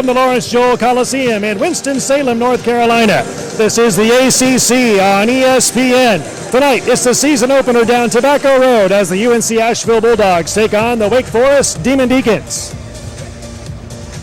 from the Lawrence Joel Coliseum in Winston-Salem, North Carolina. This is the ACC on ESPN. Tonight, it's the season opener down Tobacco Road as the UNC Asheville Bulldogs take on the Wake Forest Demon Deacons.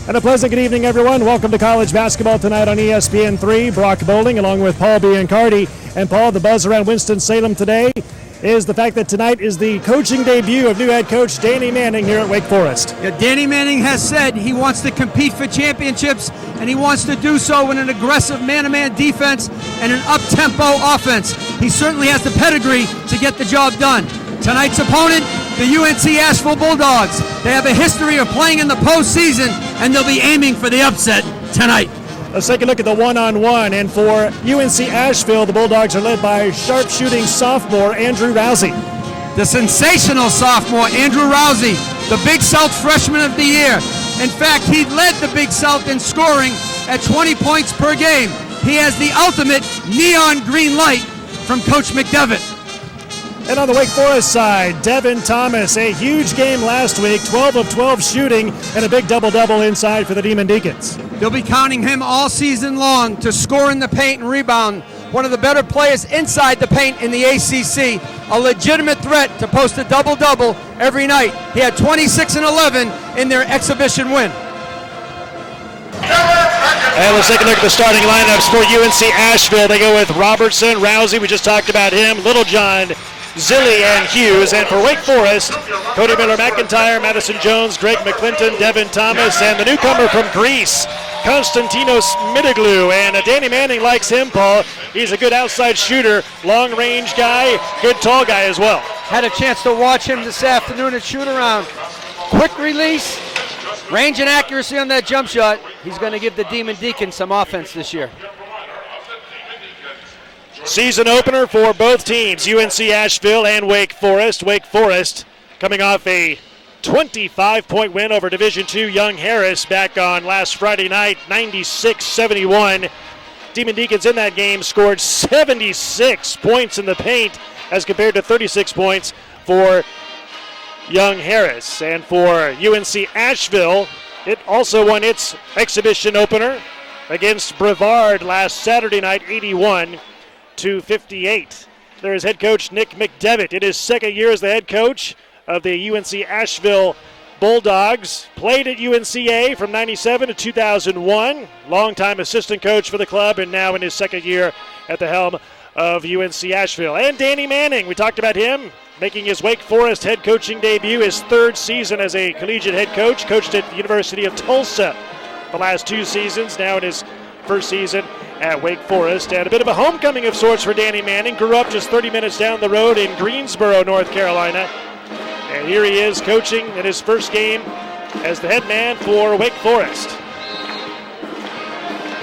And a pleasant good evening, everyone. Welcome to college basketball tonight on ESPN3. Brock Bowling along with Paul Biancardi. And Paul, the buzz around Winston-Salem today is the fact that tonight is the coaching debut of new head coach Danny Manning here at Wake Forest. Yeah, Danny Manning has said he wants to compete for championships, and he wants to do so with an aggressive man-to-man defense and an up-tempo offense. He certainly has the pedigree to get the job done. Tonight's opponent, the UNC Asheville Bulldogs. They have a history of playing in the postseason, and they'll be aiming for the upset tonight. Let's take a look at the one-on-one, and for UNC Asheville, the Bulldogs are led by sharpshooting sophomore Andrew Rousey. The sensational sophomore, Andrew Rousey, the Big South Freshman of the Year. In fact, he led the Big South in scoring at 20 points per game. He has the ultimate neon green light from Coach McDevitt. And on the Wake Forest side, Devin Thomas, a huge game last week, 12 of 12 shooting, and a big double-double inside for the Demon Deacons. They'll be counting him all season long to score in the paint and rebound. One of the better players inside the paint in the ACC, a legitimate threat to post a double-double every night. He had 26 and 11 in their exhibition win. And let's take a look at the starting lineups for UNC Asheville. They go with Robertson, Rousey, we just talked about him, Littlejohn, Zilli, and Hughes. And for Wake Forest, Cody Miller-McIntyre, Madison Jones, Greg McClinton, Devin Thomas, and the newcomer from Greece, Konstantinos Mitiglu. And Danny Manning likes him, Paul. He's a good outside shooter, long-range guy, good tall guy as well. Had a chance to watch him this afternoon at shoot-around. Quick release, range and accuracy on that jump shot. He's going to give the Demon Deacons some offense this year. Season opener for both teams, UNC Asheville and Wake Forest. Wake Forest coming off a 25-point win over Division II Young Harris back on last Friday night, 96-71. Demon Deacons in that game scored 76 points in the paint as compared to 36 points for Young Harris. And for UNC Asheville, it also won its exhibition opener against Brevard last Saturday night, 81-58. There is head coach Nick McDevitt in his second year as the head coach of the UNC Asheville Bulldogs. Played at UNCA from 97 to 2001. Longtime assistant coach for the club, and now in his second year at the helm of UNC Asheville. And Danny Manning, we talked about him making his Wake Forest head coaching debut, his third season as a collegiate head coach. Coached at the University of Tulsa the last 2 seasons, now in his first season at Wake Forest. And a bit of a homecoming of sorts for Danny Manning. Grew up just 30 minutes down the road in Greensboro, North Carolina. And here he is coaching in his first game as the head man for Wake Forest.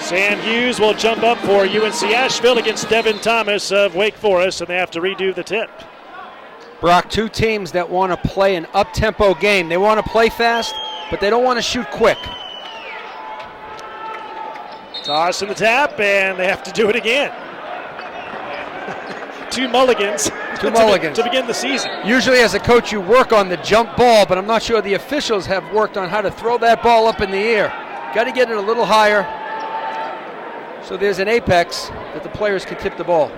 Sam Hughes will jump up for UNC Asheville against Devin Thomas of Wake Forest, and they have to redo the tip. Brock, two teams that want to play an up-tempo game. They want to play fast, but they don't want to shoot quick. Toss in the tap, and they have to do it again. Two mulligans. Two mulligans. To begin the season. Usually as a coach you work on the jump ball, but I'm not sure the officials have worked on how to throw that ball up in the air. Got to get it a little higher so there's an apex that the players can tip the ball.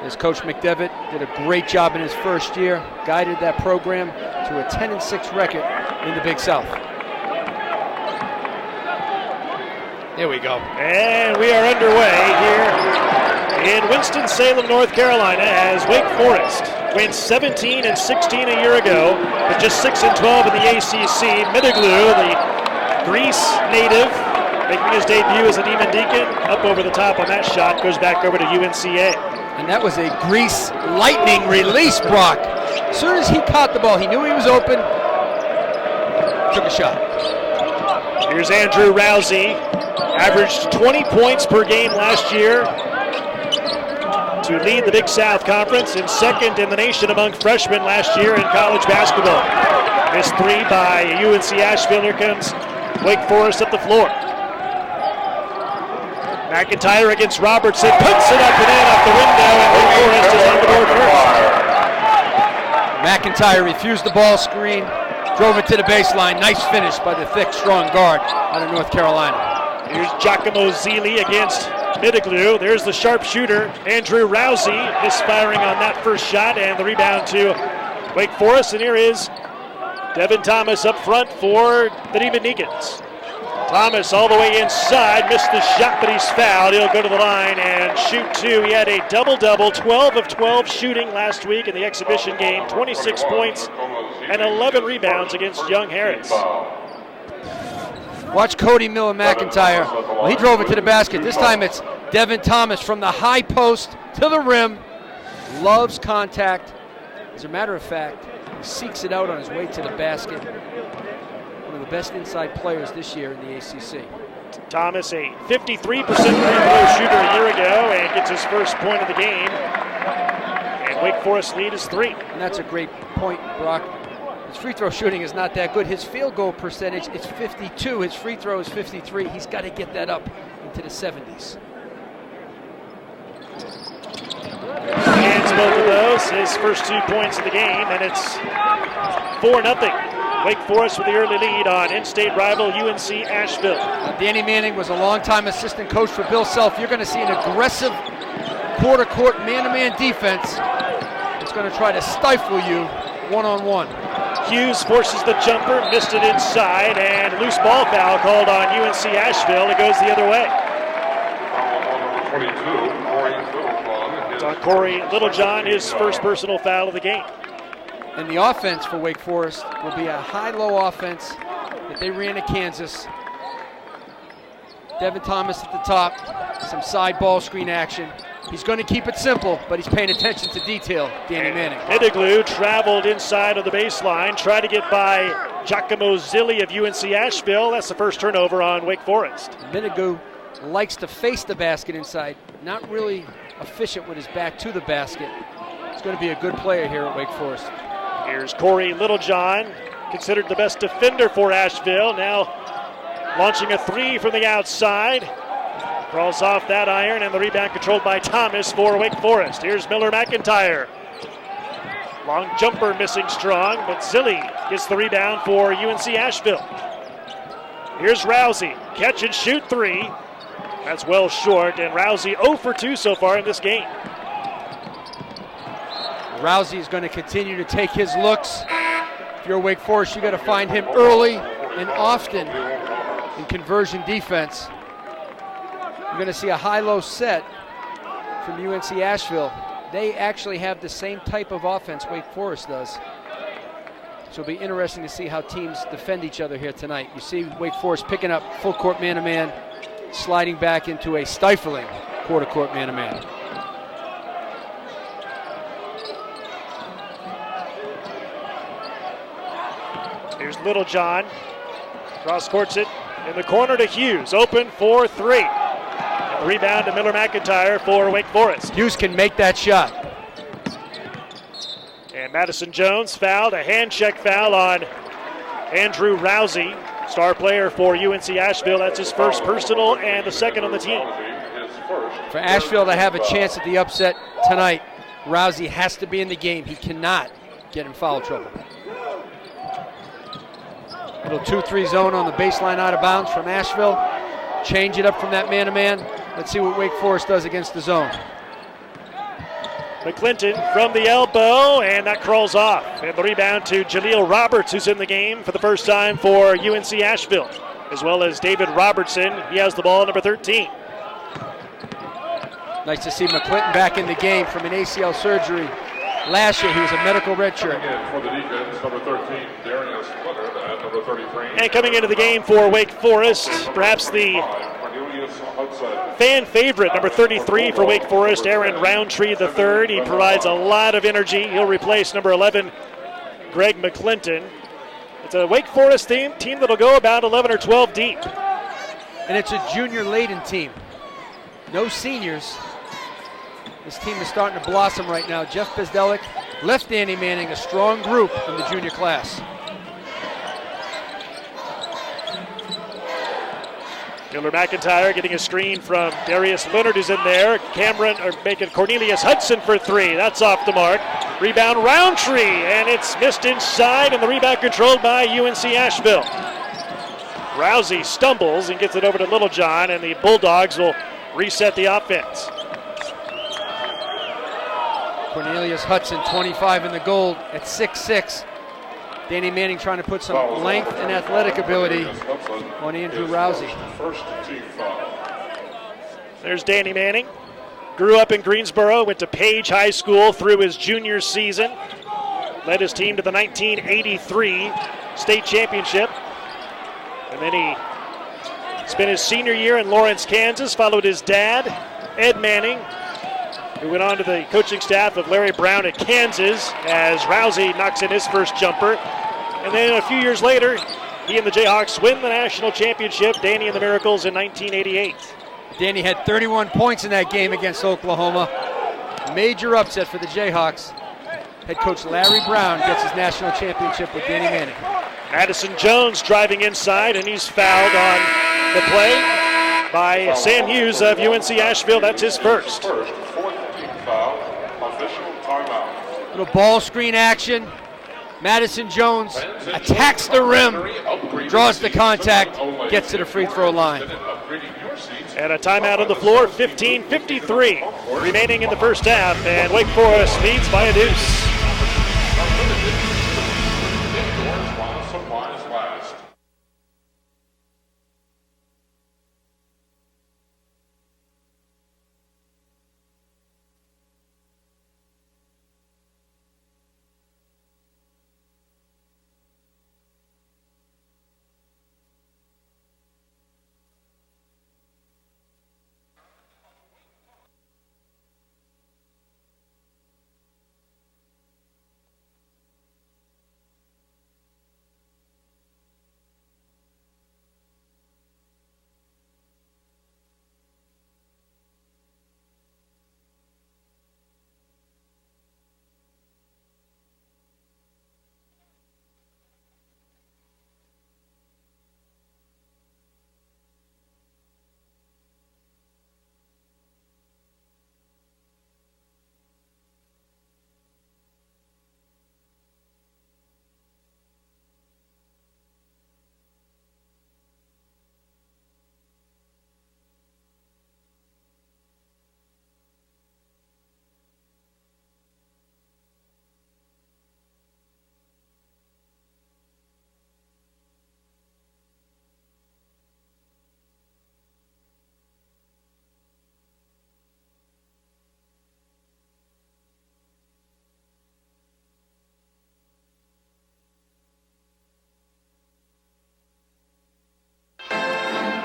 As Coach McDevitt did a great job in his first year, guided that program to a 10-6 record in the Big South. There we go. And we are underway here in Winston-Salem, North Carolina, as Wake Forest went 17-16 a year ago, but just 6-12 in the ACC. Mitiglu, the Greece native, making his debut as a Demon Deacon, up over the top on that shot, goes back over to UNCA. And that was a Greece lightning release, Brock. As soon as he caught the ball, he knew he was open, took a shot. Here's Andrew Rousey. Averaged 20 points per game last year to lead the Big South Conference and second in the nation among freshmen last year in college basketball. Missed 3 by UNC Asheville. Here comes Wake Forest up the floor. McIntyre against Robertson, puts it up and in off the window, and Wake Forest is on the board first. McIntyre refused the ball screen, Drove it to the baseline. Nice finish by the thick, strong guard out of North Carolina. Here's Giacomo Zili against Mitiglu. There's the sharpshooter, Andrew Rousey, misfiring on that first shot, and the rebound to Wake Forest. And here is Devin Thomas up front for the Demon Deacons. Thomas all the way inside, missed the shot, but he's fouled. He'll go to the line and shoot two. He had a double-double, 12 of 12 shooting last week in the exhibition game, 26 points and 11 rebounds against Young Harris. Watch Cody Miller McIntyre. Well, he drove it to the basket. This time it's Devin Thomas from the high post to the rim. Loves contact. As a matter of fact, he seeks it out on his way to the basket. One of the best inside players this year in the ACC. Thomas, a 53% free throw shooter a year ago, and gets his first point of the game. And Wake Forest lead is 3. And that's a great point, Brock. His free throw shooting is not that good. His field goal percentage is 52. His free throw is 53. He's got to get that up into the 70s. Hands both of those, his first 2 points of the game, and it's 4-0. Wake Forest with the early lead on in-state rival UNC Asheville. Danny Manning was a longtime assistant coach for Bill Self. You're going to see an aggressive quarter-court man-to-man defense. It's going to try to stifle you one-on-one. Hughes forces the jumper, missed it inside, and loose ball foul called on UNC Asheville. It goes the other way. It's on Corey Littlejohn, his first personal foul of the game. And the offense for Wake Forest will be a high-low offense that they ran at Kansas. Devin Thomas at the top, some side ball screen action. He's going to keep it simple, but he's paying attention to detail, Danny Manning. Mitiglu traveled inside of the baseline, tried to get by Giacomo Zili of UNC Asheville. That's the first turnover on Wake Forest. Mitiglu likes to face the basket inside, not really efficient with his back to the basket. He's going to be a good player here at Wake Forest. Here's Corey Littlejohn, considered the best defender for Asheville. Now launching a three from the outside. Crawls off that iron, and the rebound controlled by Thomas for Wake Forest. Here's Miller McIntyre. Long jumper missing strong, but Zilli gets the rebound for UNC Asheville. Here's Rousey. Catch and shoot three. That's well short, and Rousey 0 for 2 so far in this game. Rousey is going to continue to take his looks. If you're Wake Forest, you got to find him early and often in conversion defense. You're going to see a high-low set from UNC Asheville. They actually have the same type of offense Wake Forest does. So it'll be interesting to see how teams defend each other here tonight. You see Wake Forest picking up full court man-to-man, sliding back into a stifling quarter-court man-to-man. Here's Littlejohn. Cross courts it in the corner to Hughes. Open for three. Rebound to Miller McIntyre for Wake Forest. Hughes can make that shot. And Madison Jones fouled. A hand check foul on Andrew Rousey, star player for UNC Asheville. That's his first personal and the second on the team. For Asheville to have a chance at the upset tonight, Rousey has to be in the game. He cannot get in foul trouble. Little 2-3 zone on the baseline out of bounds from Asheville. Change it up from that man-to-man. Let's see what Wake Forest does against the zone. McClinton from the elbow, and that crawls off. And the rebound to Jaleel Roberts, who's in the game for the first time for UNC Asheville, as well as David Robertson. He has the ball, number 13. Nice to see McClinton back in the game from an ACL surgery. Last year, he was a medical redshirt. For the defense, number 13, Darius Leonard, and number 33. And coming into the game for Wake Forest, perhaps the fan favorite, number 33 for Wake Forest, Aaron Roundtree III. He provides a lot of energy. He'll replace number 11, Greg McClinton. It's a Wake Forest team that'll go about 11 or 12 deep. And it's a junior-laden team. No seniors. This team is starting to blossom right now. Jeff Bezdelic left Danny Manning a strong group in the junior class. Miller McIntyre getting a screen from Darius Leonard is in there. Making Cornelius Hudson for three. That's off the mark. Rebound Roundtree, and it's missed inside, and the rebound controlled by UNC Asheville. Rousey stumbles and gets it over to Littlejohn, and the Bulldogs will reset the offense. Cornelius Hudson, 25 in the gold at 6'6". Danny Manning trying to put some length and athletic ability on Andrew Rousey. First team foul. There's Danny Manning. Grew up in Greensboro, went to Page High School through his junior season. Led his team to the 1983 state championship. And then he spent his senior year in Lawrence, Kansas, followed his dad, Ed Manning, who went on to the coaching staff of Larry Brown at Kansas as Rousey knocks in his first jumper. And then a few years later, he and the Jayhawks win the national championship, Danny and the Miracles, in 1988. Danny had 31 points in that game against Oklahoma. Major upset for the Jayhawks. Head coach Larry Brown gets his national championship with Danny Manning. Madison Jones driving inside, and he's fouled on the play by Sam Hughes of UNC Asheville. That's his first. Fourth team foul. Official timeout. Little ball screen action. Madison Jones attacks the rim, draws the contact, gets to the free throw line. And a timeout on the floor, 15:53 remaining in the first half, and Wake Forest leads by a deuce. Supplies last.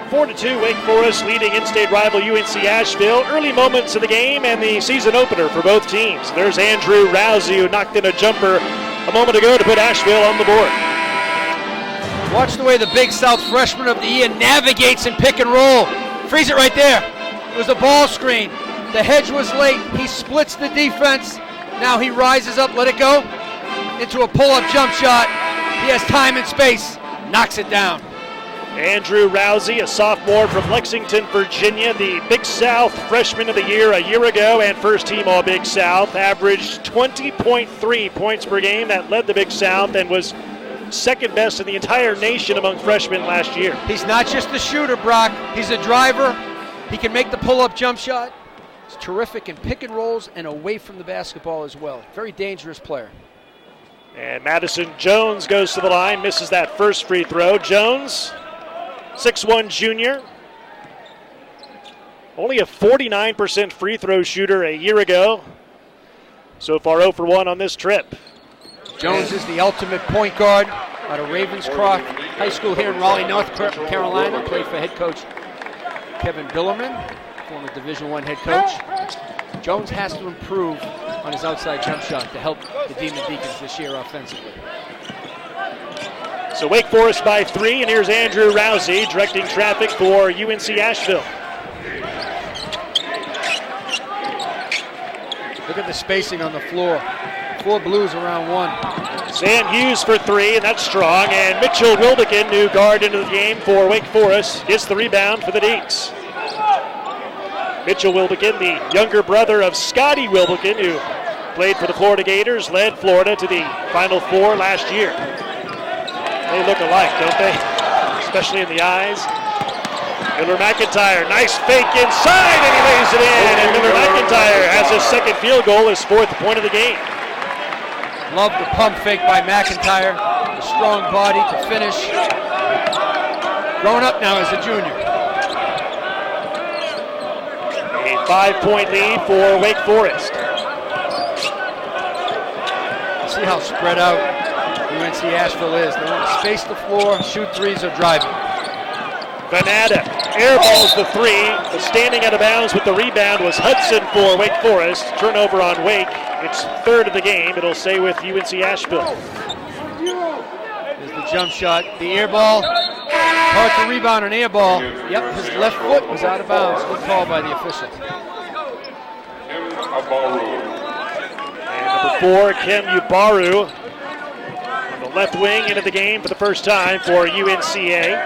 4-2, Wake Forest leading in-state rival UNC Asheville. Early moments of the game and the season opener for both teams. There's Andrew Rousey, who knocked in a jumper a moment ago to put Asheville on the board. Watch the way the Big South freshman of the year navigates in pick and roll. Freeze it right there. It was a ball screen. The hedge was late. He splits the defense. Now he rises up, let it go, into a pull-up jump shot. He has time and space. Knocks it down. Andrew Rousey, a sophomore from Lexington, Virginia, the Big South Freshman of the Year a year ago and first team All-Big South, averaged 20.3 points per game. That led the Big South and was second best in the entire nation among freshmen last year. He's not just a shooter, Brock. He's a driver. He can make the pull-up jump shot. He's terrific in pick and rolls and away from the basketball as well. Very dangerous player. And Madison Jones goes to the line, misses that first free throw. Jones, 6'1" junior, only a 49% free throw shooter a year ago. So far 0 for 1 on this trip. Jones is the ultimate point guard out of Ravenscroft High School here in Raleigh, North Carolina. Played for head coach Kevin Billerman, former Division I head coach. Jones has to improve on his outside jump shot to help the Demon Deacons this year offensively. So Wake Forest by 3, and here's Andrew Rousey directing traffic for UNC Asheville. Look at the spacing on the floor. 4 Blues around 1. Sam Hughes for 3, and that's strong. And Mitchell Wilbekin, new guard into the game for Wake Forest, gets the rebound for the Deacs. Mitchell Wilbekin, the younger brother of Scotty Wilbekin, who played for the Florida Gators, led Florida to the Final Four last year. They look alike, don't they? Especially in the eyes. Miller McIntyre, nice fake inside, and he lays it in. And Miller McIntyre has his second field goal, his 4th point of the game. Love the pump fake by McIntyre. The strong body to finish. Growing up now as a junior. A 5-point lead for Wake Forest. See how spread out UNC Asheville is. They want to space the floor, shoot threes, or drive it. Vanada airballs the 3, but standing out of bounds with the rebound was Hudson for Wake Forest. Turnover on Wake. It's 3rd of the game. It'll stay with UNC Asheville. There's the jump shot, the air ball. Hard to rebound an air ball. Yep, his left foot was out of bounds. Good call by the official. And number 4, Kim Ubaru, on the left wing into the game for the first time for UNCA.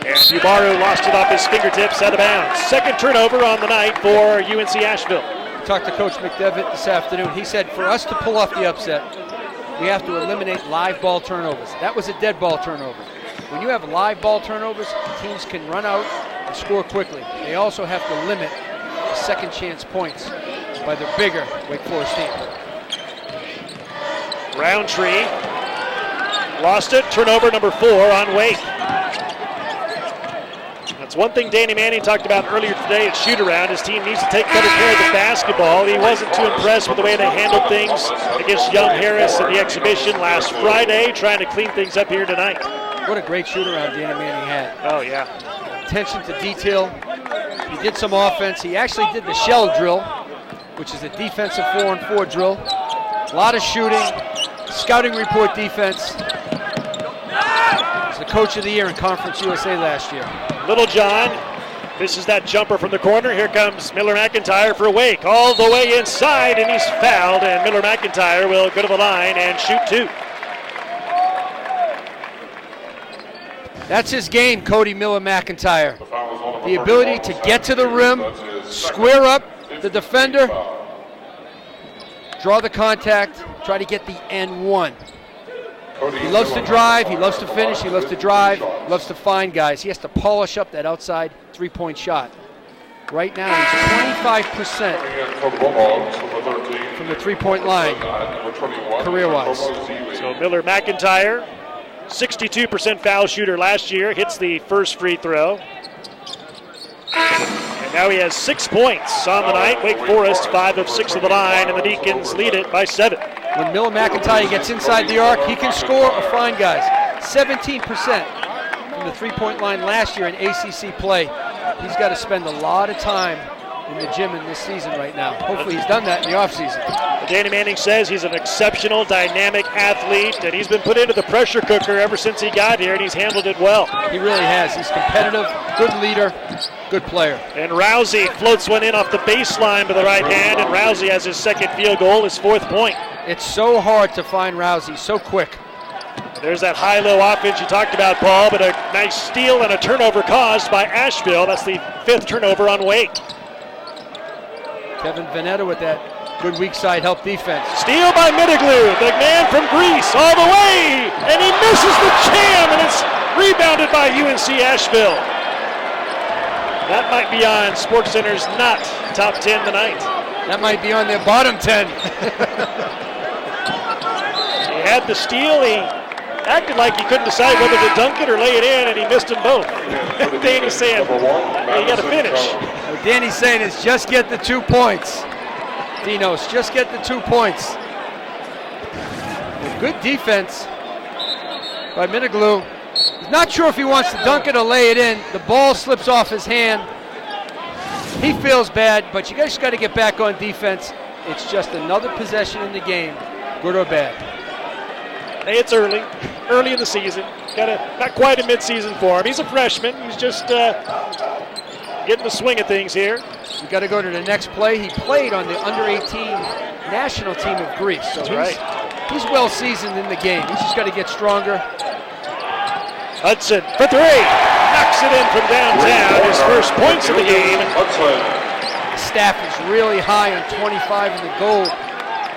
And Ubaru lost it off his fingertips out of bounds. Second turnover on the night for UNC Asheville. Talked to Coach McDevitt this afternoon. He said for us to pull off the upset, we have to eliminate live ball turnovers. That was a dead ball turnover. When you have live ball turnovers, teams can run out and score quickly. They also have to limit the second chance points by the bigger Wake Forest team. Roundtree lost it. Turnover number 4 on Wake. That's one thing Danny Manning talked about earlier today at shoot-around. His team needs to take better care of the basketball. He wasn't too impressed with the way they handled things against Young Harris in the exhibition last Friday, trying to clean things up here tonight. What a great shoot-around Danny Manning had. Oh, yeah. Attention to detail. He did some offense. He actually did the shell drill, which is a defensive 4-on-4 drill. A lot of shooting, scouting report defense. He's the coach of the year in Conference USA last year. Little John, this is that jumper from the corner. Here comes Miller McIntyre for Wake, all the way inside, and he's fouled, and Miller McIntyre will go to the line and shoot 2. That's his game, Cody Miller McIntyre. The ability to get to the rim, square up the defender, draw the contact, try to get the N1. He loves to drive, he loves to finish, he loves to drive, loves to find guys. He has to polish up that outside 3-point shot. Right now, he's 25% from the 3-point line, career-wise. So Miller McIntyre, 62% foul shooter last year, hits the first free throw. And now he has 6 points on the night. Wake Forest 5 of 6 of the line, and the Deacons lead it by 7. When Miller McIntyre gets inside the arc, he can score or find guys. 17% from the 3-point line last year in ACC play. He's got to spend a lot of time in the gym in this season right now. Hopefully he's done that in the offseason. Danny Manning says he's an exceptional, dynamic athlete, and he's been put into the pressure cooker ever since he got here, and he's handled it well. He really has. He's competitive, good leader, good player. And Rousey floats one in off the baseline with the right hand, and Rousey has his second field goal, his 4th point. It's so hard to find Rousey, so quick. There's that high-low offense you talked about, Paul, but a nice steal and a turnover caused by Asheville. That's the 5th turnover on Wake. Kevin Vanetta with that good weak side help defense. Steal by Mitiglu, the man from Greece, all the way, and he misses the jam, and it's rebounded by UNC Asheville. That might be on SportsCenter's not top 10 tonight. That might be on their bottom 10. He had the steal, he acted like he couldn't decide whether to dunk it or lay it in, and he missed them both. Danny's saying, hey, you got to finish. What Danny's saying is just get the 2 points. Dinos, just get the 2 points. Good defense by Mitiglu. He's not sure if he wants to dunk it or lay it in. The ball slips off his hand. He feels bad, but you guys got to get back on defense. It's just another possession in the game, good or bad. Hey, it's early in the season. Not quite a midseason for him. He's a freshman. He's just getting the swing of things here. We got to go to the next play. He played on the under-18 national team of Greece. So he's well seasoned in the game. He's just got to get stronger. Hudson for three. Knocks it in from downtown. His first points of the game. The staff is really high on 25 in the goal.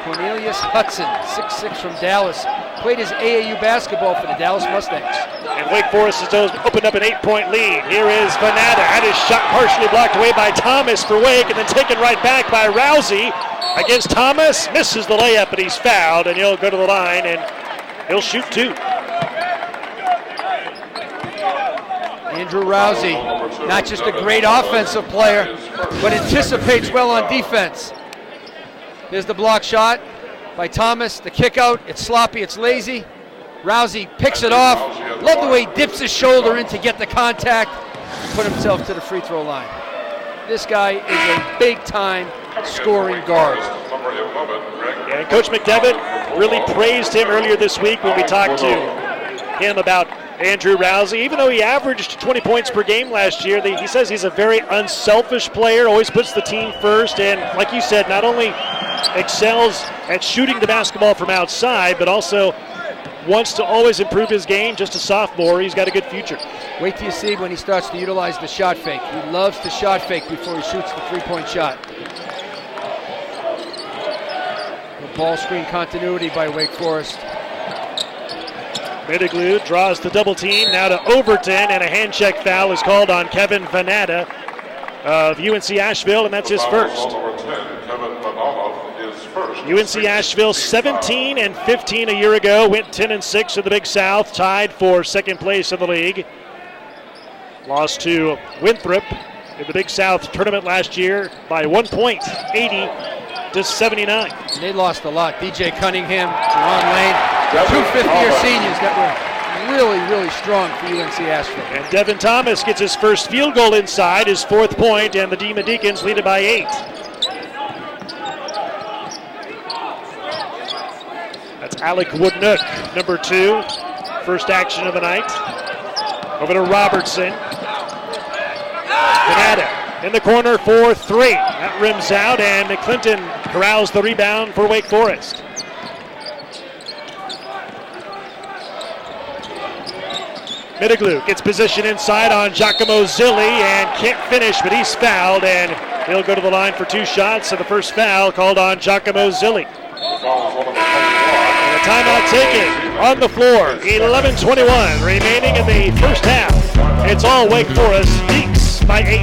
Cornelius Hudson, 6'6" from Dallas. Played his AAU basketball for the Dallas Mustangs. And Wake Forest has opened up an 8-point lead. Here is Vanada. Had his shot partially blocked away by Thomas for Wake, and then taken right back by Rousey. Against Thomas, misses the layup, but he's fouled, and he'll go to the line, and he'll shoot two. Andrew Rousey, not just a great offensive player, but anticipates well on defense. There's the block shot by Thomas, the kick out, it's sloppy, it's lazy. Rousey picks it off. Love the way he dips his shoulder in to get the contact, put himself to the free throw line. This guy is a big-time scoring guard. And Coach McDevitt really praised him earlier this week when we talked to him about Andrew Rousey. Even though he averaged 20 points per game last year, he says he's a very unselfish player, always puts the team first, and like you said, not only excels at shooting the basketball from outside, but also wants to always improve his game. Just a sophomore, he's got a good future. Wait till you see when he starts to utilize the shot fake. He loves to shot fake before he shoots the three-point shot. The ball screen continuity by Wake Forest. Mitiglu draws the double team now to Overton, and a hand check foul is called on Kevin Vanada of UNC Asheville, and that's his first. UNC Asheville 17 and 15 a year ago, went 10-6 in the Big South, tied for second place in the league. Lost to Winthrop in the Big South tournament last year by 1 point, 80-79. And they lost a lot. DJ Cunningham, Ron Lane, two fifth-year seniors that were really, really strong for UNC Asheville. And Devin Thomas gets his first field goal inside, his 4th point, and the Demon Deacons lead it by 8. That's Alec Woodnook, number 2, first action of the night. Over to Robertson. Vanada in the corner for 3. That rims out, and McClinton corrals the rebound for Wake Forest. Mitiglu gets position inside on Giacomo Zilli and can't finish, but he's fouled, and he'll go to the line for 2 shots. So the first foul called on Giacomo Zilli. And a timeout taken on the floor. 11:21 remaining in the first half. It's all Wake Forest. Deeks by 8.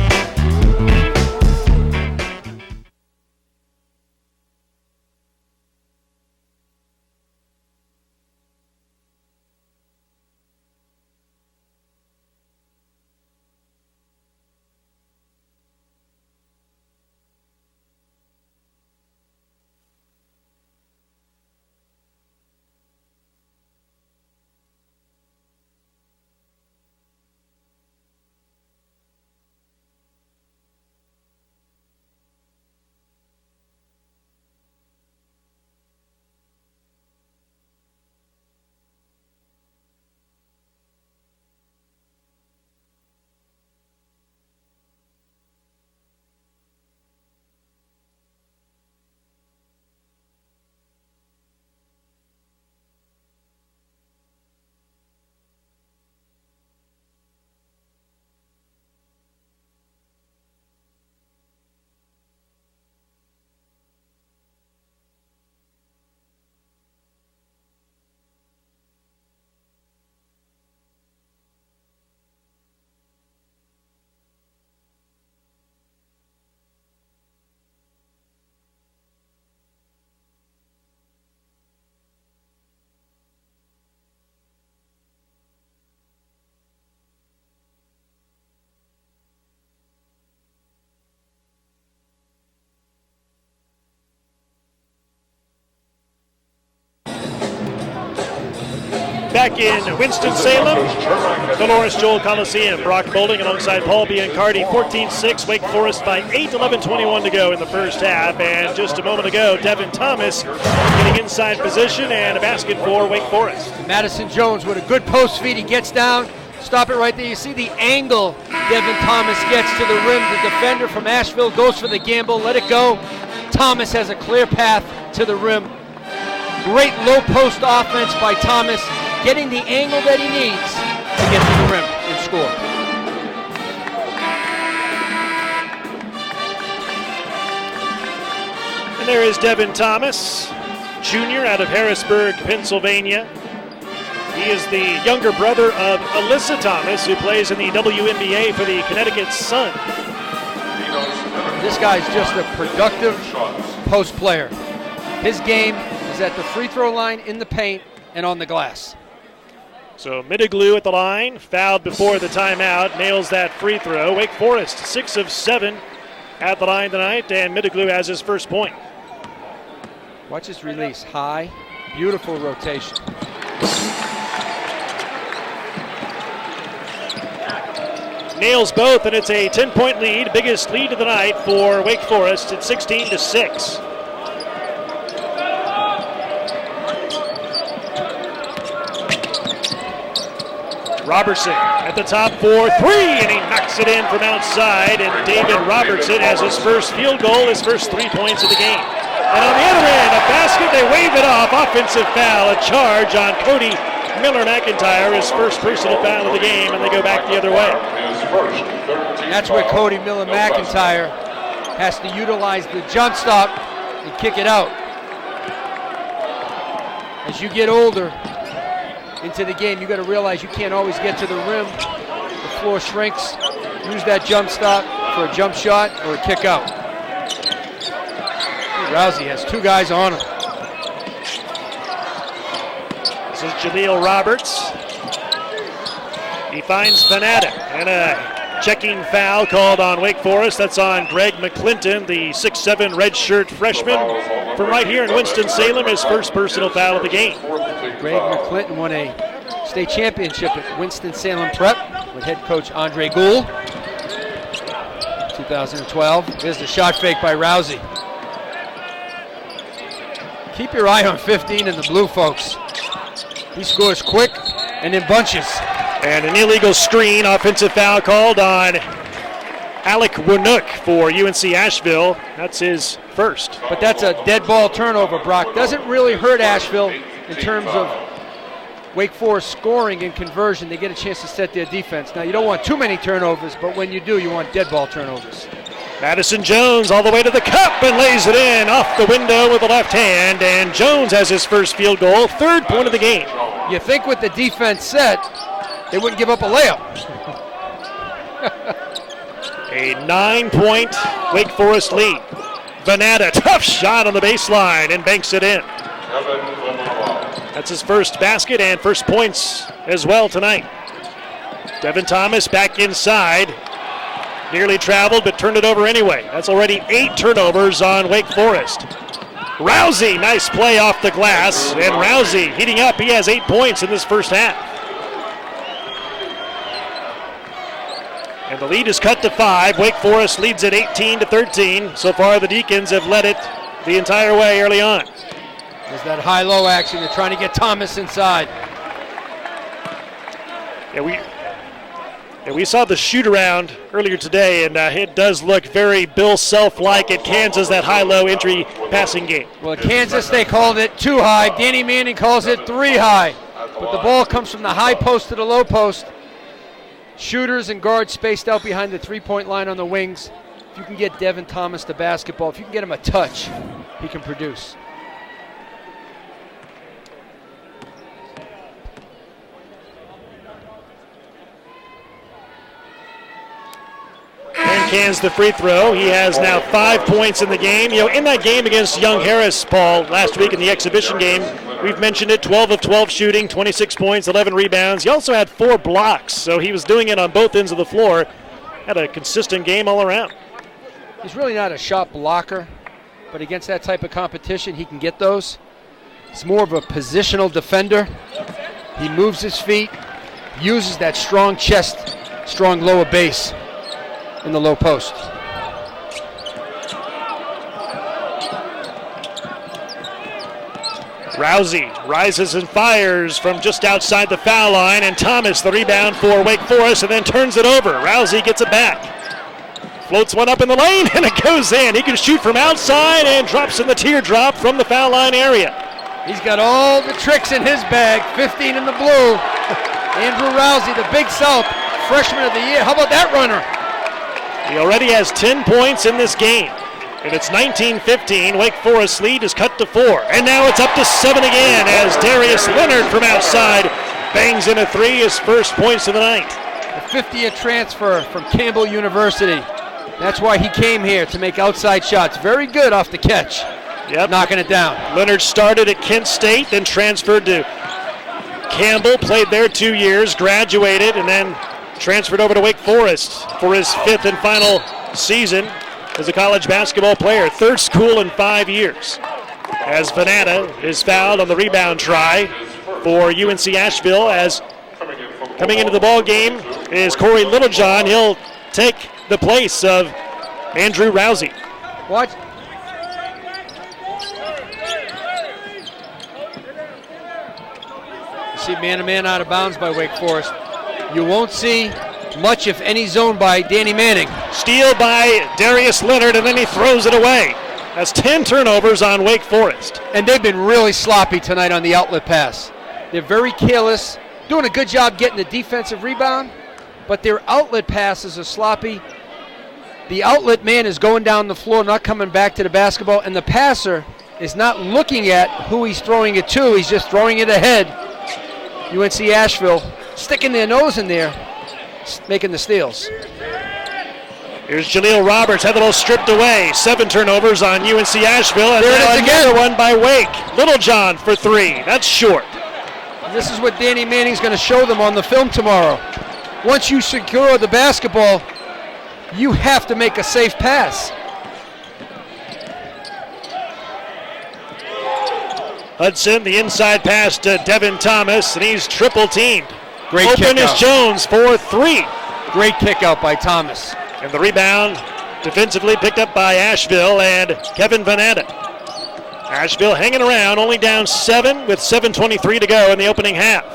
Back in Winston-Salem, the Lawrence Joel Coliseum. Brock Boulding alongside Paul Biancardi, 14-6, Wake Forest by 8, 11:21 to go in the first half. And just a moment ago, Devin Thomas getting inside position and a basket for Wake Forest. Madison Jones with a good post feed. He gets down. Stop it right there. You see the angle Devin Thomas gets to the rim. The defender from Asheville goes for the gamble. Let it go. Thomas has a clear path to the rim. Great low post offense by Thomas, getting the angle that he needs to get to the rim and score. And there is Devin Thomas, junior out of Harrisburg, Pennsylvania. He is the younger brother of Alyssa Thomas, who plays in the WNBA for the Connecticut Sun. This guy's just a productive post player. His game is at the free throw line, in the paint, and on the glass. So Middleglue at the line, fouled before the timeout, nails that free throw. Wake Forest 6 of 7 at the line tonight, and Middleglue has his first point. Watch his release, high, beautiful rotation. Nails both, and it's a 10-point lead, biggest lead of the night for Wake Forest at 16-6. Robertson at the top for three, and he knocks it in from outside, and David Robertson has his first field goal, his first 3 points of the game. And on the other end, a basket, they wave it off, offensive foul, a charge on Cody Miller-McIntyre, his first personal foul of the game, and they go back the other way. That's where Cody Miller-McIntyre has to utilize the jump stop and kick it out. As you get older into the game, you got to realize you can't always get to the rim. The floor shrinks. Use that jump stop for a jump shot or a kick out. Rousey has 2 guys on him. This is Jaleel Roberts. He finds Venata, and a checking foul called on Wake Forest. That's on Greg McClinton, the 6'7" redshirt freshman from right here in Winston-Salem, his first personal foul of the game. Greg McClinton won a state championship at Winston-Salem Prep with head coach Andre Gould. 2012. There's the shot fake by Rousey. Keep your eye on 15 in the blue, folks. He scores quick and in bunches. And an illegal screen, offensive foul called on Alec Winnook for UNC Asheville. That's his first. But that's a dead ball turnover, Brock. Doesn't really hurt Asheville in terms of Wake Forest scoring and conversion. They get a chance to set their defense. Now, you don't want too many turnovers, but when you do, you want dead ball turnovers. Madison Jones all the way to the cup and lays it in off the window with the left hand. And Jones has his first field goal, 3rd point of the game. You think with the defense set, they wouldn't give up a layup. A 9-point Wake Forest lead. Venata, tough shot on the baseline and banks it in. That's his first basket and first points as well tonight. Devin Thomas back inside. Nearly traveled, but turned it over anyway. That's already 8 turnovers on Wake Forest. Rousey, nice play off the glass. And Rousey heating up. He has 8 points in this first half. And the lead is cut to 5. Wake Forest leads at 18-13. So far, the Deacons have led it the entire way early on. There's that high-low action. They're trying to get Thomas inside. We saw the shoot-around earlier today, and it does look very Bill Self-like at Kansas, that high-low entry passing game. Well, at Kansas, they called it 2 high. Danny Manning calls it 3 high. But the ball comes from the high post to the low post. Shooters and guards spaced out behind the 3-point line on the wings. If you can get Devin Thomas the basketball, if you can get him a touch, he can produce. And cans the free throw. He has now 5 points in the game. You know, in that game against Young Harris, Paul, last week in the exhibition game, we've mentioned it, 12 of 12 shooting, 26 points, 11 rebounds. He also had 4 blocks, so he was doing it on both ends of the floor. Had a consistent game all around. He's really not a shot blocker, but against that type of competition, he can get those. He's more of a positional defender. He moves his feet, uses that strong chest, strong lower base in the low post. Rousey rises and fires from just outside the foul line, and Thomas the rebound for Wake Forest and then turns it over. Rousey gets it back. Floats one up in the lane, and it goes in. He can shoot from outside and drops in the teardrop from the foul line area. He's got all the tricks in his bag. 15 in the blue. Andrew Rousey, the Big South Freshman of the Year. How about that runner? He already has 10 points in this game. And it's 19-15. Wake Forest's lead is cut to 4. And now it's up to 7 again as Darius Leonard from outside bangs in a three, his first points of the night. A 50-year transfer from Campbell University. That's why he came here, to make outside shots. Very good off the catch. Yep. Knocking it down. Leonard started at Kent State, then transferred to Campbell, played there 2 years, graduated, and then transferred over to Wake Forest for his 5th and final season as a college basketball player. Third school in 5 years. As Venata is fouled on the rebound try for UNC Asheville, as coming into the ball game is Corey Littlejohn. He'll take the place of Andrew Rousey. Watch. You see man-to-man out of bounds by Wake Forest. You won't see much, if any, zone by Danny Manning. Steal by Darius Leonard, and then he throws it away. That's 10 turnovers on Wake Forest. And they've been really sloppy tonight on the outlet pass. They're very careless, doing a good job getting the defensive rebound, but their outlet passes are sloppy. The outlet man is going down the floor, not coming back to the basketball, and the passer is not looking at who he's throwing it to. He's just throwing it ahead. UNC Asheville sticking their nose in there, making the steals. Here's Jaleel Roberts, had the ball stripped away. 7 turnovers on UNC Asheville, and there now it is another again. one by Wake. Littlejohn for 3. That's short. And this is what Danny Manning's going to show them on the film tomorrow. Once you secure the basketball, you have to make a safe pass. Hudson, the inside pass to Devin Thomas, and he's triple teamed. Great Open kick is out. Jones for 3. Great kick out by Thomas. And the rebound defensively picked up by Asheville and Kevin Venata. Asheville hanging around, only down 7 with 7:23 to go in the opening half.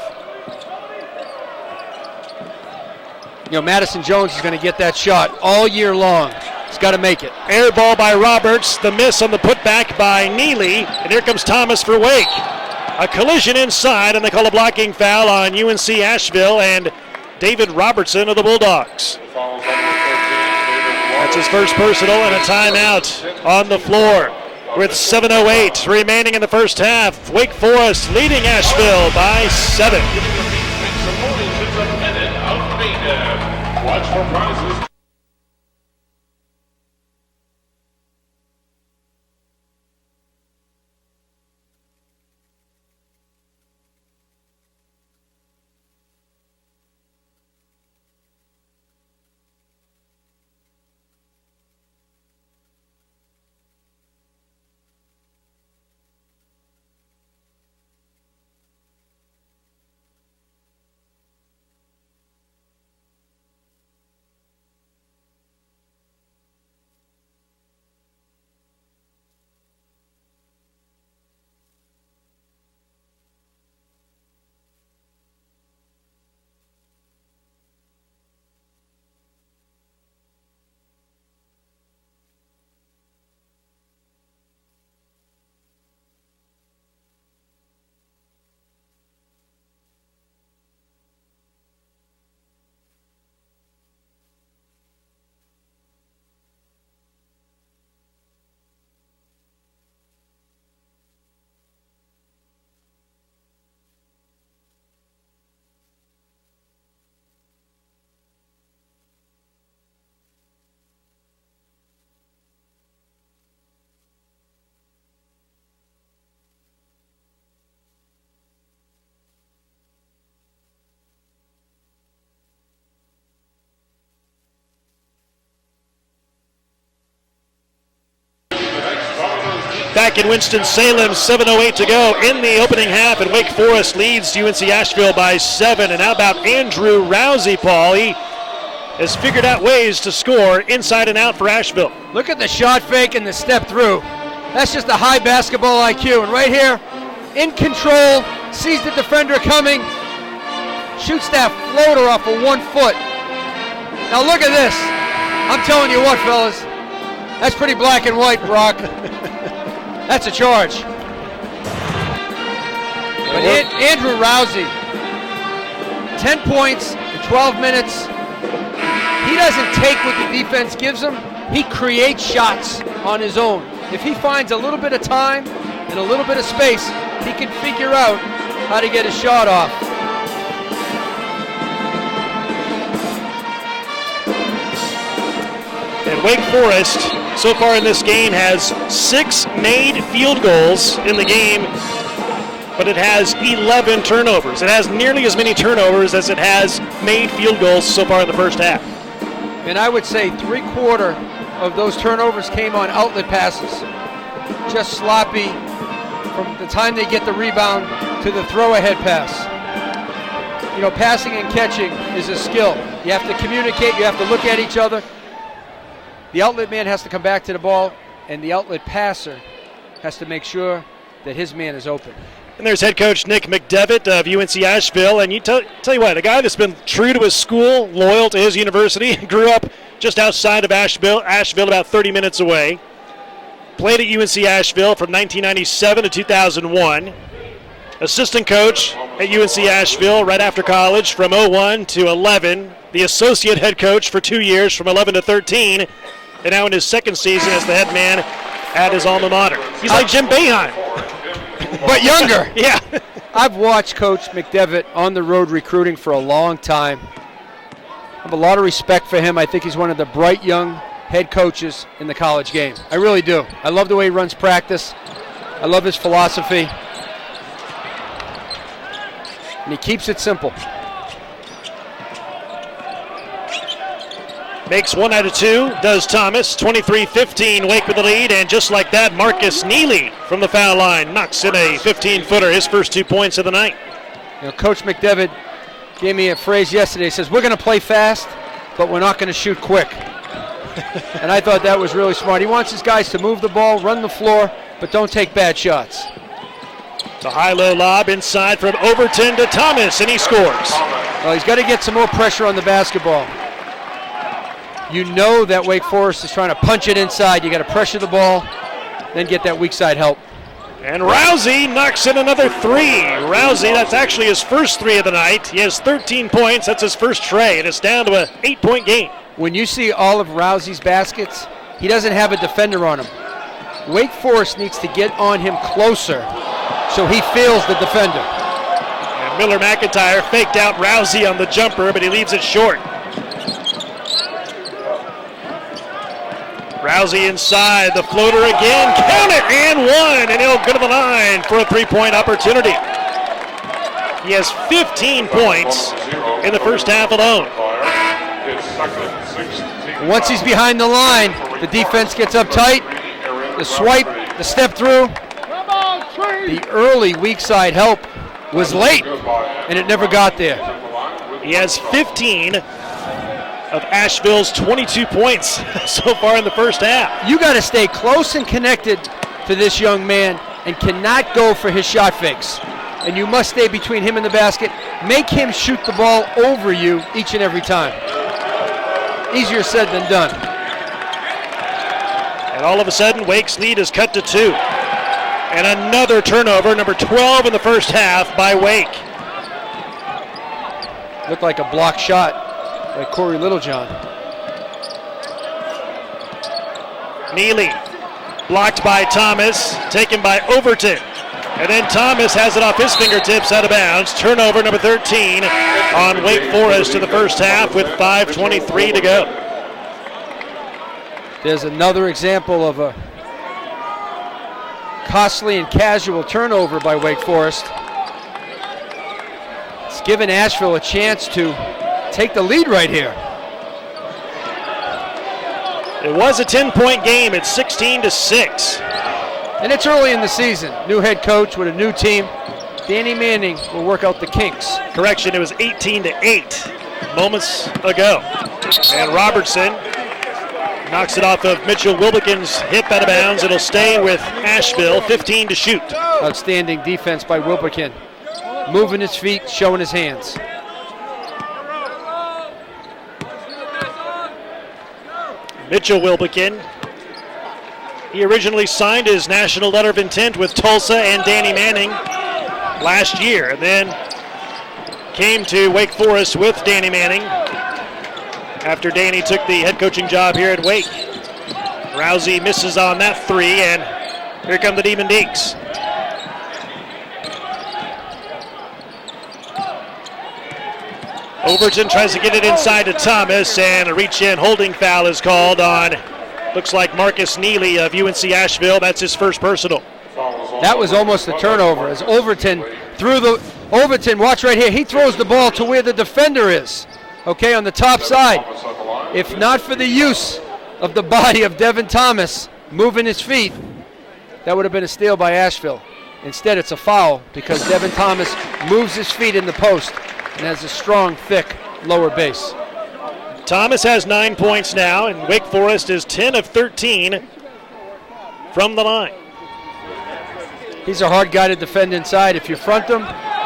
You know, Madison Jones is going to get that shot all year long. He's got to make it. Air ball by Roberts, the miss on the putback by Neely, and here comes Thomas for Wake. A collision inside, and they call a blocking foul on UNC Asheville and David Robertson of the Bulldogs. That's his first personal and a timeout on the floor. With 7:08 remaining in the first half, Wake Forest leading Asheville by 7. Watch for prizes. Back in Winston-Salem, 7:08 to go in the opening half, and Wake Forest leads UNC Asheville by 7. And how about Andrew Rousey, Paul? He has figured out ways to score inside and out for Asheville. Look at the shot fake and the step through. That's just a high basketball IQ. And right here, in control, sees the defender coming, shoots that floater off of 1 foot. Now look at this. I'm telling you what, fellas, that's pretty black and white, Brock. That's a charge. But Andrew Rousey, 10 points in 12 minutes. He doesn't take what the defense gives him. He creates shots on his own. If he finds a little bit of time and a little bit of space, he can figure out how to get a shot off. And Wake Forest, so far in this game, has 6 made field goals in the game, but it has 11 turnovers. It has nearly as many turnovers as it has made field goals so far in the first half. And I would say 3/4 of those turnovers came on outlet passes. Just sloppy from the time they get the rebound to the throw-ahead pass. You know, passing and catching is a skill. You have to communicate, you have to look at each other. The outlet man has to come back to the ball, and the outlet passer has to make sure that his man is open. And there's head coach Nick McDevitt of UNC Asheville. And you tell you what, a guy that's been true to his school, loyal to his university, grew up just outside of Asheville about 30 minutes away. Played at UNC Asheville from 1997 to 2001. Assistant coach at UNC Asheville right after college from 01 to 11. The associate head coach for 2 years from 11 to 13. And now in his second season as the head man at his alma mater. He's like Jim Boeheim. But younger. Yeah. I've watched Coach McDevitt on the road recruiting for a long time. I have a lot of respect for him. I think he's one of the bright young head coaches in the college game. I really do. I love the way he runs practice. I love his philosophy. And he keeps it simple. Makes 1 out of 2, does Thomas. 23-15, Wake with the lead, and just like that, Marcus Neely from the foul line knocks in a 15-footer, his first 2 points of the night. You know, Coach McDevitt gave me a phrase yesterday. He says, we're going to play fast, but we're not going to shoot quick. And I thought that was really smart. He wants his guys to move the ball, run the floor, but don't take bad shots. It's a high-low lob inside from Overton to Thomas, and he scores. Well, he's got to get some more pressure on the basketball. You know that Wake Forest is trying to punch it inside. You got to pressure the ball, then get that weak side help. And Rousey knocks in another 3. Rousey, that's actually his first 3 of the night. He has 13 points. That's his first tray, and it's down to an 8-point game. When you see all of Rousey's baskets, he doesn't have a defender on him. Wake Forest needs to get on him closer so he feels the defender. And Miller McIntyre faked out Rousey on the jumper, but he leaves it short. Rousey inside, the floater again, count it, and 1, and he'll go to the line for a 3-point opportunity. He has 15 points in the first half alone. Once he's behind the line, the defense gets up tight, the swipe, the step through. The early weak side help was late, and it never got there. He has 15 of Asheville's 22 points so far in the first half. You got to stay close and connected to this young man and cannot go for his shot fakes. And you must stay between him and the basket. Make him shoot the ball over you each and every time. Easier said than done. And all of a sudden, Wake's lead is cut to 2. And another turnover, number 12 in the first half by Wake. Looked like a block shot by Corey Littlejohn. Neely blocked by Thomas, taken by Overton. And then Thomas has it off his fingertips out of bounds. Turnover number 13 on Wake Forest in the first half with 5:23 to go. There's another example of a costly and casual turnover by Wake Forest. It's given Asheville a chance to take the lead right here. It was a 10-point game. It's 16-6. And it's early in the season. New head coach with a new team. Danny Manning will work out the kinks. Correction, it was 18-8 moments ago. And Robertson knocks it off of Mitchell Wilbekin's hip out of bounds. It'll stay with Asheville, 15 to shoot. Outstanding defense by Wilbekin. Moving his feet, showing his hands. Mitchell will begin. He originally signed his national letter of intent with Tulsa and Danny Manning last year, and then came to Wake Forest with Danny Manning after Danny took the head coaching job here at Wake. Rousey misses on that three, and here come the Demon Deacs. Overton tries to get it inside to Thomas, and a reach-in holding foul is called on, looks like Marcus Neely of UNC Asheville. That's his first personal. That was almost a turnover as Overton threw the, watch right here, he throws the ball to where the defender is, okay, on the top side. If not for the use of the body of Devin Thomas moving his feet, that would have been a steal by Asheville. Instead, it's a foul because Devin Thomas moves his feet in the post and has a strong, thick lower base. Thomas has 9 points now, and Wake Forest is 10 of 13 from the line. He's a hard guy to defend inside. If you front him,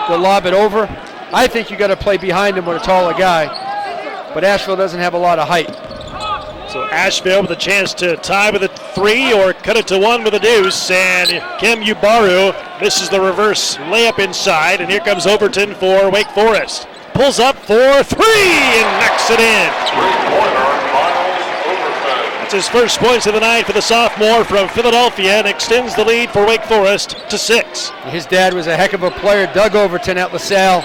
they'll lob it over. I think you got to play behind him with a taller guy, but Asheville doesn't have a lot of height. So Asheville with a chance to tie with a three or cut it to one with a deuce, and Kim Ubaru misses the reverse layup inside, and here comes Overton for Wake Forest. Pulls up for three and knocks it in. That's his first points of the night for the sophomore from Philadelphia and extends the lead for Wake Forest to 6. His dad was a heck of a player, Doug Overton at LaSalle,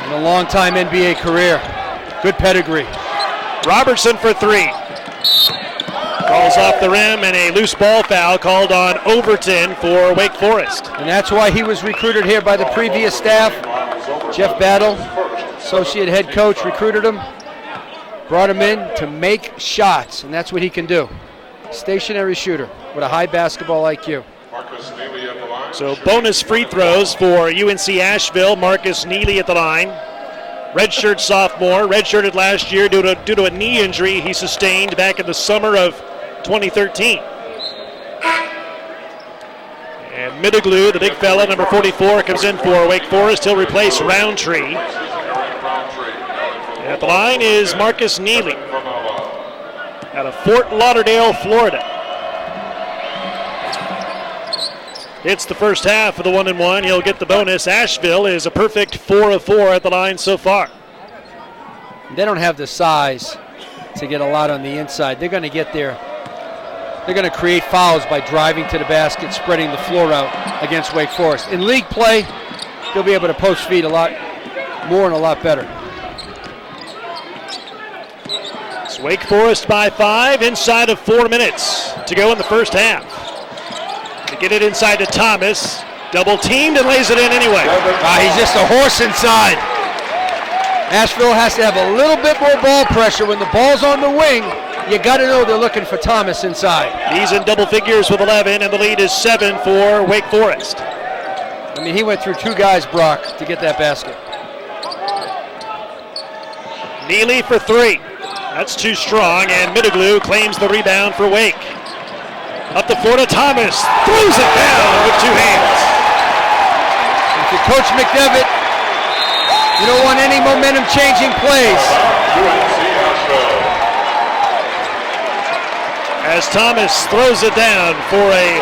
in a long-time NBA career. Good pedigree. Robertson for three. Falls off the rim, and a loose ball foul called on Overton for Wake Forest. And that's why he was recruited here by the previous staff. Jeff Battle, associate head coach, recruited him, brought him in to make shots, and that's what he can do. Stationary shooter with a high basketball IQ. So bonus free throws for UNC Asheville. Marcus Neely at the line. Redshirt sophomore, redshirted last year due to a knee injury he sustained back in the summer of 2013. And Middleglue, the big fella, number 44, comes in for Wake Forest. He'll replace Roundtree. And at the line is Marcus Neely out of Fort Lauderdale, Florida. It's the first half of the 1-1. He'll get the bonus. Asheville is a perfect 4 of 4 at the line so far. They don't have the size to get a lot on the inside. They're going to get there. They're going to create fouls by driving to the basket, spreading the floor out against Wake Forest. In league play, they'll be able to post feed a lot more and a lot better. It's Wake Forest by 5 inside of 4 minutes to go in the first half. To get it inside to Thomas, double teamed and lays it in anyway. He's just a horse inside. Asheville has to have a little bit more ball pressure. When the ball's on the wing, you got to know they're looking for Thomas inside. He's in double figures with 11, and the lead is 7 for Wake Forest. I mean, he went through 2 guys, Brock, to get that basket. Neely for 3. That's too strong, and Middleglue claims the rebound for Wake. Up the floor to Thomas, throws it down with 2 hands. If you're Coach McDevitt, you don't want any momentum-changing plays. As Thomas throws it down for a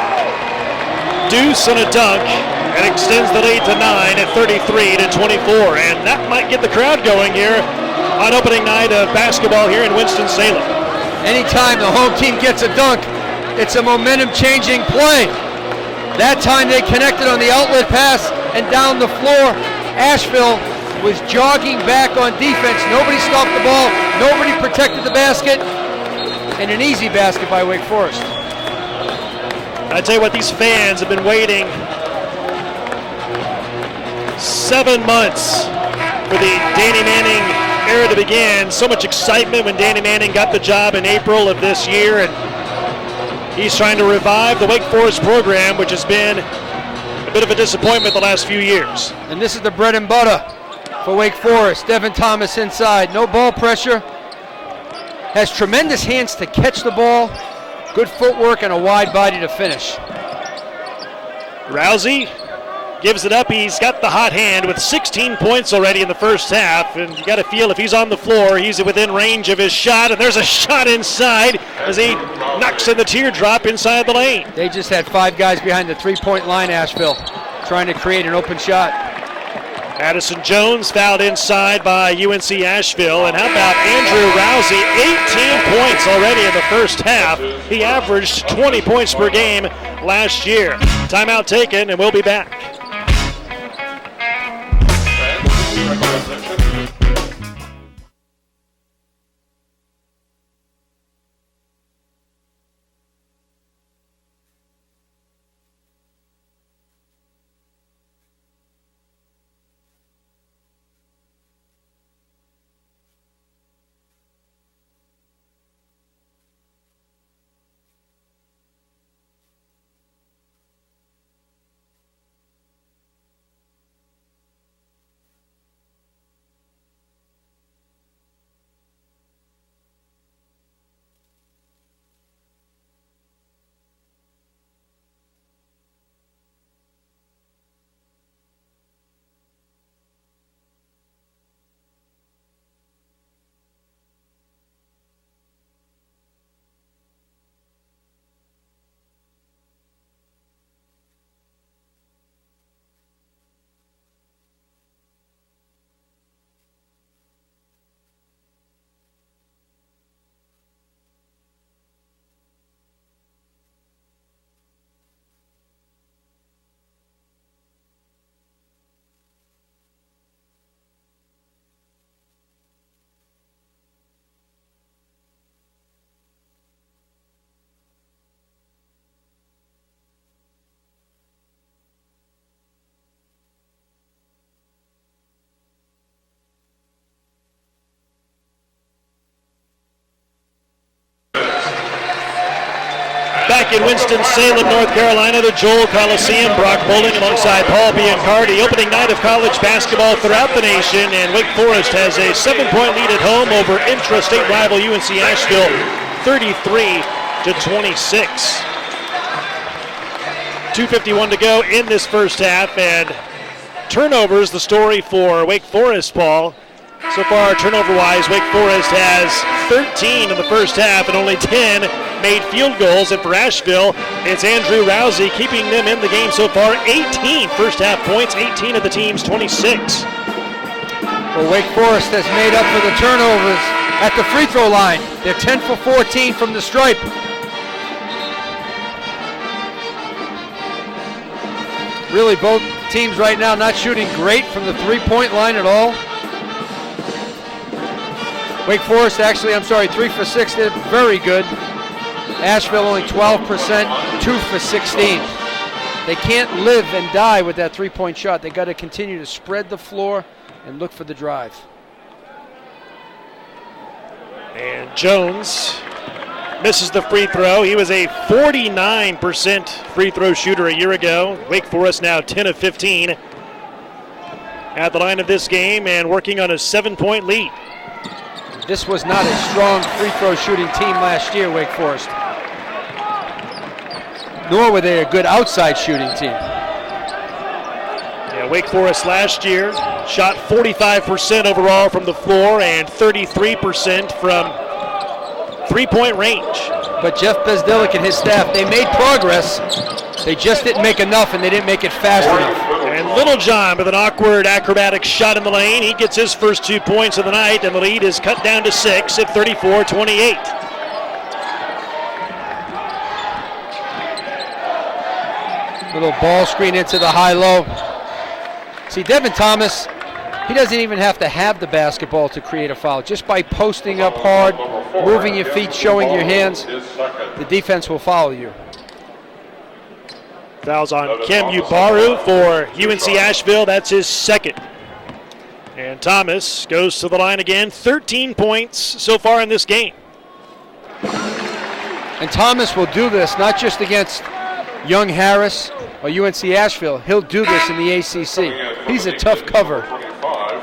deuce and a dunk, and extends the lead to 9 at 33-24. And that might get the crowd going here on opening night of basketball here in Winston-Salem. Anytime the home team gets a dunk, it's a momentum-changing play. That time they connected on the outlet pass and down the floor. Asheville was jogging back on defense. Nobody stopped the ball. Nobody protected the basket. And an easy basket by Wake Forest. I tell you what, these fans have been waiting 7 months for the Danny Manning era to begin. So much excitement when Danny Manning got the job in April of this year, and he's trying to revive the Wake Forest program, which has been a bit of a disappointment the last few years. And this is the bread and butter for Wake Forest. Devin Thomas inside, no ball pressure. Has tremendous hands to catch the ball, good footwork, and a wide body to finish. Rousey gives it up. He's got the hot hand with 16 points already in the first half, and you got to feel if he's on the floor, he's within range of his shot, and there's a shot inside as he knocks in the teardrop inside the lane. They just had 5 guys behind the three-point line, Asheville, trying to create an open shot. Addison Jones fouled inside by UNC Asheville, and how about Andrew Rousey, 18 points already in the first half. He averaged 20 points per game last year. Timeout taken, and we'll be back. Back in Winston-Salem, North Carolina, the Joel Coliseum. Brock Bowling alongside Paul Biancardi. Opening night of college basketball throughout the nation, and Wake Forest has a 7-point lead at home over intra-state rival UNC Asheville, 33-26. 2:51 to go in this first half, and turnovers the story for Wake Forest, Paul. So far, turnover-wise, Wake Forest has 13 in the first half and only 10 made field goals. And for Asheville, it's Andrew Rousey keeping them in the game so far. 18 first half points, 18 of the team's 26. Well, Wake Forest has made up for the turnovers at the free throw line. They're 10 for 14 from the stripe. Really, both teams right now not shooting great from the three-point line at all. Wake Forest actually, 3 for 6, they're very good. Asheville only 12%, 2 for 16. They can't live and die with that three-point shot. They got to continue to spread the floor and look for the drive. And Jones misses the free throw. He was a 49% free throw shooter a year ago. Wake Forest now 10 of 15 at the line of this game and working on a 7-point lead. This was not a strong free throw shooting team last year, Wake Forest. Nor were they a good outside shooting team. Yeah, Wake Forest last year shot 45% overall from the floor and 33% from three-point range. But Jeff Bezdelic and his staff, they made progress. They just didn't make enough, and they didn't make it fast enough. And Little John with an awkward acrobatic shot in the lane. He gets his first 2 points of the night, and the lead is cut down to 6 at 34-28. Little ball screen into the high-low. See, Devin Thomas, he doesn't even have to have the basketball to create a foul. Just by posting up hard, moving your feet, showing your hands, the defense will follow you. Fouls on Kem Ubaru for UNC Asheville. That's his second. And Thomas goes to the line again. 13 points so far in this game. And Thomas will do this not just against Young Harris or UNC Asheville. He'll do this in the ACC. He's a tough cover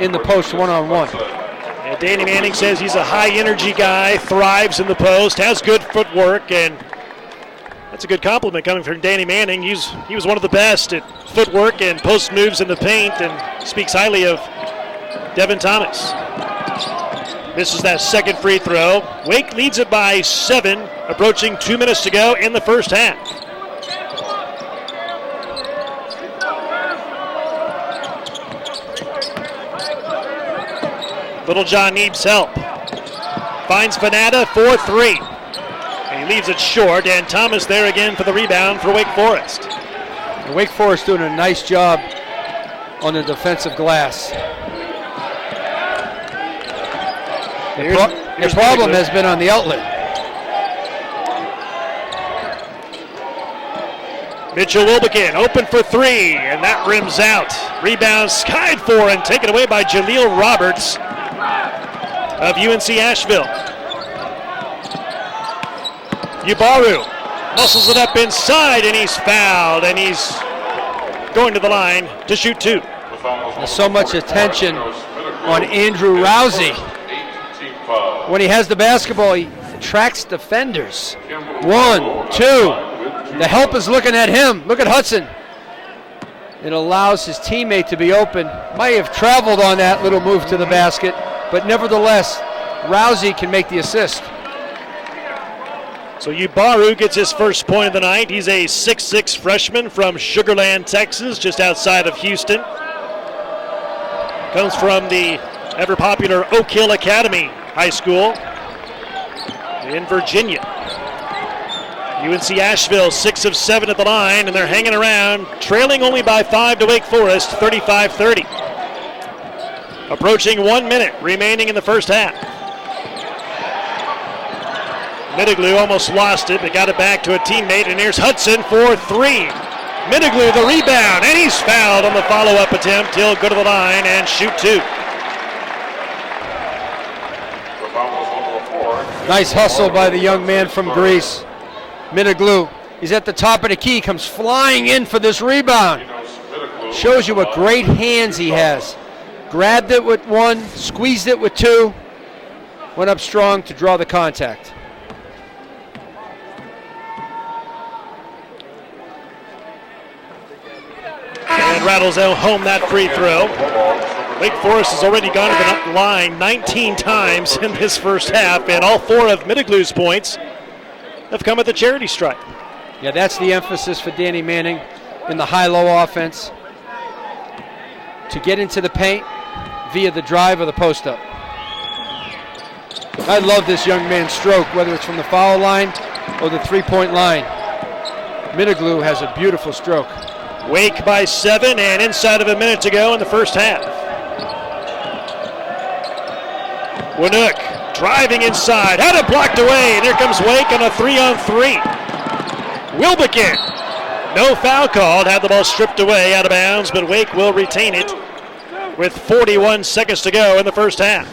in the post one-on-one. And Danny Manning says he's a high-energy guy, thrives in the post, has good footwork, and That's a good compliment coming from Danny Manning. He was one of the best at footwork and post moves in the paint, and speaks highly of Devin Thomas. Misses that second free throw. Wake leads it by 7, approaching 2 minutes to go in the first half. Littlejohn needs help. Finds Fanata for 3. And he leaves it short, and Thomas there again for the rebound for Wake Forest. Wake Forest doing a nice job on the defensive glass. The problem has been on the outlet. Mitchell Wilbekin open for 3, and that rims out. Rebound skied for and taken away by Jaleel Roberts of UNC Asheville. Ubaru muscles it up inside, and he's fouled, and he's going to the line to shoot 2. There's so much attention on Andrew Rousey. When he has the basketball, he attracts defenders. 1, 2. The help is looking at him. Look at Hudson. It allows his teammate to be open. Might have traveled on that little move to the basket, but nevertheless, Rousey can make the assist. So Ubaru gets his first point of the night. He's a 6'6" freshman from Sugar Land, Texas, just outside of Houston. Comes from the ever-popular Oak Hill Academy High School in Virginia. UNC Asheville 6 of 7 at the line, and they're hanging around, trailing only by 5 to Wake Forest, 35-30. Approaching 1 minute remaining in the first half. Middleglue almost lost it, but got it back to a teammate, and here's Hudson for 3. Middleglue the rebound, and he's fouled on the follow-up attempt. He'll go to the line and shoot 2. Nice hustle by the young man from Greece. Middleglue, he's at the top of the key, comes flying in for this rebound. Shows you what great hands he has. Grabbed it with 1, squeezed it with 2, went up strong to draw the contact. And rattles out home that free throw. Wake Forest has already gone to the line 19 times in this first half, and all 4 of Middleglue's points have come at the charity stripe. Yeah, that's the emphasis for Danny Manning in the high-low offense. To get into the paint via the drive or the post-up. I love this young man's stroke, whether it's from the foul line or the three-point line. Middleglue has a beautiful stroke. Wake by 7, and inside of a minute to go in the first half. Winook driving inside, had it blocked away, and here comes Wake on a 3-on-3. Wilbekin, no foul called, had the ball stripped away out of bounds, but Wake will retain it with 41 seconds to go in the first half.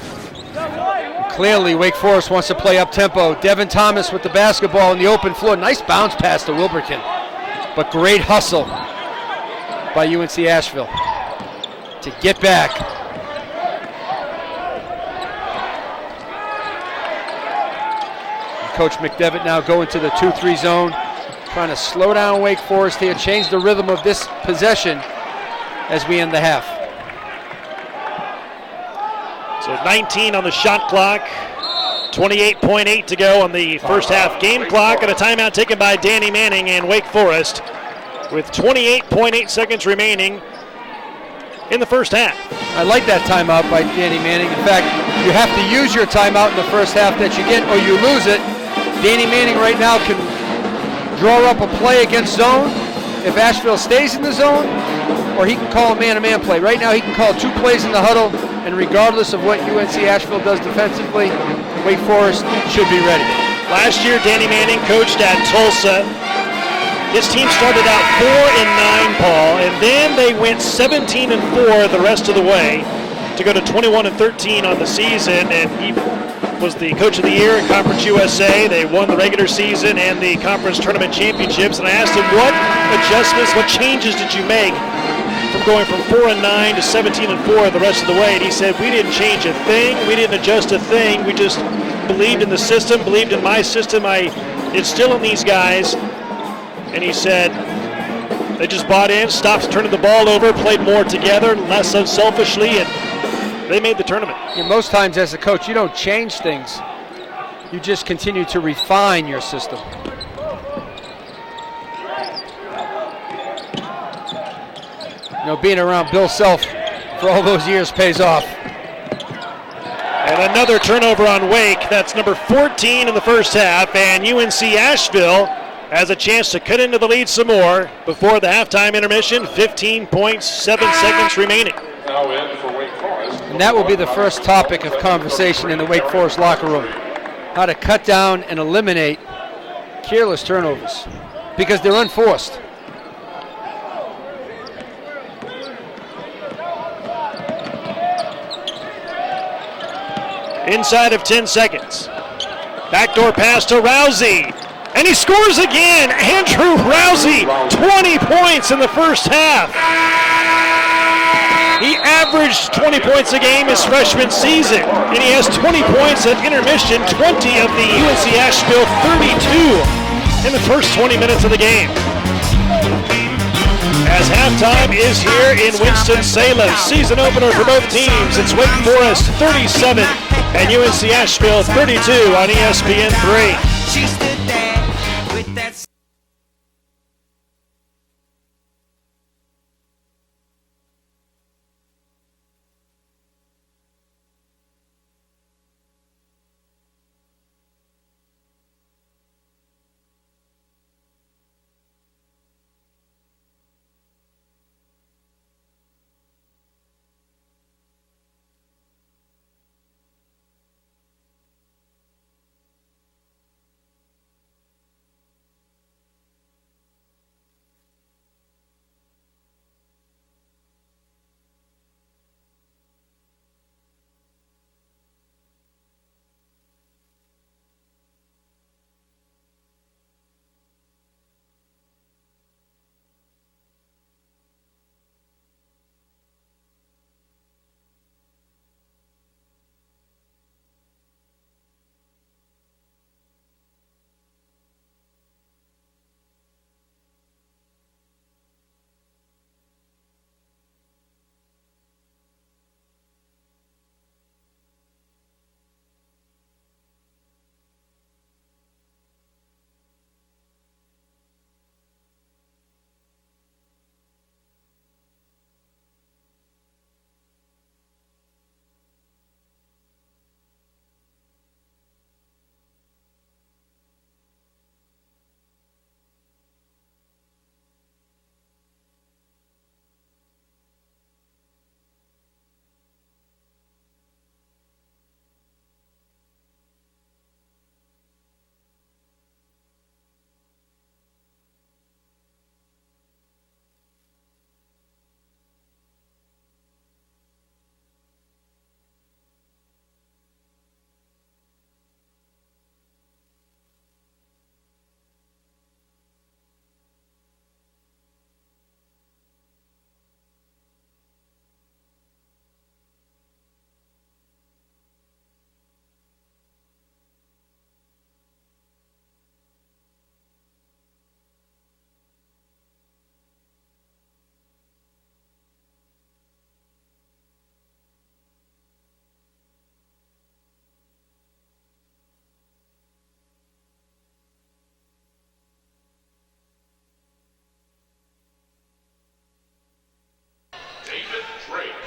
Clearly, Wake Forest wants to play up-tempo. Devin Thomas with the basketball in the open floor. Nice bounce pass to Wilbekin, but great hustle by UNC Asheville to get back. Coach McDevitt now going to the 2-3 zone, trying to slow down Wake Forest here, change the rhythm of this possession as we end the half. So 19 on the shot clock, 28.8 to go on the first half game clock, and a timeout taken by Danny Manning and Wake Forest with 28.8 seconds remaining in the first half. I like that timeout by Danny Manning. In fact, you have to use your timeout in the first half that you get or you lose it. Danny Manning right now can draw up a play against zone if Asheville stays in the zone, or he can call a man-to-man play. Right now he can call 2 plays in the huddle, and regardless of what UNC Asheville does defensively, Wake Forest should be ready. Last year, Danny Manning coached at Tulsa. His team started out 4-9, Paul, and then they went 17-4 the rest of the way to go to 21-13 on the season, and he was the coach of the year in Conference USA. They won the regular season and the conference tournament championships, and I asked him, what adjustments, what changes did you make from going from 4-9 to 17-4 the rest of the way? And he said, we didn't change a thing, we didn't adjust a thing, we just believed in the system, believed in my system. I instilled in these guys and he said they just bought in, stopped turning the ball over, played more together, less unselfishly, and they made the tournament. Yeah, most times as a coach, you don't change things. You just continue to refine your system. You know, being around Bill Self for all those years pays off. And another turnover on Wake. That's number 14 in the first half, and UNC Asheville has a chance to cut into the lead some more before the halftime intermission. 15.7 seconds remaining. Now in for Wake Forest. And that will be the first topic of conversation in the Wake Forest locker room. How to cut down and eliminate careless turnovers, because they're unforced. Inside of 10 seconds. Backdoor pass to Rousey. And he scores again. Andrew Rousey, 20 points in the first half. He averaged 20 points a game his freshman season. And he has 20 points at intermission, 20 of the UNC Asheville 32 in the first 20 minutes of the game. As halftime is here in Winston-Salem. Season opener for both teams. It's Wake Forest 37 and UNC Asheville 32 on ESPN 3.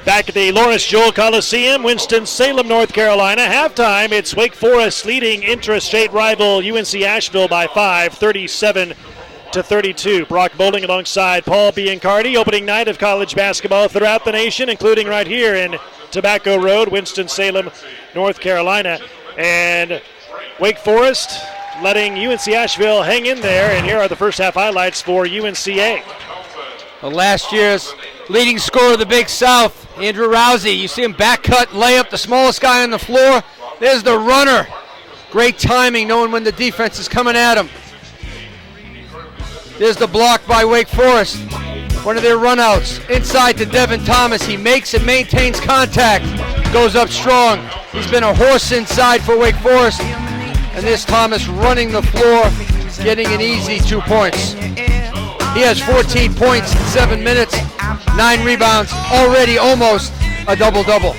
Back at the Lawrence Joel Coliseum, Winston-Salem, North Carolina. Halftime, it's Wake Forest leading intra-state rival UNC Asheville by 5, 37-32. Brock Bowling alongside Paul Biancardi. Opening night of college basketball throughout the nation, including right here in Tobacco Road, Winston-Salem, North Carolina. And Wake Forest letting UNC Asheville hang in there. And here are the first half highlights for UNCA. Well, last year's leading scorer of the Big South, Andrew Rousey. You see him back cut, layup, the smallest guy on the floor. There's the runner. Great timing, knowing when the defense is coming at him. There's the block by Wake Forest. One of their runouts. Inside to Devin Thomas. He makes and maintains contact. Goes up strong. He's been a horse inside for Wake Forest. And this Thomas running the floor, getting an easy 2 points. He has 14 points in 7 minutes, 9 rebounds, already almost a double-double.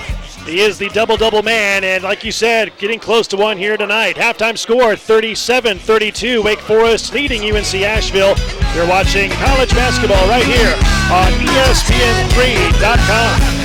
He is the double-double man, and like you said, getting close to one here tonight. Halftime score, 37-32. Wake Forest leading UNC Asheville. You're watching college basketball right here on ESPN3.com.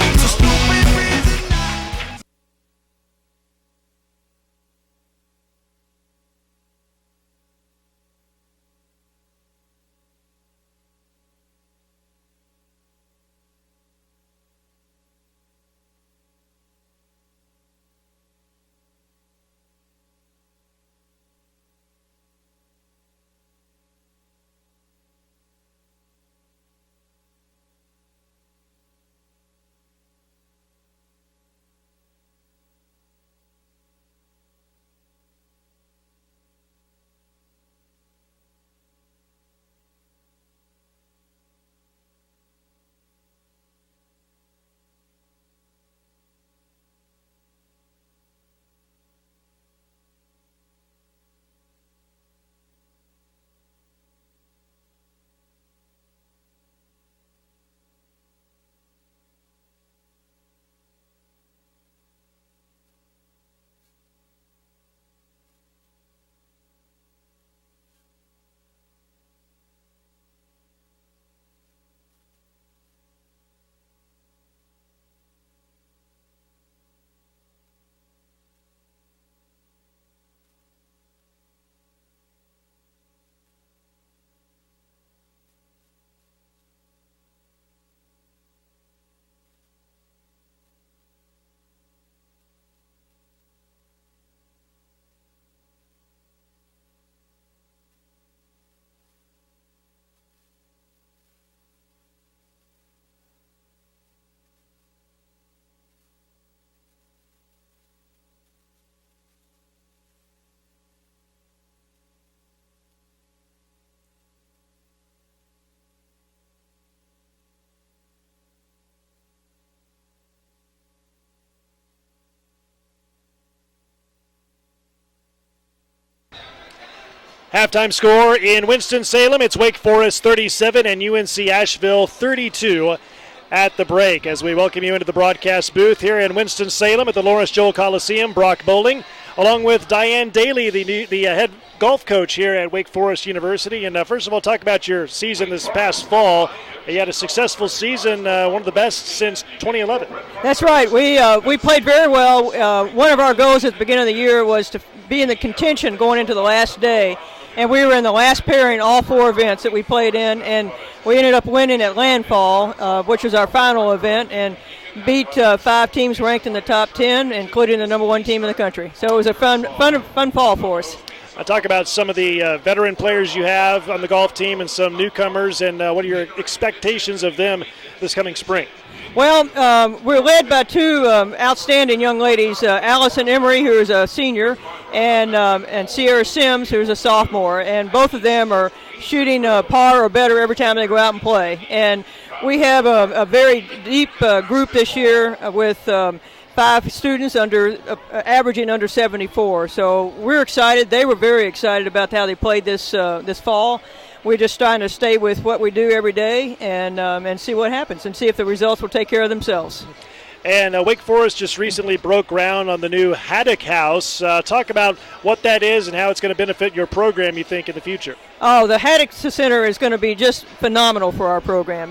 Halftime score in Winston-Salem, it's Wake Forest 37 and UNC Asheville 32 at the break. As we welcome you into the broadcast booth here in Winston-Salem at the Lawrence Joel Coliseum, Brock Bowling, along with Diane Daly, the head golf coach here at Wake Forest University. And first of all, talk about your season this past fall. You had a successful season, one of the best since 2011. That's right. We played very well. One of our goals at the beginning of the year was to be in the contention going into the last day. And we were in the last pair in all 4 events that we played in, and we ended up winning at Landfall, which was our final event, and beat 5 teams ranked in the top 10, including the number 1 team in the country. So it was a fun fall for us. I'll talk about some of the veteran players you have on the golf team and some newcomers, and what are your expectations of them this coming spring? Well, we're led by 2 outstanding young ladies, Allison Emery, who is a senior, and Sierra Sims, who's a sophomore, and both of them are shooting par or better every time they go out and play. And we have a very deep group this year with 5 students averaging under 74. So we're excited. They were very excited about how they played this fall. We're just trying to stay with what we do every day and see what happens and see if the results will take care of themselves. And Wake Forest just recently broke ground on the new Haddock House. Talk about what that is and how it's going to benefit your program, you think, in the future. Oh, the Haddock Center is going to be just phenomenal for our program.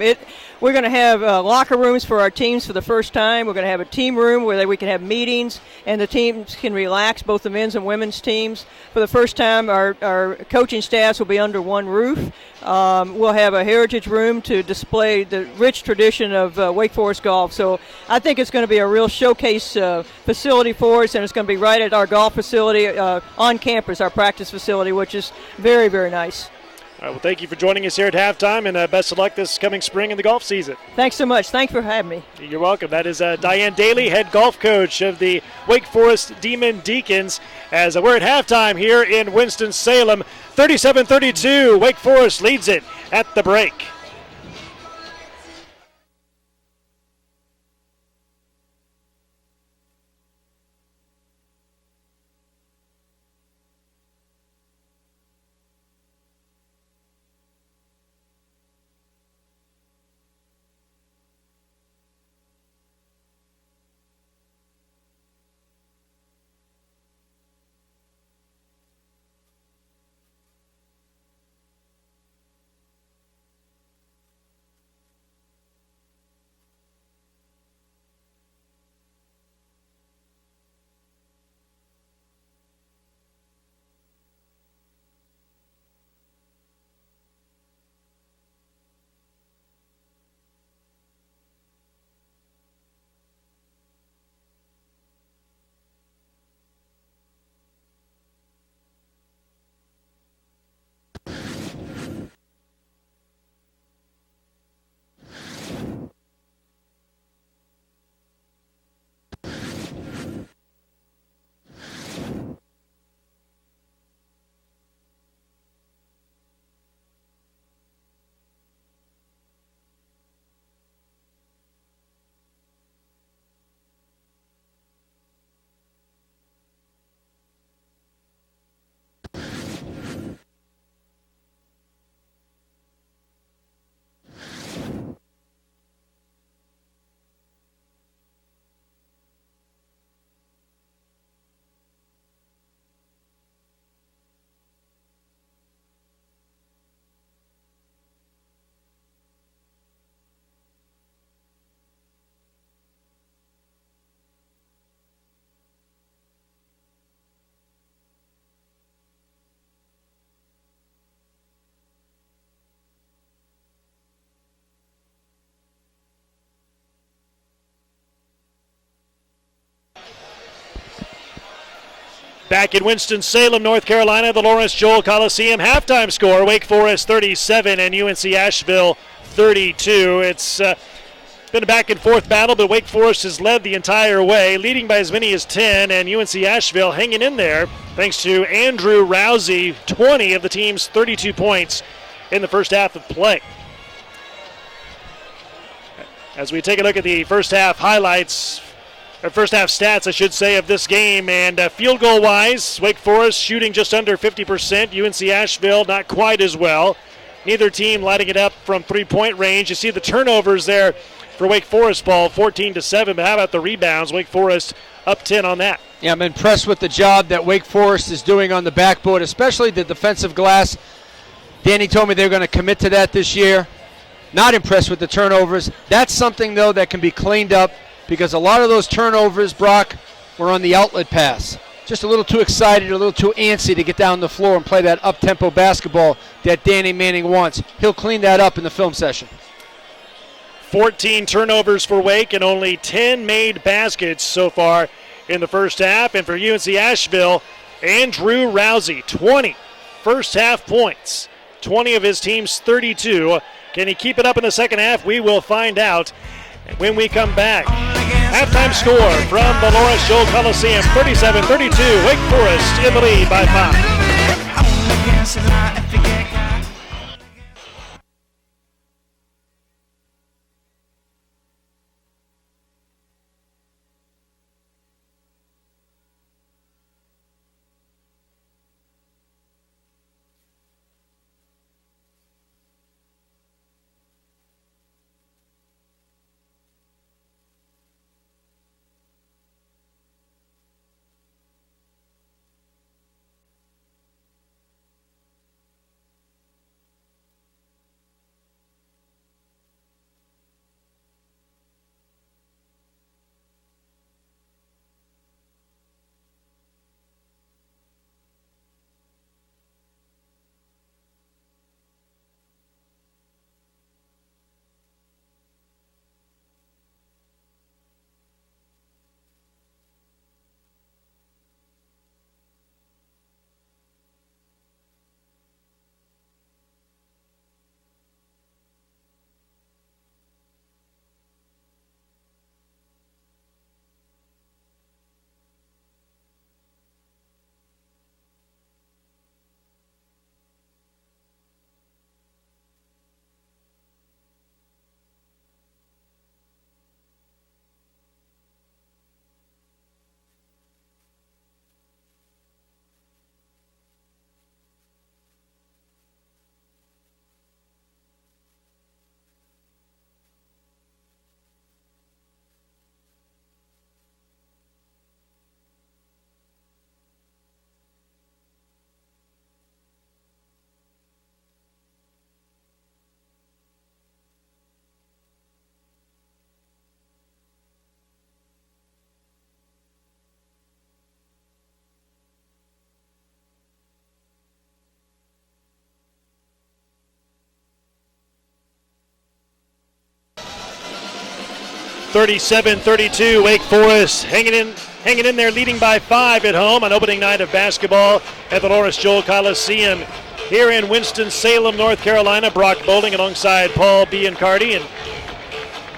We're going to have locker rooms for our teams for the first time. We're going to have a team room where we can have meetings and the teams can relax, both the men's and women's teams. For the first time, our coaching staffs will be under one roof. We'll have a heritage room to display the rich tradition of Wake Forest golf. So I think it's going to be a real showcase facility for us, and it's going to be right at our golf facility on campus, our practice facility, which is very, very nice. All right, well, thank you for joining us here at halftime, and best of luck this coming spring in the golf season. Thanks so much. Thanks for having me. You're welcome. That is Diane Daly, head golf coach of the Wake Forest Demon Deacons, as we're at halftime here in Winston-Salem. 37-32, Wake Forest leads it at the break. Back in Winston-Salem, North Carolina, the Lawrence Joel Coliseum halftime score, Wake Forest 37 and UNC Asheville 32. It's been a back and forth battle, but Wake Forest has led the entire way, leading by as many as 10, and UNC Asheville hanging in there thanks to Andrew Rousey, 20 of the team's 32 points in the first half of play. As we take a look at the first half highlights, or first half stats, I should say, of this game, and field goal wise, Wake Forest shooting just under 50%, UNC Asheville not quite as well. Neither team lighting it up from 3-point range. You see the turnovers there for Wake Forest ball, 14-7, but how about the rebounds? Wake Forest up 10 on that. Yeah, I'm impressed with the job that Wake Forest is doing on the backboard, especially the defensive glass. Danny told me they're going to commit to that this year. Not impressed with the turnovers. That's something, though, that can be cleaned up because a lot of those turnovers, Brock, were on the outlet pass. Just a little too excited, a little too antsy to get down the floor and play that up-tempo basketball that Danny Manning wants. He'll clean that up in the film session. 14 turnovers for Wake and only 10 made baskets so far in the first half. And for UNC Asheville, Andrew Rousey, 20 first half points, 20 of his team's 32. Can he keep it up in the second half? We will find out when we come back. Halftime score from the Lawrence Joel Coliseum, 37-32. Wake Forest in the lead by 5. 37-32, Wake Forest hanging in there, leading by 5 at home on opening night of basketball at the Lawrence Joel Coliseum here in Winston-Salem, North Carolina. Brock Bowling alongside Paul Biancardi.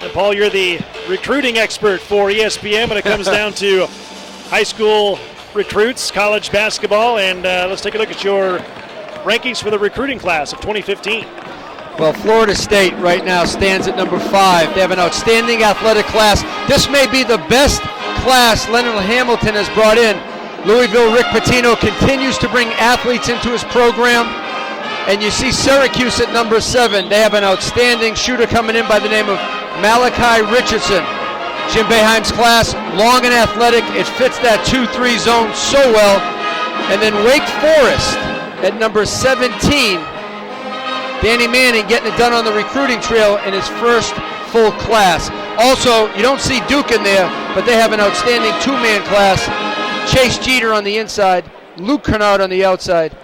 And Paul, you're the recruiting expert for ESPN when it comes down to high school recruits, college basketball, and let's take a look at your rankings for the recruiting class of 2015. Well, Florida State right now stands at number 5. They have an outstanding athletic class. This may be the best class Leonard Hamilton has brought in. Louisville, Rick Pitino continues to bring athletes into his program. And you see Syracuse at number 7. They have an outstanding shooter coming in by the name of Malachi Richardson. Jim Boeheim's class, long and athletic. It fits that 2-3 zone so well. And then Wake Forest at number 17. Danny Manning getting it done on the recruiting trail in his first full class. Also, you don't see Duke in there, but they have an outstanding 2-man class. Chase Jeter on the inside, Luke Kennard on the outside.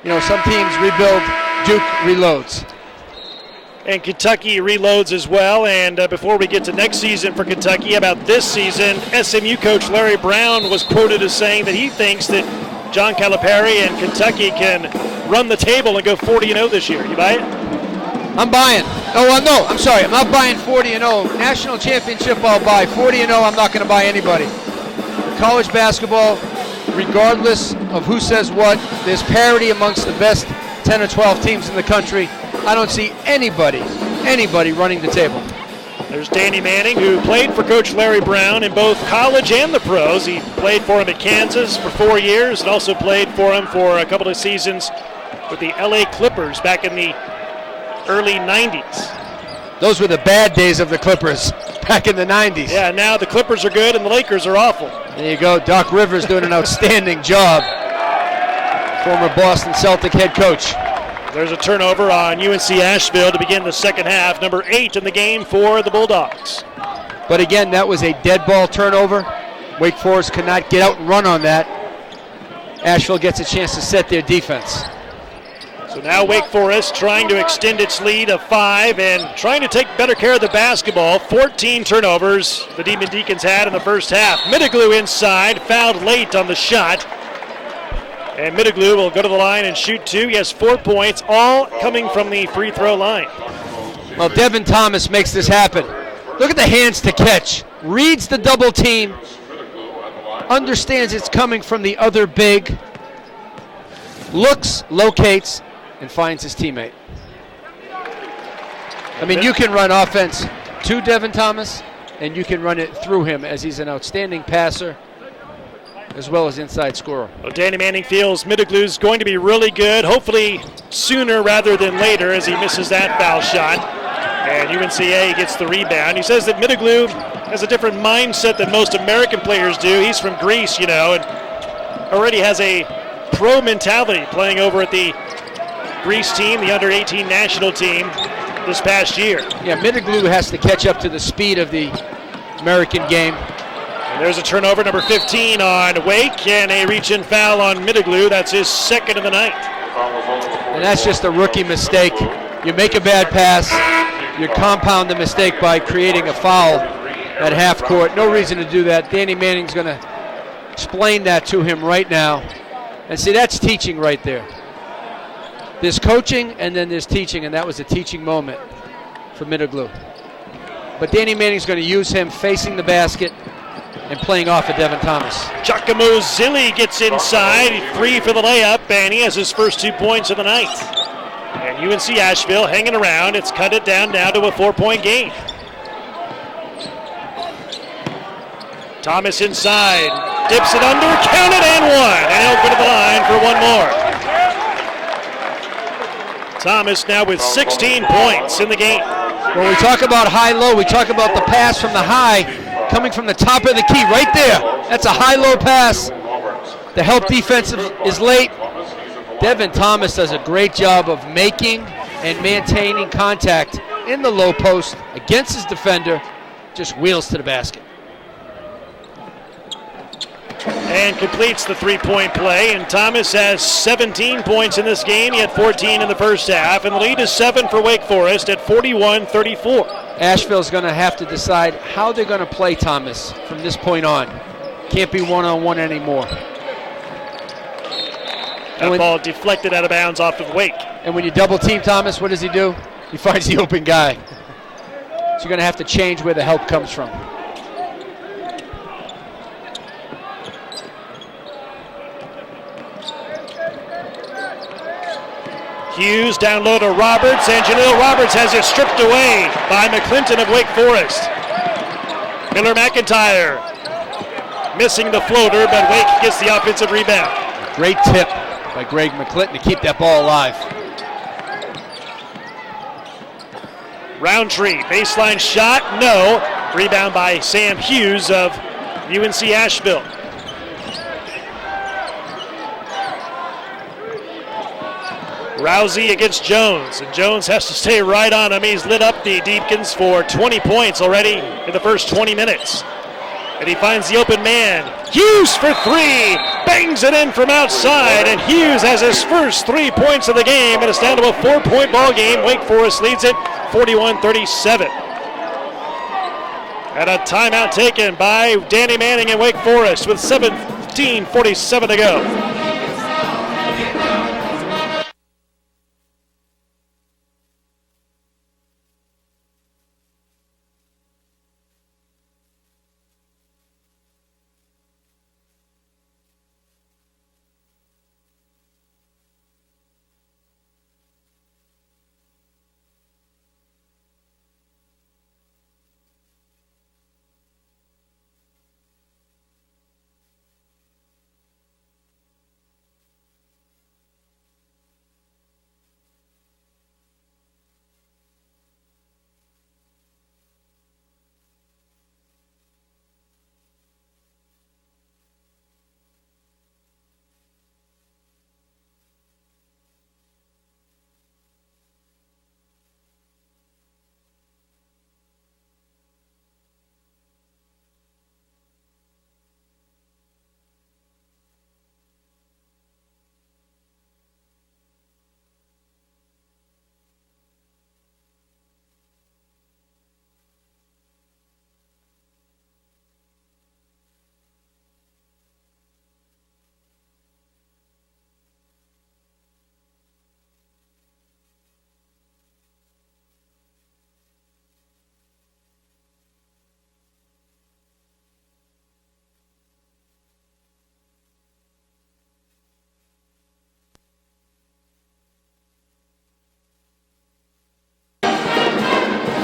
You know, some teams rebuild, Duke reloads. And Kentucky reloads as well. And before we get to next season for Kentucky, about this season, SMU coach Larry Brown was quoted as saying that he thinks that John Calipari and Kentucky can run the table and go 40-0 this year. You buy it? I'm buying. Oh, no, I'm sorry. I'm not buying 40-0. National championship, I'll buy. 40-0, I'm not going to buy anybody. College basketball, regardless of who says what, there's parity amongst the best 10 or 12 teams in the country. I don't see anybody running the table. There's Danny Manning, who played for Coach Larry Brown in both college and the pros. He played for him at Kansas for 4 years and also played for him for a couple of seasons with the LA Clippers back in the early 90s. Those were the bad days of the Clippers back in the 90s. Yeah, now the Clippers are good and the Lakers are awful. There you go. Doc Rivers doing an outstanding job. Former Boston Celtic head coach. There's a turnover on UNC Asheville to begin the second half. Number 8 in the game for the Bulldogs. But again, that was a dead ball turnover. Wake Forest could not get out and run on that. Asheville gets a chance to set their defense. So now Wake Forest trying to extend its lead of 5 and trying to take better care of the basketball. 14 turnovers the Demon Deacons had in the first half. Mitiglu inside, fouled late on the shot. And Mitiglu will go to the line and shoot 2. He has 4 points, all coming from the free throw line. Well, Devin Thomas makes this happen. Look at the hands to catch. Reads the double team. Understands it's coming from the other big. Looks, locates, and finds his teammate. I mean, you can run offense to Devin Thomas, and you can run it through him, as he's an outstanding passer as well as inside scorer. Well, Danny Manning feels Mitiglu's going to be really good, hopefully sooner rather than later, as he misses that foul shot. And UNCA gets the rebound. He says that Mitiglu has a different mindset than most American players do. He's from Greece, and already has a pro mentality playing over at the Greece team, the under-18 national team this past year. Yeah, Mitiglu has to catch up to the speed of the American game. And there's a turnover, number 15 on Wake, and a reach-in foul on Mitiglu. That's his second of the night. And that's just a rookie mistake. You make a bad pass, you compound the mistake by creating a foul at half court. No reason to do that. Danny Manning's going to explain that to him right now. And see, that's teaching right there. There's coaching and then there's teaching, and that was a teaching moment for Mitiglu. But Danny Manning's going to use him facing the basket and playing off of Devin Thomas. Giacomo Zilli gets inside, 3 for the layup, and he has his first 2 points of the night. And UNC Asheville hanging around. It's cut it down now to a 4-point game. Thomas inside, dips it under, count it, and 1. And he'll go to the line for 1 more. Thomas now with 16 points in the game. When we talk about high-low, we talk about the pass from the high coming from the top of the key right there. That's a high-low pass. The help defense is late. Devin Thomas does a great job of making and maintaining contact in the low post against his defender. Just wheels to the basket. And completes the 3-point play. And Thomas has 17 points in this game. He had 14 in the first half. And the lead is 7 for Wake Forest at 41-34. Asheville's going to have to decide how they're going to play Thomas from this point on. Can't be one-on-one anymore. That ball deflected out of bounds off of Wake. And when you double team Thomas, what does he do? He finds the open guy. So you're going to have to change where the help comes from. Hughes down low to Roberts, and Jaleel Roberts has it stripped away by McClinton of Wake Forest. Miller McIntyre missing the floater, but Wake gets the offensive rebound. Great tip by Greg McClinton to keep that ball alive. Roundtree, baseline shot, no. Rebound by Sam Hughes of UNC Asheville. Rousey against Jones, and Jones has to stay right on him. He's lit up the Deacons for 20 points already in the first 20 minutes. And he finds the open man. Hughes for 3, bangs it in from outside, and Hughes has his first 3 points of the game, and it's down to a 4-point ball game. Wake Forest leads it 41-37. And a timeout taken by Danny Manning and Wake Forest with 17:47 to go.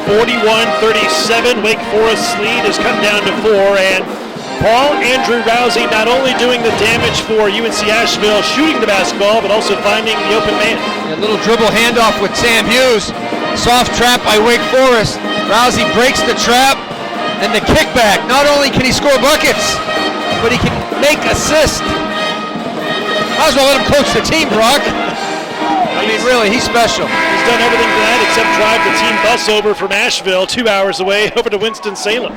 41-37. Wake Forest's lead is cut down to 4, and Paul Andrew Rousey not only doing the damage for UNC Asheville, shooting the basketball, but also finding the open man. A little dribble handoff with Sam Hughes. Soft trap by Wake Forest. Rousey breaks the trap and the kickback. Not only can he score buckets, but he can make assists. Might as well let him coach the team, Brock. I mean, really, he's special. He's done everything tonight except drive the team bus over from Asheville 2 hours away over to Winston-Salem.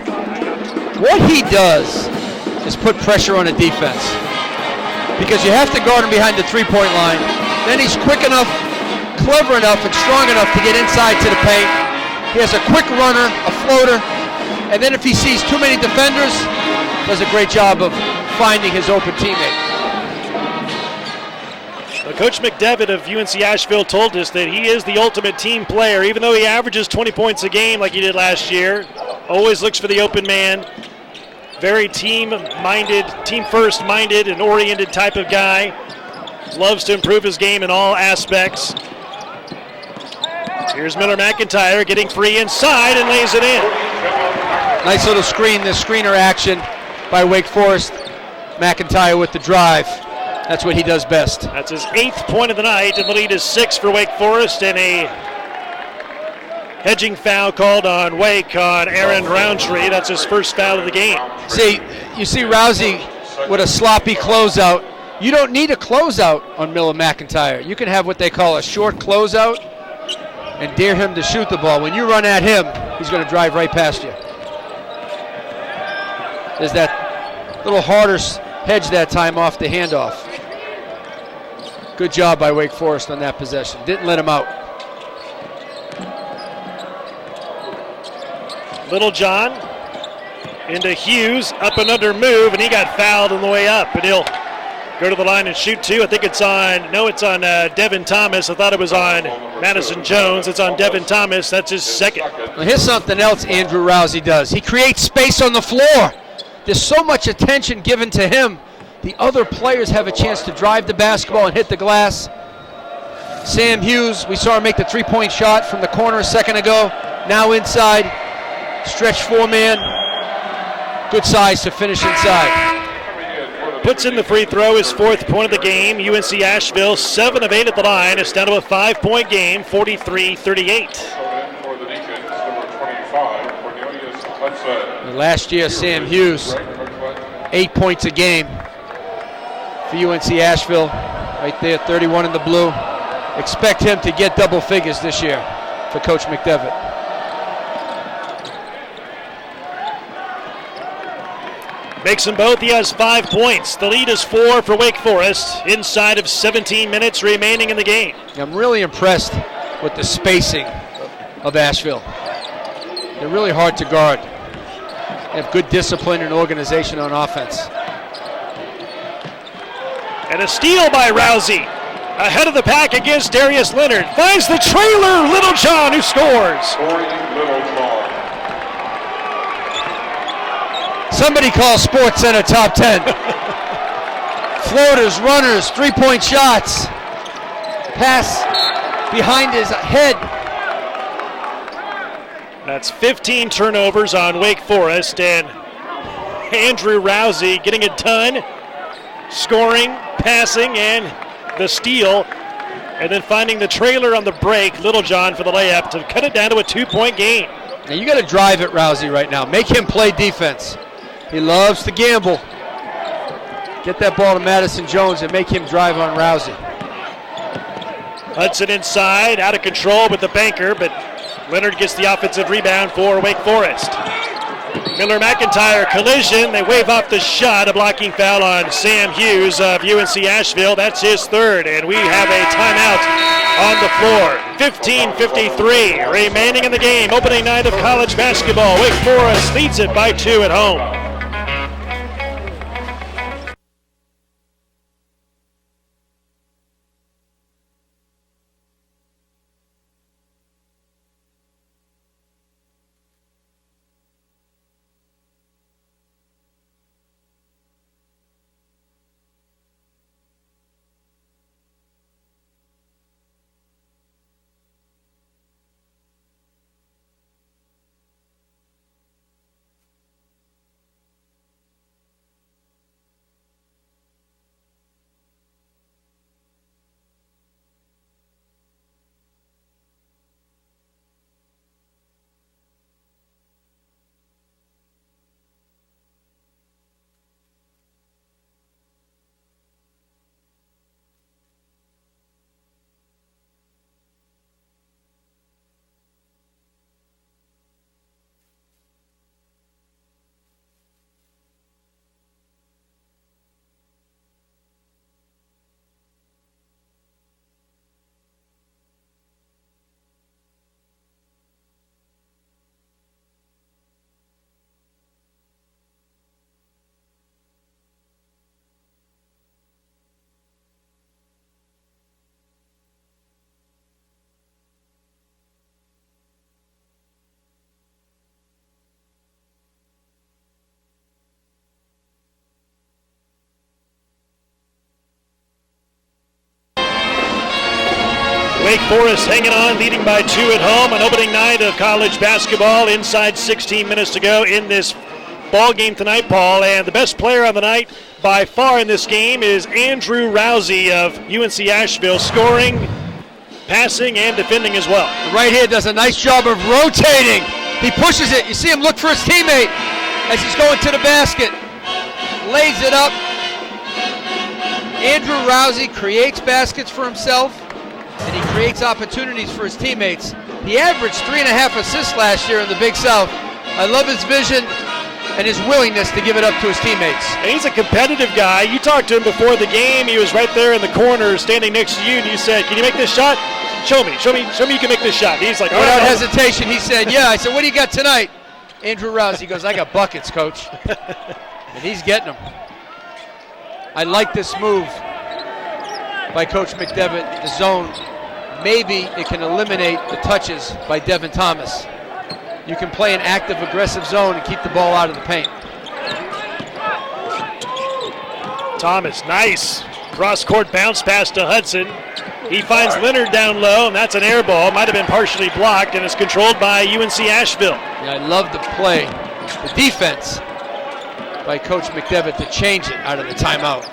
What he does is put pressure on a defense because you have to guard him behind the three-point line. Then he's quick enough, clever enough, and strong enough to get inside to the paint. He has a quick runner, a floater, and then if he sees too many defenders, does a great job of finding his open teammate. Well, Coach McDevitt of UNC Asheville told us that he is the ultimate team player, even though he averages 20 points a game like he did last year. Always looks for the open man. Very team-minded, team-first-minded and oriented type of guy. Loves to improve his game in all aspects. Here's Miller McIntyre getting free inside and lays it in. Nice little screen, the screener action by Wake Forest. McIntyre with the drive. That's what he does best. That's his 8th point of the night, and the lead is 6 for Wake Forest, and a hedging foul called on Wake on Aaron Roundtree. That's his first foul of the game. See, you see Rousey with a sloppy closeout. You don't need a closeout on Miller McIntyre. You can have what they call a short closeout and dare him to shoot the ball. When you run at him, he's going to drive right past you. There's that little harder hedge that time off the handoff. Good job by Wake Forest on that possession. Didn't let him out. Littlejohn into Hughes, up and under move, and he got fouled on the way up, and he'll go to the line and shoot two. I think it's on Devin Thomas. I thought it was on Madison Jones. It's on Devin Thomas. That's his second. Well, here's something else Andrew Rousey does. He creates space on the floor. There's so much attention given to him. The other players have a chance to drive the basketball and hit the glass. Sam Hughes, we saw him make the three-point shot from the corner a second ago. Now inside, stretch four-man. Good size to finish inside. Puts in the free throw, his 4th point of the game. UNC Asheville, 7 of 8 at the line. It's down to a 5-point game, 43-38. Last year, Sam Hughes, 8 points a game for UNC Asheville. Right there, 31 in the blue. Expect him to get double figures this year for Coach McDevitt. Makes them both. He has 5 points. The lead is 4 for Wake Forest inside of 17 minutes remaining in the game. I'm really impressed with the spacing of Asheville. They're really hard to guard. They have good discipline and organization on offense. And a steal by Rousey. Ahead of the pack against Darius Leonard. Finds the trailer, Littlejohn, who scores. Somebody call Sports Center top 10. Floaters, runners, three-point shots. Pass behind his head. That's 15 turnovers on Wake Forest, and Andrew Rousey getting it done. Scoring, passing, and the steal. And then finding the trailer on the break, Littlejohn for the layup to cut it down to a 2-point game. Now you got to drive at Rousey right now. Make him play defense. He loves to gamble. Get that ball to Madison Jones and make him drive on Rousey. Hudson inside, out of control with the banker, but Leonard gets the offensive rebound for Wake Forest. Miller McIntyre collision. They wave off the shot. A blocking foul on Sam Hughes of UNC Asheville. That's his 3rd, and we have a timeout on the floor. 15:53 remaining in the game. Opening night of college basketball. Wake Forest leads it by 2 at home. Wake Forest hanging on, leading by 2 at home. An opening night of college basketball. Inside 16 minutes to go in this ball game tonight, Paul. And the best player on the night by far in this game is Andrew Rousey of UNC Asheville, scoring, passing, and defending as well. Right here does a nice job of rotating. He pushes it. You see him look for his teammate as he's going to the basket. Lays it up. Andrew Rousey creates baskets for himself, and he creates opportunities for his teammates. He averaged 3.5 assists last year in the Big South. I love his vision and his willingness to give it up to his teammates. And he's a competitive guy. You talked to him before the game. He was right there in the corner standing next to you, and you said, can you make this shot? Show me you can make this shot. And he's like, without hesitation, he said, yeah. I said, what do you got tonight? Andrew Rousey goes, I got buckets, coach. And he's getting them. I like this move by Coach McDevitt, the zone. Maybe it can eliminate the touches by Devin Thomas. You can play an active, aggressive zone and keep the ball out of the paint. Thomas, nice. Cross-court bounce pass to Hudson. He finds Leonard down low, and that's an air ball. Might have been partially blocked, and it's controlled by UNC Asheville. Yeah, I love the play, the defense by Coach McDevitt to change it out of the timeout.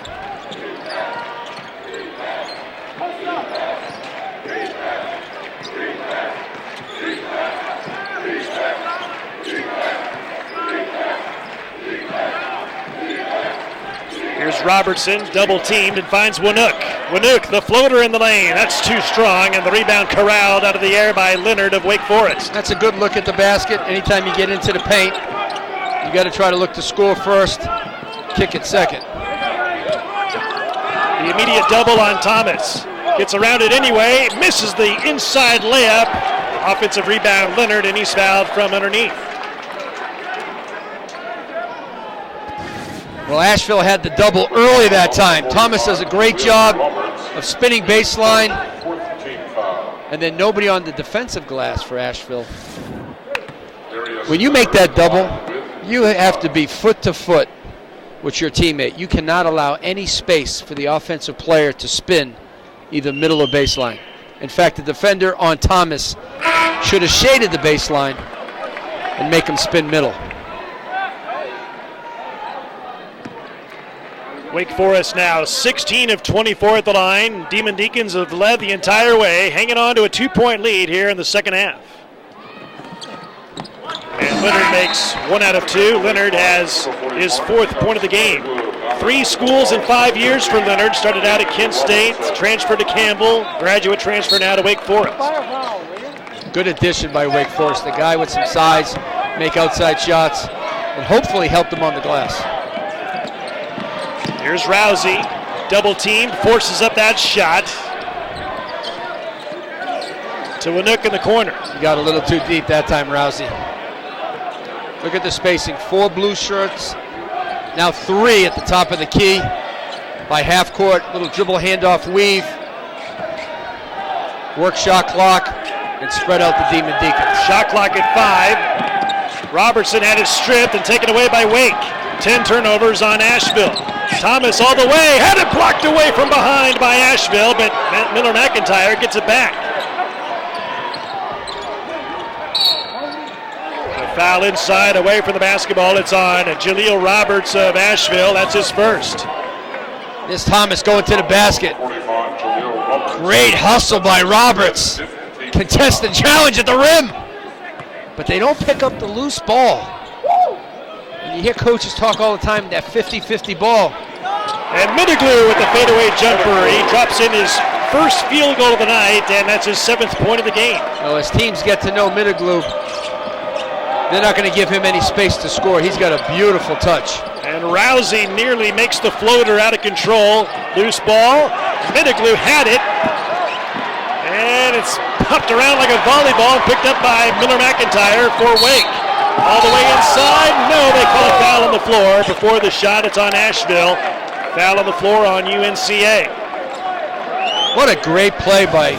Here's Robertson, double teamed, and finds Winook. Winook, the floater in the lane. That's too strong, and the rebound corralled out of the air by Leonard of Wake Forest. That's a good look at the basket. Anytime you get into the paint, you got to try to look to score first, kick it second. The immediate double on Thomas. Gets around it anyway, misses the inside layup. Offensive rebound, Leonard, and he's fouled from underneath. Well, Asheville had the double early that time. Thomas does a great job of spinning baseline. And then nobody on the defensive glass for Asheville. When you make that double, you have to be foot to foot with your teammate. You cannot allow any space for the offensive player to spin either middle or baseline. In fact, the defender on Thomas should have shaded the baseline and make him spin middle. Wake Forest now 16 of 24 at the line. Demon Deacons have led the entire way, hanging on to a 2-point lead here in the second half. And Leonard makes 1 out of 2. Leonard has his 4th point of the game. 3 schools in 5 years for Leonard. Started out at Kent State, transferred to Campbell, graduate transfer now to Wake Forest. Good addition by Wake Forest. The guy with some size, make outside shots, and hopefully help them on the glass. Here's Rousey, double teamed, forces up that shot to Winook in the corner. He got a little too deep that time, Rousey. Look at the spacing, 4 blue shirts, now 3 at the top of the key by half court, little dribble handoff weave, work shot clock, and spread out the Demon Deacons. Shot clock at 5. Robertson had it stripped and taken away by Wake. 10 turnovers on Asheville. Thomas all the way, had it blocked away from behind by Asheville, but Miller McIntyre gets it back. A foul inside, away from the basketball. It's on Jaleel Roberts of Asheville. That's his first. This Thomas going to the basket. Great hustle by Roberts. Contested challenge at the rim. But they don't pick up the loose ball. You hear coaches talk all the time, that 50-50 ball. And Middleglue with the fadeaway jumper. He drops in his first field goal of the night, and that's his 7th point of the game. Well, as teams get to know Middleglue, they're not going to give him any space to score. He's got a beautiful touch. And Rousey nearly makes the floater out of control. Loose ball. Middleglue had it. And it's popped around like a volleyball, picked up by Miller McIntyre for Wake. All the way inside. No, they call a foul on the floor. Before the shot, it's on Asheville. Foul on the floor on UNCA. What a great play by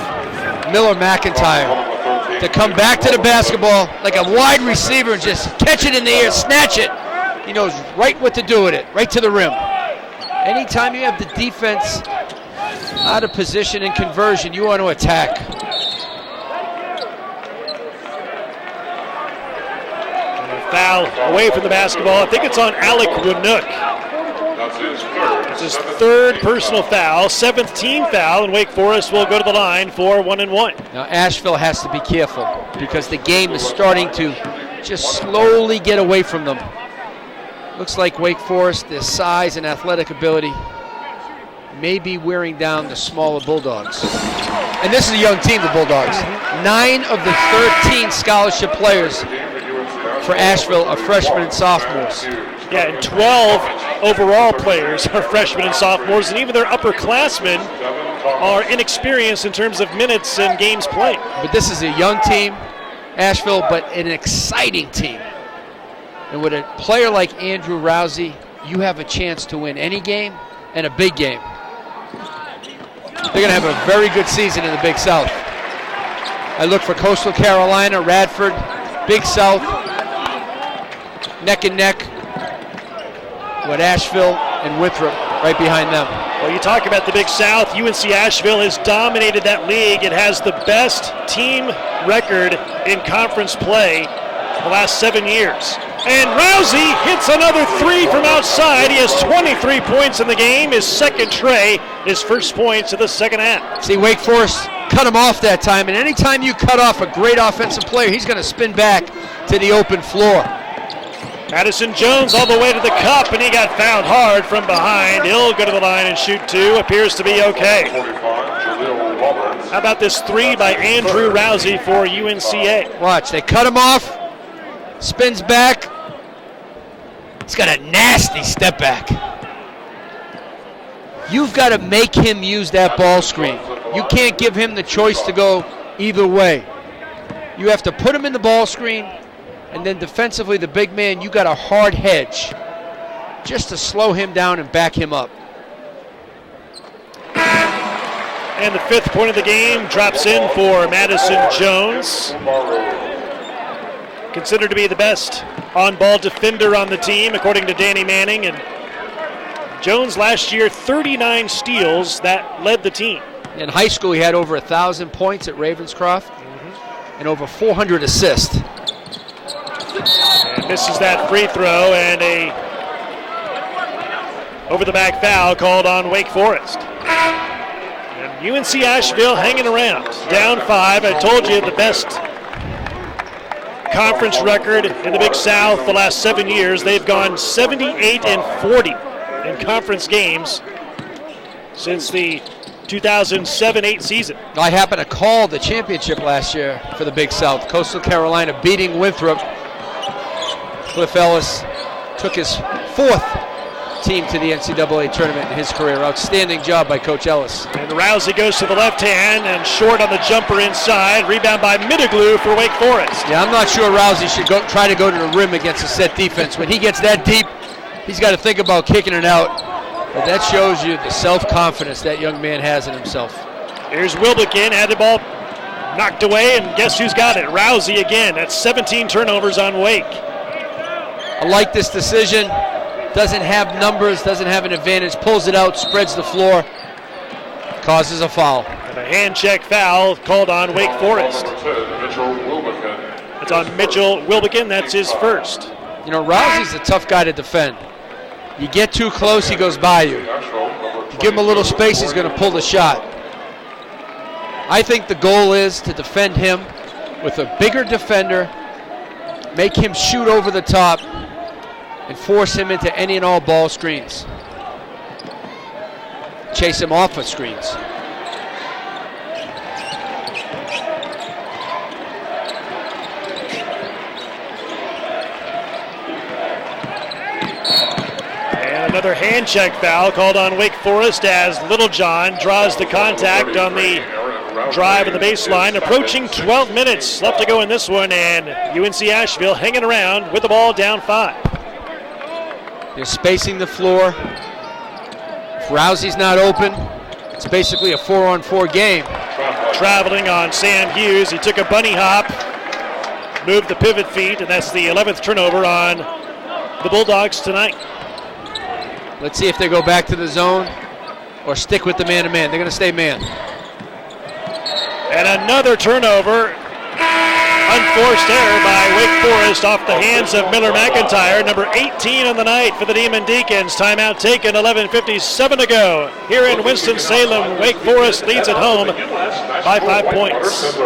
Miller McIntyre to come back to the basketball like a wide receiver and just catch it in the air, snatch it. He knows right what to do with it, right to the rim. Anytime you have the defense out of position and conversion, you want to attack. foul away from the basketball. I think it's on Alec Winook. It's his third personal foul, 7th team foul, and Wake Forest will go to the line for 1-1. Now Asheville has to be careful because the game is starting to just slowly get away from them. Looks like Wake Forest, their size and athletic ability, may be wearing down the smaller Bulldogs. And this is a young team, the Bulldogs. 9 of the 13 scholarship players for Asheville are freshmen and sophomores. Yeah, and 12 overall players are freshmen and sophomores, and even their upperclassmen are inexperienced in terms of minutes and games played. But this is a young team, Asheville, but an exciting team. And with a player like Andrew Rousey, you have a chance to win any game and a big game. They're going to have a very good season in the Big South. I look for Coastal Carolina, Radford, Big South, neck and neck with Asheville and Winthrop right behind them. Well, you talk about the Big South. UNC Asheville has dominated that league. It has the best team record in conference play the last 7 years. And Rousey hits another 3 from outside. He has 23 points in the game, his second tray, his first points of the second half. See, Wake Forest cut him off that time, and anytime you cut off a great offensive player, he's going to spin back to the open floor. Madison Jones all the way to the cup, and he got fouled hard from behind. He'll go to the line and shoot 2. Appears to be okay. How about this 3 by Andrew Rousey for UNCA? Watch, they cut him off, spins back. He's got a nasty step back. You've got to make him use that ball screen. You can't give him the choice to go either way. You have to put him in the ball screen, and then defensively, the big man, you got a hard hedge just to slow him down and back him up. And the 5th point of the game drops in for Madison Jones. Considered to be the best on-ball defender on the team, according to Danny Manning. And Jones last year, 39 steals that led the team. In high school, he had over 1,000 points at Ravenscroft and over 400 assists. And misses that free throw, and a over-the-back foul called on Wake Forest. And UNC Asheville hanging around, down 5. I told you the best conference record in the Big South the last 7 years. They've gone 78-40 in conference games since the 2007-8 season. I happened to call the championship last year for the Big South. Coastal Carolina beating Winthrop. Cliff Ellis took his 4th team to the NCAA tournament in his career. Outstanding job by Coach Ellis. And Rousey goes to the left hand and short on the jumper inside. Rebound by Middaglu for Wake Forest. Yeah, I'm not sure Rousey should try to go to the rim against a set defense. When he gets that deep, he's got to think about kicking it out. But that shows you the self-confidence that young man has in himself. Here's Wilbekin, had the ball knocked away, and guess who's got it? Rousey again. That's 17 turnovers on Wake. I like this decision. Doesn't have numbers, doesn't have an advantage, pulls it out, spreads the floor, causes a foul. And a hand check foul called on Wake Forest. It's on Mitchell Wilbekin, that's his first. You know, Rousey's a tough guy to defend. You get too close, he goes by you. You give him a little space, he's going to pull the shot. I think the goal is to defend him with a bigger defender, make him shoot over the top, and force him into any and all ball screens. Chase him off of screens. And another hand check foul called on Wake Forest as Littlejohn draws the contact on the drive of the baseline. Approaching 12 minutes left to go in this one, and UNC Asheville hanging around with the ball down 5. They're spacing the floor. If Rousey's not open, it's basically a 4-on-4 game. Traveling on Sam Hughes. He took a bunny hop, moved the pivot feet, and that's the 11th turnover on the Bulldogs tonight. Let's see if they go back to the zone or stick with the man-to-man. They're going to stay man. And another turnover. Unforced error by Wake Forest off the hands of Miller McIntyre, number 18 on the night for the Demon Deacons. Timeout taken, 11:57 to go. Here in Winston-Salem, Wake Forest leads at home by 5 points.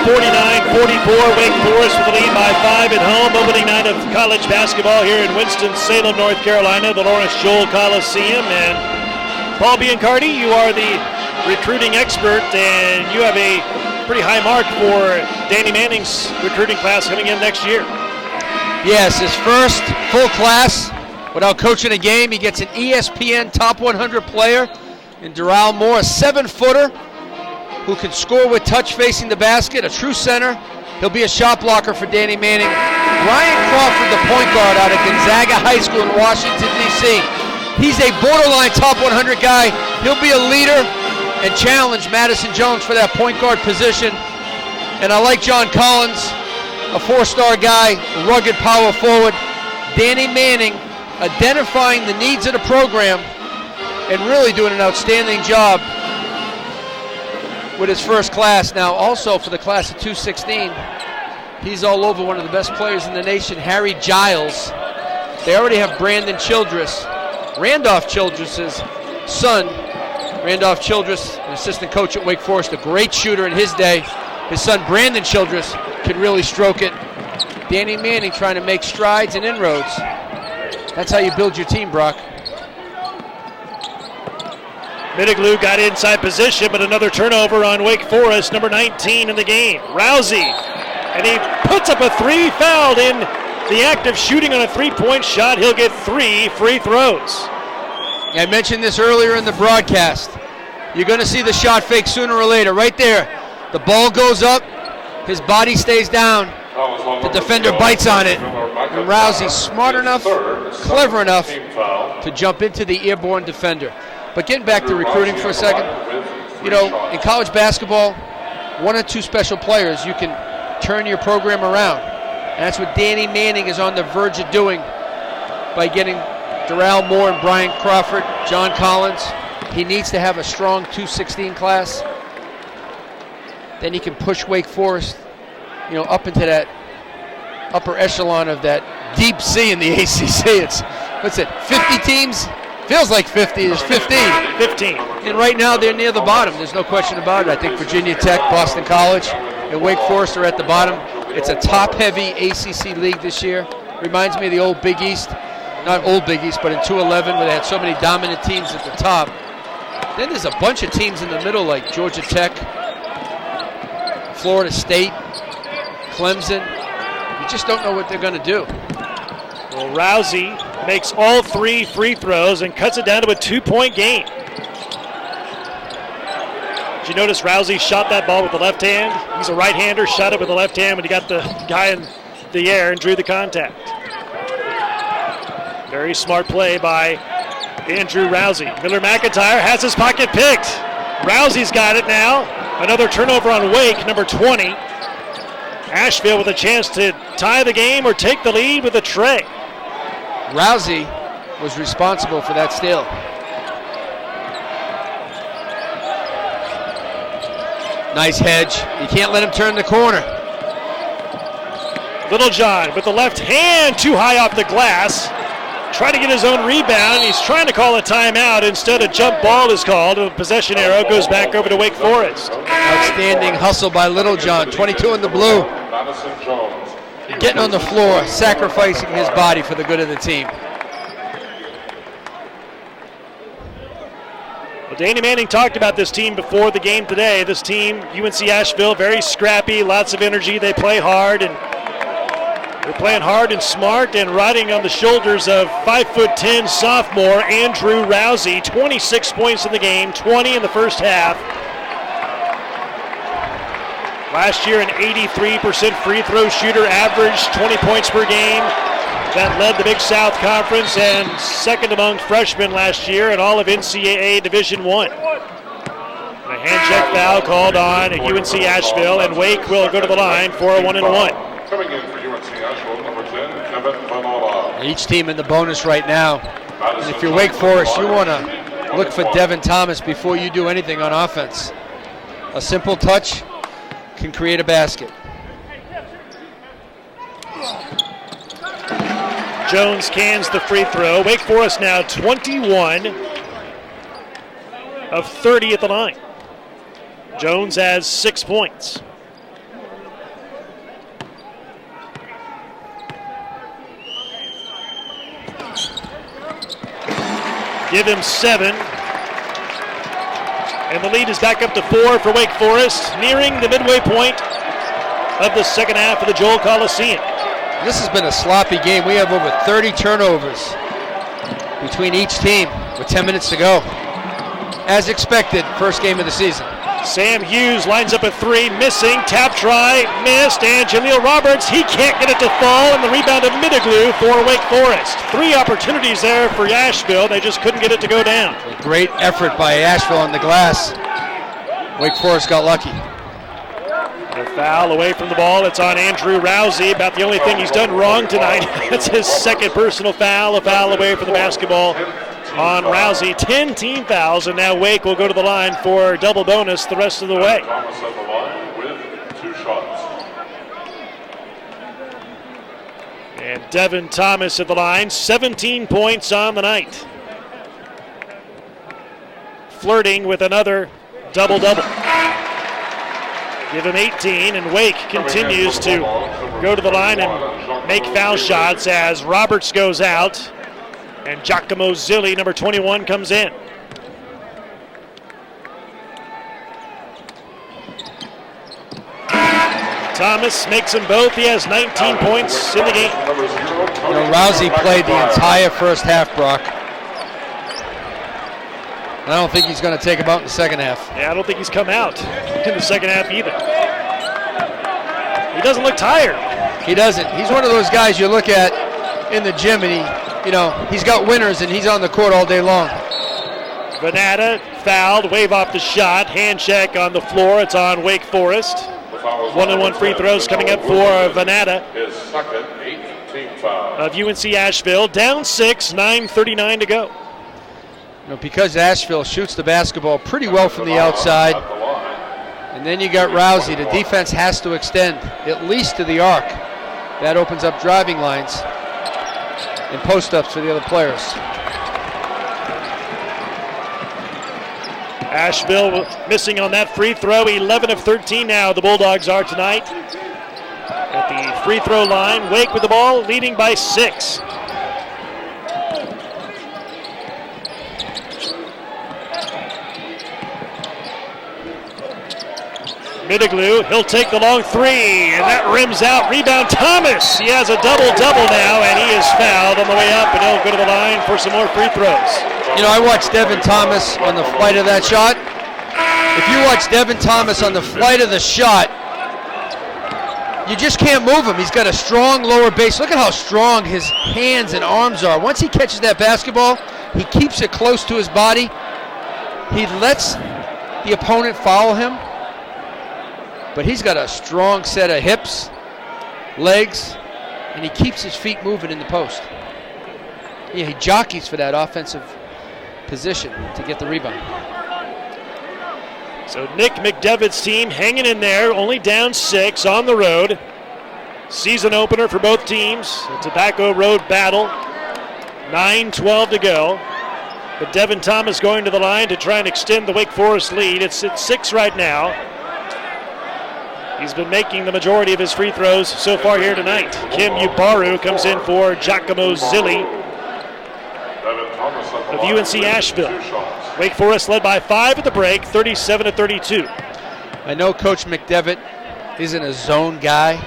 49-44, Wake Forest with the lead by 5 at home. Opening night of college basketball here in Winston-Salem, North Carolina, the Lawrence Joel Coliseum. And Paul Biancardi, you are the recruiting expert, and you have a pretty high mark for Danny Manning's recruiting class coming in next year. Yes, his first full class without coaching a game. He gets an ESPN Top 100 player in Darrell Moore, a 7-footer who can score with touch facing the basket, a true center. He'll be a shot blocker for Danny Manning. Ryan Crawford, the point guard out of Gonzaga High School in Washington, D.C. He's a borderline top 100 guy. He'll be a leader and challenge Madison Jones for that point guard position. And I like John Collins, a 4-star guy, rugged power forward. Danny Manning identifying the needs of the program and really doing an outstanding job with his first class. Now also for the class of 216, he's all over one of the best players in the nation, Harry Giles. They already have Brandon Childress, Randolph Childress's son. Randolph Childress, an assistant coach at Wake Forest, a great shooter in his day. His son Brandon Childress can really stroke it. Danny Manning trying to make strides and inroads. That's how you build your team, Brock. Mitiglu got inside position, but another turnover on Wake Forest, number 19 in the game. Rousey, and he puts up a 3, fouled in the act of shooting on a 3-point shot. He'll get 3 free throws. I mentioned this earlier in the broadcast. You're going to see the shot fake sooner or later. Right there, the ball goes up, his body stays down, the defender bites on it, and Rousey smart enough, clever enough to jump into the airborne defender. But getting back to recruiting for a second, you know, in college basketball, 1 or 2 special players, you can turn your program around. And that's what Danny Manning is on the verge of doing by getting Darrell Moore and Brian Crawford, John Collins. He needs to have a strong 216 class. Then he can push Wake Forest, you know, up into that upper echelon of that deep C in the ACC. It's, what's it, 50 teams? Feels like 50. There's 15. 15. And right now they're near the bottom. There's no question about it. I think Virginia Tech, Boston College, and Wake Forest are at the bottom. It's a top-heavy ACC league this year. Reminds me of the old Big East. Not old Big East, but in 2011 where they had so many dominant teams at the top. Then there's a bunch of teams in the middle like Georgia Tech, Florida State, Clemson. You just don't know what they're going to do. Well, Rousey makes all 3 free throws and cuts it down to a 2-point game. Did you notice Rousey shot that ball with the left hand? He's a right-hander, shot it with the left hand when he got the guy in the air and drew the contact. Very smart play by Andrew Rousey. Miller McIntyre has his pocket picked. Rousey's got it now. Another turnover on Wake, number 20. Asheville with a chance to tie the game or take the lead with a tray. Rousey was responsible for that steal. Nice hedge. You can't let him turn the corner. Littlejohn with the left hand too high off the glass. Trying to get his own rebound. He's trying to call a timeout. Instead, a jump ball is called. A possession arrow goes back over to Wake Forest. Outstanding hustle by Littlejohn. 22 in the blue. Getting on the floor, sacrificing his body for the good of the team. Well, Danny Manning talked about this team before the game today. This team, UNC Asheville, very scrappy, lots of energy. They play hard, and they're playing hard and smart and riding on the shoulders of 5'10" sophomore Andrew Rousey. 26 points in the game, 20 in the first half. Last year, an 83% free throw shooter, averaged 20 points per game. That led the Big South Conference and second among freshmen last year in all of NCAA Division I. A hand check foul called on at UNC Asheville, and Wake will go to the line for a 1-and-1. Coming in for UNC Asheville, number 10, Kevin Vanola. Each team in the bonus right now. And if you're Wake Forest, you want to look for Devin Thomas before you do anything on offense. A simple touch can create a basket. Jones cans the free throw. Wake Forest now 21 of 30 at the line. Jones has 6 points. Give him 7. And the lead is back up to 4 for Wake Forest, nearing the midway point of the second half of the Joel Coliseum. This has been a sloppy game. We have over 30 turnovers between each team with 10 minutes to go. As expected, first game of the season. Sam Hughes lines up a 3, missing, tap try, missed, and Jaleel Roberts, he can't get it to fall, and the rebound of Middaglu for Wake Forest. 3 opportunities there for Asheville, they just couldn't get it to go down. A great effort by Asheville on the glass. Wake Forest got lucky. A foul away from the ball, it's on Andrew Rousey, about the only thing he's done wrong tonight. That's his second personal foul, a foul away from the basketball on Rousey. 10 team fouls, and now Wake will go to the line for double bonus the rest of the way. Thomas at the line with 2 shots. And Devin Thomas at the line, 17 points on the night. Flirting with another double-double. Give him 18, and Wake continues to go to the line and make foul shots as Roberts goes out and Giacomo Zilli, number 21, comes in. Thomas makes them both. He has 19 points in the game. You know, Rousey played the entire first half, Brock. I don't think he's going to take him out in the second half. Yeah, I don't think he's come out in the second half either. He doesn't look tired. He doesn't. He's one of those guys you look at in the gym and he's got winners and he's on the court all day long. Venata fouled, wave off the shot, hand check on the floor. It's on Wake Forest. 1-and-1 free throws coming up for Venata His second 8th team foul. of UNC Asheville. Down 6, 9:39 to go. Because Asheville shoots the basketball pretty well from the outside, and then you got Rousey, the defense has to extend at least to the arc. That opens up driving lines and post-ups for the other players. Asheville missing on that free throw. 11 of 13 now the Bulldogs are tonight. At the free throw line, Wake with the ball, leading by 6. Middaglu, he'll take the long 3, and that rims out. Rebound Thomas. He has a double-double now, and he is fouled on the way up, and he'll go to the line for some more free throws. I watched Devin Thomas on the flight of that shot. If you watch Devin Thomas on the flight of the shot, you just can't move him. He's got a strong lower base. Look at how strong his hands and arms are. Once he catches that basketball, He keeps it close to his body. He lets the opponent follow him, but he's got a strong set of hips, legs, and he keeps his feet moving in the post. Yeah, he jockeys for that offensive position to get the rebound. So Nick McDevitt's team hanging in there, only down 6 on the road. Season opener for both teams, a Tobacco Road battle. 9:12 to go. But Devin Thomas going to the line to try and extend the Wake Forest lead. It's at 6 right now. He's been making the majority of his free throws so far here tonight. Kim Ubaru comes in for Giacomo Zilli of UNC Asheville. Wake Forest led by 5 at the break, 37-32. I know Coach McDevitt isn't a zone guy,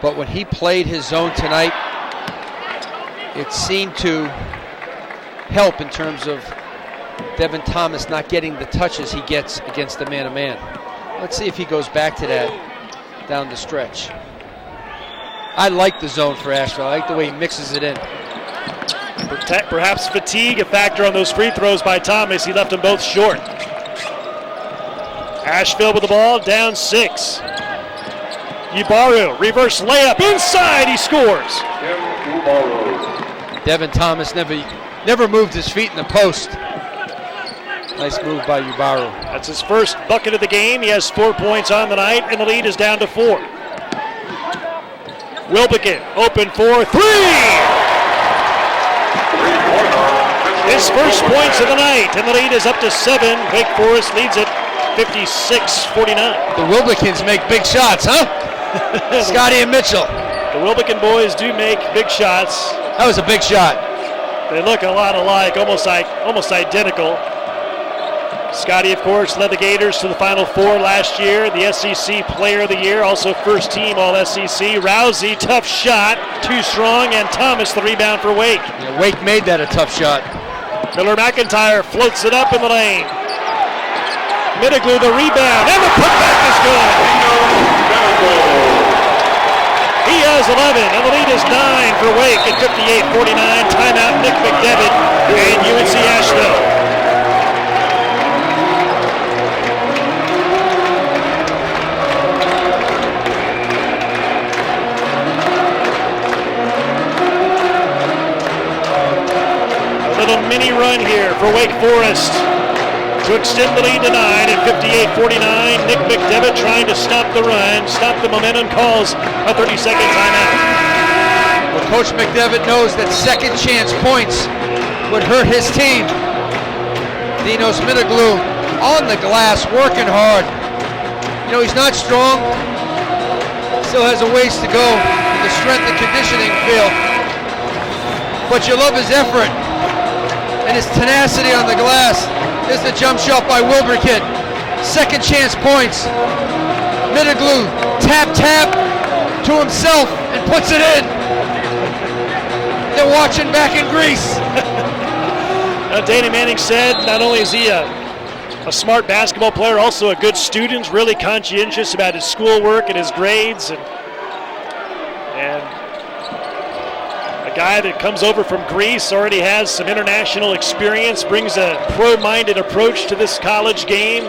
but when he played his zone tonight, it seemed to help in terms of Devin Thomas not getting the touches he gets against the man-to-man. Let's see if he goes back to that down the stretch. I like the zone for Asheville. I like the way he mixes it in. Perhaps fatigue a factor on those free throws by Thomas. He left them both short. Asheville with the ball, down 6. Ubaru, reverse layup, inside, he scores. Devin Thomas never moved his feet in the post. Nice move by Ubaru. That's his first bucket of the game. He has 4 points on the night, and the lead is down to 4. Wilbekin, open for 3. His first points of the night, and the lead is up to 7. Wake Forest leads it 56-49. The Wilbekins make big shots, huh? Scotty and Mitchell. The Wilbekin boys do make big shots. That was a big shot. They look a lot alike, almost identical. Scotty, of course, led the Gators to the Final Four last year, the SEC Player of the Year, also first team All-SEC. Rousey, tough shot, too strong, and Thomas the rebound for Wake. Yeah, Wake made that a tough shot. Miller McIntyre floats it up in the lane. Mitiglu the rebound, and the putback is good. He has 11, and the lead is 9 for Wake at 58-49. Timeout, Nick McDevitt and UNC Asheville. Mini run here for Wake Forest to extend the lead to 9 at 58-49. Nick McDevitt trying to stop the run, stop the momentum, calls a 30-second timeout. Well, Coach McDevitt knows that second chance points would hurt his team. Dinos Mitiglu on the glass, working hard. You know, he's not strong, still has a ways to go in the strength and conditioning field, but you love his effort and his tenacity on the glass. There's the jump shot by Wilbekin. Second chance points. Mitiglu, tap to himself and puts it in. They're watching back in Greece. Danny Manning said not only is he a smart basketball player, also a good student, really conscientious about his schoolwork and his grades, and a guy that comes over from Greece, already has some international experience, brings a pro-minded approach to this college game.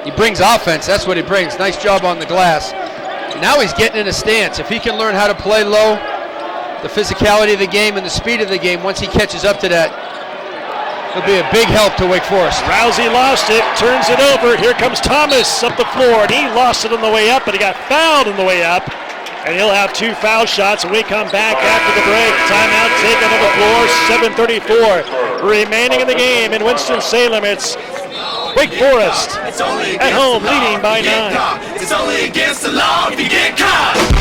He brings offense, that's what he brings. Nice job on the glass. Now he's getting in a stance. If he can learn how to play low, the physicality of the game and the speed of the game, once he catches up to that, it'll be a big help to Wake Forest. Rousey lost it, turns it over. Here comes Thomas up the floor, and he lost it on the way up, but he got fouled on the way up. And he'll have 2 foul shots when we come back after the break. Timeout taken on the floor, 7:34 remaining in the game in Winston-Salem. It's Wake Forest at home, leading by 9. It's only against the law if you get caught.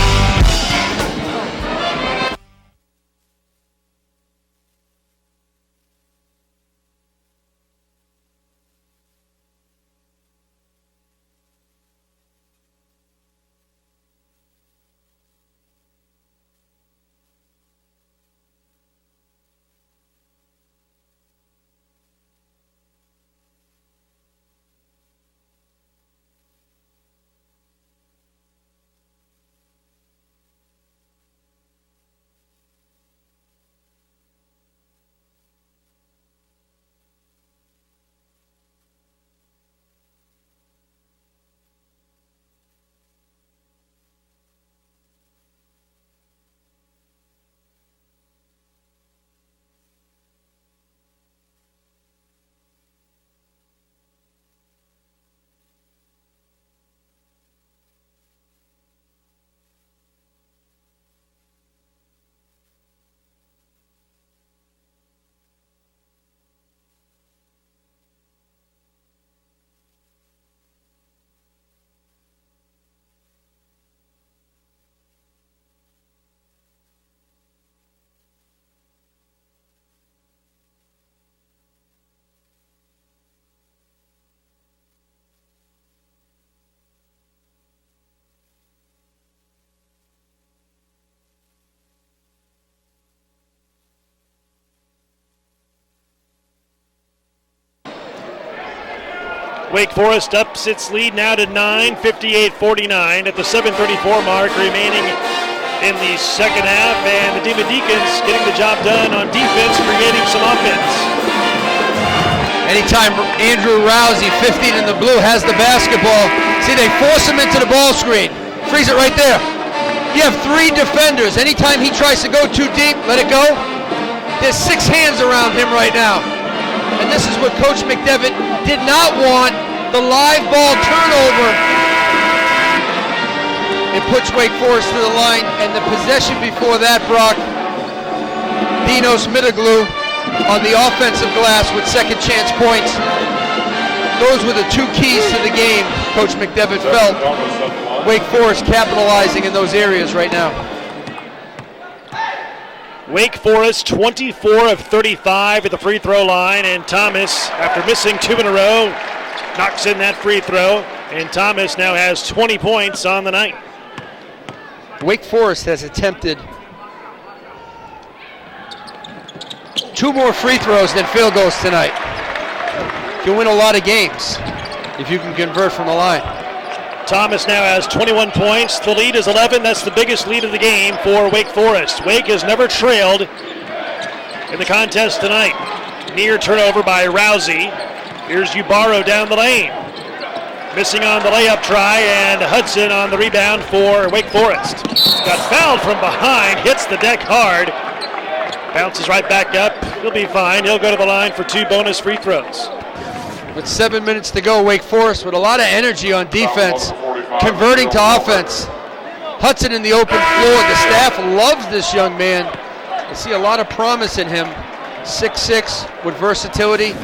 Wake Forest ups its lead now to 9, 58-49 at the 7:34 mark remaining in the second half, and the Demon Deacons getting the job done on defense, creating some offense. Anytime Andrew Rousey, 15 in the blue, has the basketball, see, they force him into the ball screen. Freeze it right there. You have 3 defenders. Anytime he tries to go too deep, let it go. There's 6 hands around him right now. And this is what Coach McDevitt did not want, the live ball turnover. It puts Wake Forest to the line, and the possession before that, Brock, Dinos Mitoglu on the offensive glass with second chance points. Those were the 2 keys to the game, Coach McDevitt felt. Wake Forest capitalizing in those areas right now. Wake Forest 24 of 35 at the free throw line, and Thomas, after missing 2 in a row, knocks in that free throw, and Thomas now has 20 points on the night. Wake Forest has attempted 2 more free throws than field goals tonight. You can win a lot of games if you can convert from the line. Thomas now has 21 points. The lead is 11. That's the biggest lead of the game for Wake Forest. Wake has never trailed in the contest tonight. Near turnover by Rousey. Here's Ybarra down the lane. Missing on the layup try, and Hudson on the rebound for Wake Forest. Got fouled from behind, hits the deck hard. Bounces right back up. He'll be fine. He'll go to the line for 2 bonus free throws. With 7 minutes to go, Wake Forest with a lot of energy on defense, converting to offense. Hudson in the open floor. The staff loves this young man. I see a lot of promise in him. 6'6", with versatility,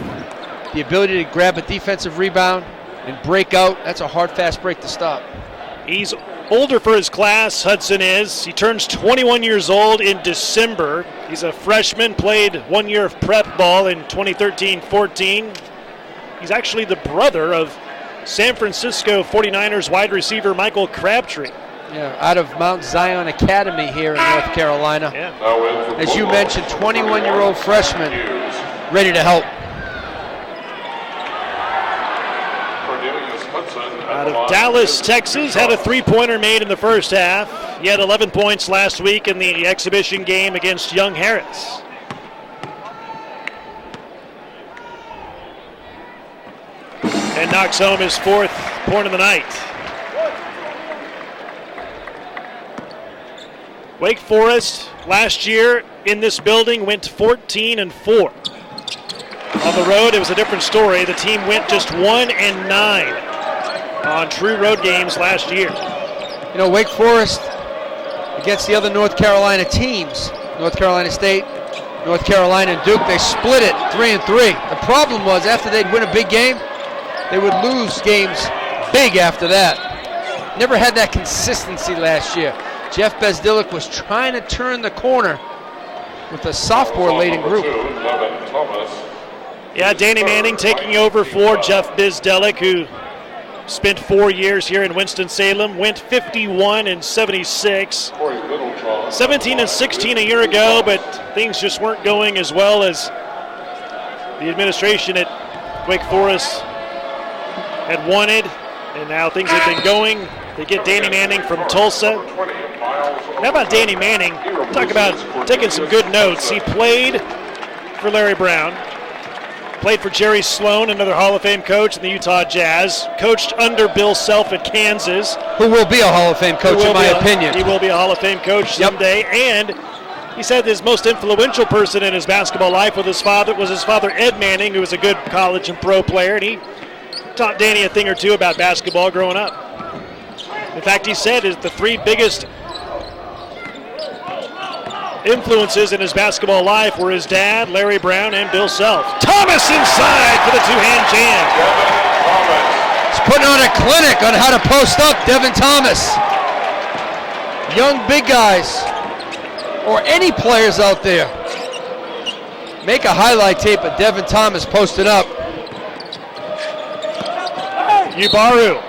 the ability to grab a defensive rebound and break out. That's a hard, fast break to stop. He's older for his class, Hudson is. He turns 21 years old in December. He's a freshman, played 1 year of prep ball in 2013-14. He's actually the brother of San Francisco 49ers wide receiver Michael Crabtree. Yeah, out of Mount Zion Academy here in North Carolina. Yeah. As you mentioned, 21-year-old freshman, ready to help. Out of Dallas, Texas, had a 3-pointer made in the first half. He had 11 points last week in the exhibition game against Young Harris. And knocks home his 4th point of the night. Wake Forest last year in this building went 14-4. On the road, it was a different story. The team went just 1-9 on true road games last year. You know, Wake Forest against the other North Carolina teams, North Carolina State, North Carolina, and Duke, they split it 3-3. The problem was after they'd win a big game, they would lose games big after that. Never had that consistency last year. Jeff Bezdilik was trying to turn the corner with a sophomore-laden group. Yeah, Danny Manning taking over for Jeff Bezdilik, who spent 4 years here in Winston-Salem, went 51-76. 17-16 a year ago, but things just weren't going as well as the administration at Wake Forest had wanted, and now things have been going. They get Danny Manning from Tulsa. How about Danny Manning? Talk about taking some good notes. He played for Larry Brown, played for Jerry Sloan, another Hall of Fame coach in the Utah Jazz, coached under Bill Self at Kansas. Who will be a Hall of Fame coach, in my opinion. He will be a Hall of Fame coach someday. And he said his most influential person in his basketball life was his father, Ed Manning, who was a good college and pro player, and he taught Danny a thing or two about basketball growing up. In fact, he said the 3 biggest influences in his basketball life were his dad, Larry Brown, and Bill Self. Thomas inside for the 2-hand jam. He's putting on a clinic on how to post up, Devin Thomas. Young big guys, or any players out there, make a highlight tape of Devin Thomas posted up. Ybarra.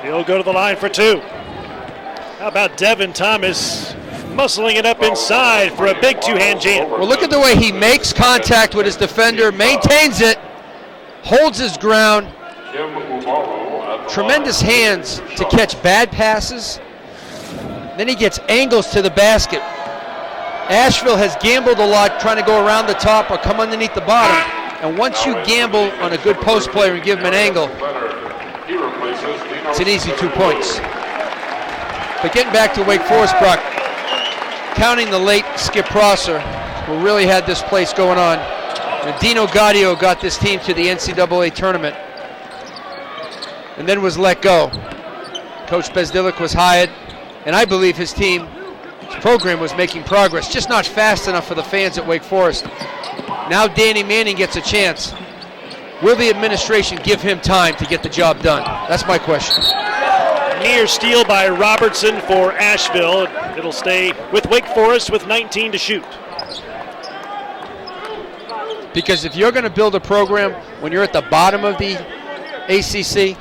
He'll go to the line for 2. How about Devin Thomas muscling it up inside for a big 2-hand jam? Well, look at the way he makes contact with his defender, maintains it, holds his ground, tremendous hands to catch bad passes. Then he gets angles to the basket. Asheville has gambled a lot trying to go around the top or come underneath the bottom. And once you gamble on a good post player and give him an angle, it's an easy 2 points. But getting back to Wake Forest, Brock, counting the late Skip Prosser, who really had this place going on. And Dino Gaudio got this team to the NCAA tournament and then was let go. Coach Bezdilic was hired, and I believe his program was making progress, just not fast enough for the fans at Wake Forest. Now Danny Manning gets a chance. Will the administration give him time to get the job done? That's my question. Near steal by Robertson for Asheville. It'll stay with Wake Forest with 19 to shoot. Because if you're going to build a program when you're at the bottom of the ACC,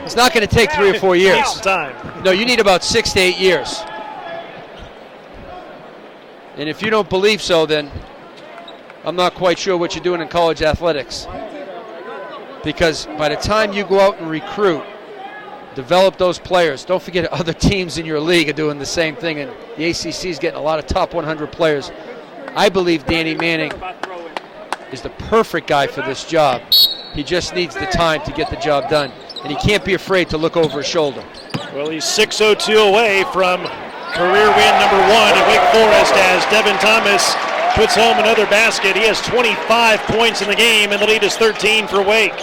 it's not going to take 3 or 4 years. It takes time. No, you need about 6 to 8 years. And if you don't believe so, then I'm not quite sure what you're doing in college athletics. Because by the time you go out and recruit, develop those players, don't forget other teams in your league are doing the same thing, and the ACC is getting a lot of top 100 players. I believe Danny Manning is the perfect guy for this job. He just needs the time to get the job done, and he can't be afraid to look over his shoulder. Well, he's 6:02 away from career win number 1 at Wake Forest as Devin Thomas puts home another basket. He has 25 points in the game, and the lead is 13 for Wake.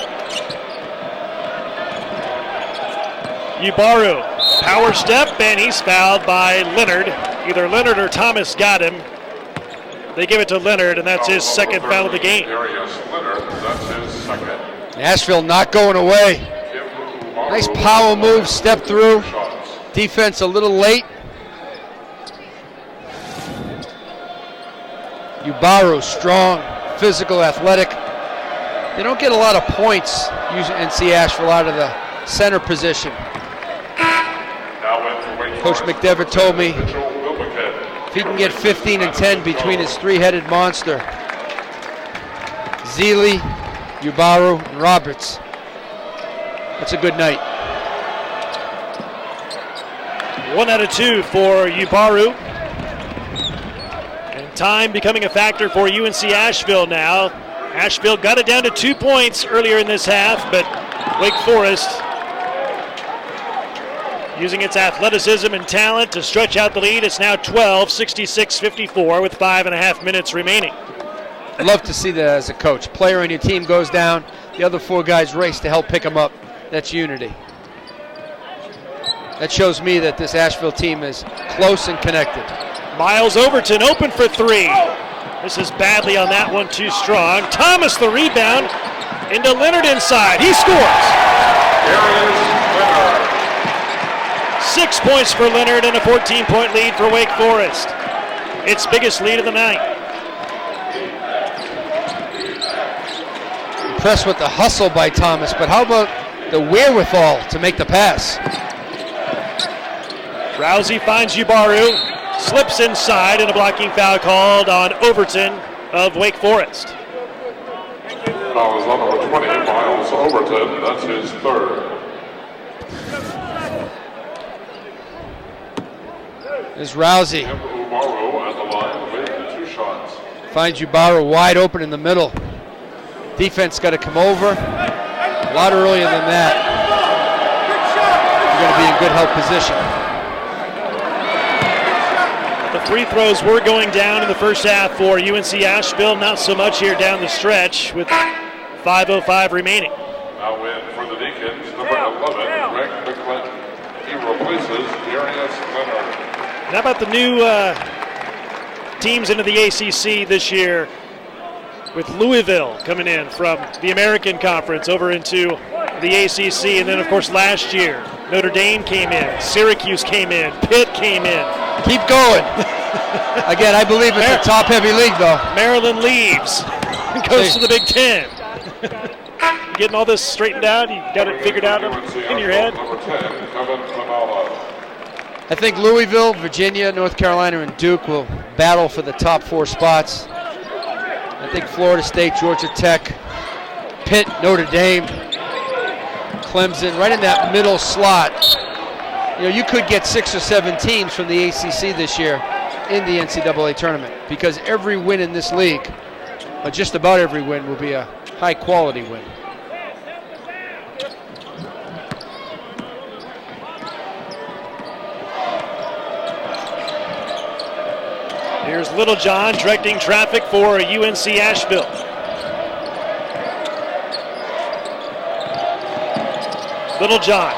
Ubaru, power step, and he's fouled by Leonard. Either Leonard or Thomas got him. They give it to Leonard, and that's his second foul of the game. Asheville not going away. Nice power move, step through. Defense a little late. Ubaru, strong, physical, athletic. They don't get a lot of points using NC Asheville out of the center position. Coach McDevitt told me if he can get 15 and 10 between his three-headed monster, Zealy, Ubaru, and Roberts, that's a good night. 1 out of 2 for Ubaru. And time becoming a factor for UNC Asheville now. Asheville got it down to 2 points earlier in this half, but Wake Forest using its athleticism and talent to stretch out the lead. It's now 12, 66-54 with 5.5 minutes remaining. I'd love to see that as a coach. Player on your team goes down, the other 4 guys race to help pick him up. That's unity. That shows me that this Asheville team is close and connected. Miles Overton open for 3. Misses badly on that one, too strong. Thomas the rebound into Leonard inside. He scores. 6 points for Leonard and a 14-point lead for Wake Forest. Its biggest lead of the night. Impressed with the hustle by Thomas, but how about the wherewithal to make the pass? Rousey finds Ubaru, slips inside, and a blocking foul called on Overton of Wake Forest. Foul is on number 20, Miles Overton. That's his third. There's Rousey. Ubaru at the line with 2 shots. Finds Ubaru wide open in the middle. Defense got to come over. A lot earlier than that. You're going to be in good help position. The free throws were going down in the first half for UNC Asheville. Not so much here down the stretch with 5:05 remaining. Now in for the Deacons, number 11, Greg McClinton. He replaces Darius Leonard. How about the new teams into the ACC this year, with Louisville coming in from the American Conference over into the ACC, and then of course last year Notre Dame came in, Syracuse came in, Pitt came in. Keep going. Again, I believe it's a top-heavy league, though. Maryland leaves, goes to the Big Ten. Getting all this straightened out, you got it figured out in your head. Number 10, Kevin Manala. I think Louisville, Virginia, North Carolina, and Duke will battle for the top 4 spots. I think Florida State, Georgia Tech, Pitt, Notre Dame, Clemson, right in that middle slot. You know, you could get 6 or 7 teams from the ACC this year in the NCAA tournament, because every win in this league, or just about every win, will be a high quality win. Here's Littlejohn directing traffic for UNC Asheville. Littlejohn,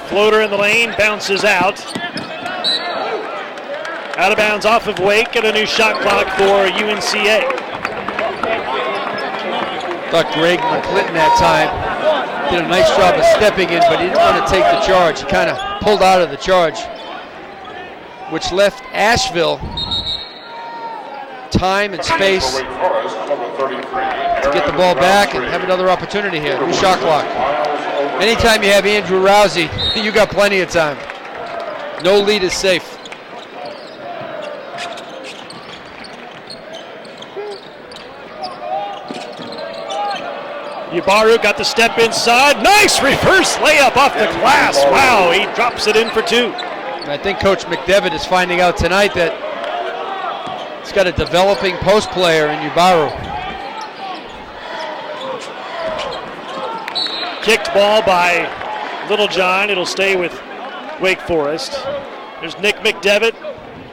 floater in the lane, bounces out. Out of bounds off of Wake, and a new shot clock for UNCA. Thought Greg McClinton that time did a nice job of stepping in, but he didn't want to take the charge. He kind of pulled out of the charge, which left Asheville time and space to get the ball back and have another opportunity here. New shot clock. Anytime you have Andrew Rousey, you got plenty of time. No lead is safe. Ybarra got the step inside. Nice reverse layup off the glass. Wow, he drops it in for 2. I think Coach McDevitt is finding out tonight that he's got a developing post player in Ybarra. Kicked ball by Littlejohn. It'll stay with Wake Forest. There's Nick McDevitt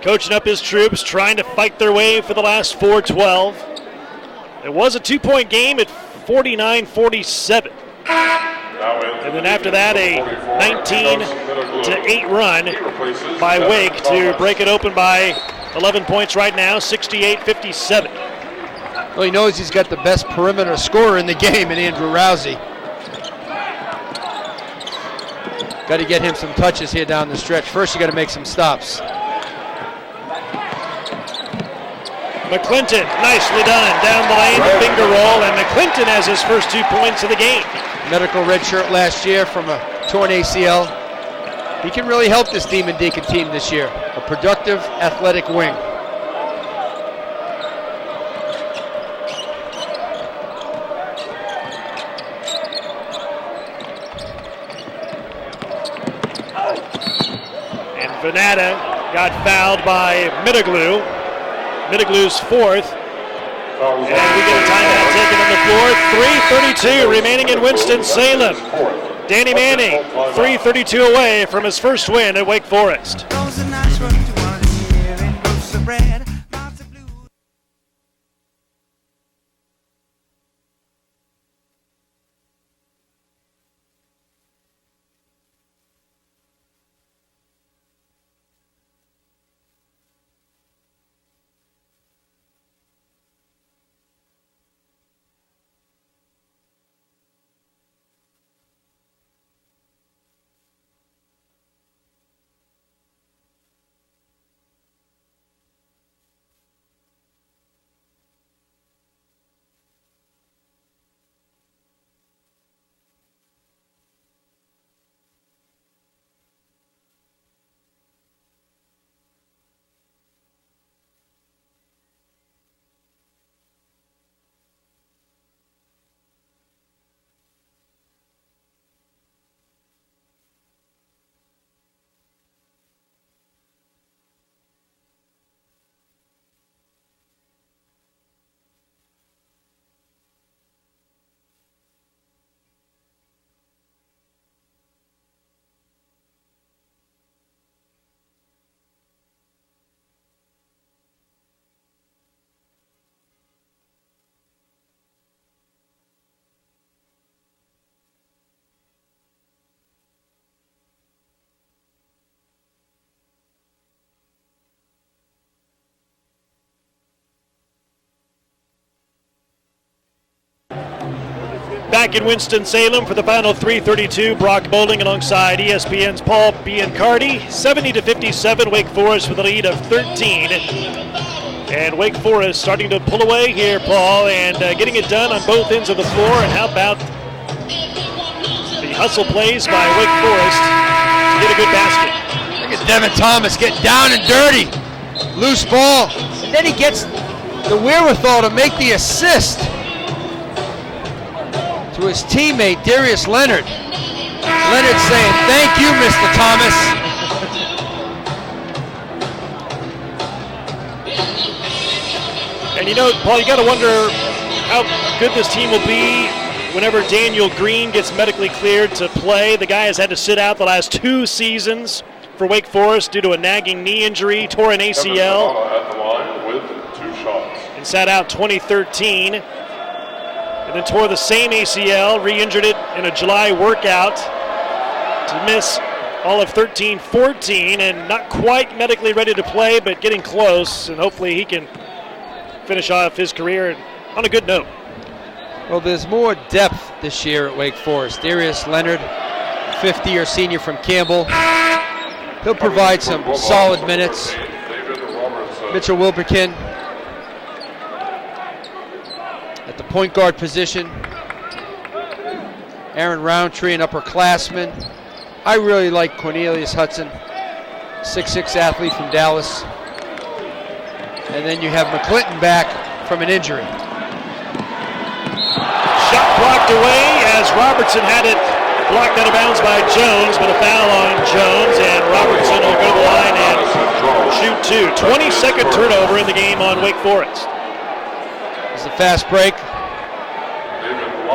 coaching up his troops, trying to fight their way for the last 4-12. It was a 2-point game at 49-47. And then after that, a 19-8 run by Wake to break it open by 11 points right now, 68-57. Well, he knows he's got the best perimeter scorer in the game in Andrew Rousey. Got to get him some touches here down the stretch. First, you got to make some stops. McClinton, nicely done. Down the lane, the finger roll, and McClinton has his first 2 points of the game. Medical red shirt last year from a torn ACL. He can really help this Demon Deacon team this year. A productive, athletic wing. And Venata got fouled by Middaglu. Middaglu's 4th. And we get a timeout taken on the floor. 3:32 remaining in Winston-Salem. Danny Manning, 3:32 away from his first win at Wake Forest. Back in Winston-Salem for the final 3:32. Brock Bowling alongside ESPN's Paul Biancardi. 70-57, Wake Forest with a lead of 13. And Wake Forest starting to pull away here, Paul, and getting it done on both ends of the floor. And how about the hustle plays by Wake Forest to get a good basket? Look at Devin Thomas getting down and dirty. Loose ball. And then he gets the wherewithal to make the assist. to his teammate, Darius Leonard. Leonard saying, "Thank you, Mr. Thomas." And you know, Paul, you got to wonder how good this team will be whenever Daniel Green gets medically cleared to play. The guy has had to sit out the last 2 seasons for Wake Forest due to a nagging knee injury, tore an ACL, At the line with 2 shots. and sat out 2013. And then tore the same ACL, re-injured it in a July workout to miss all of 13-14, and not quite medically ready to play, but getting close, and hopefully he can finish off his career on a good note. Well, there's more depth this year at Wake Forest. Darius Leonard, 50-year senior from Campbell. He'll provide some solid minutes. Mitchell Wilberkin at the point guard position. Aaron Roundtree, an upperclassman. I really like Cornelius Hudson, 6'6" athlete from Dallas. And then you have McClinton back from an injury. Shot blocked away as Robertson had it blocked out of bounds by Jones, but a foul on Jones, and Robertson will go to the line and shoot 2. 22nd turnover in the game on Wake Forest. There's the fast break.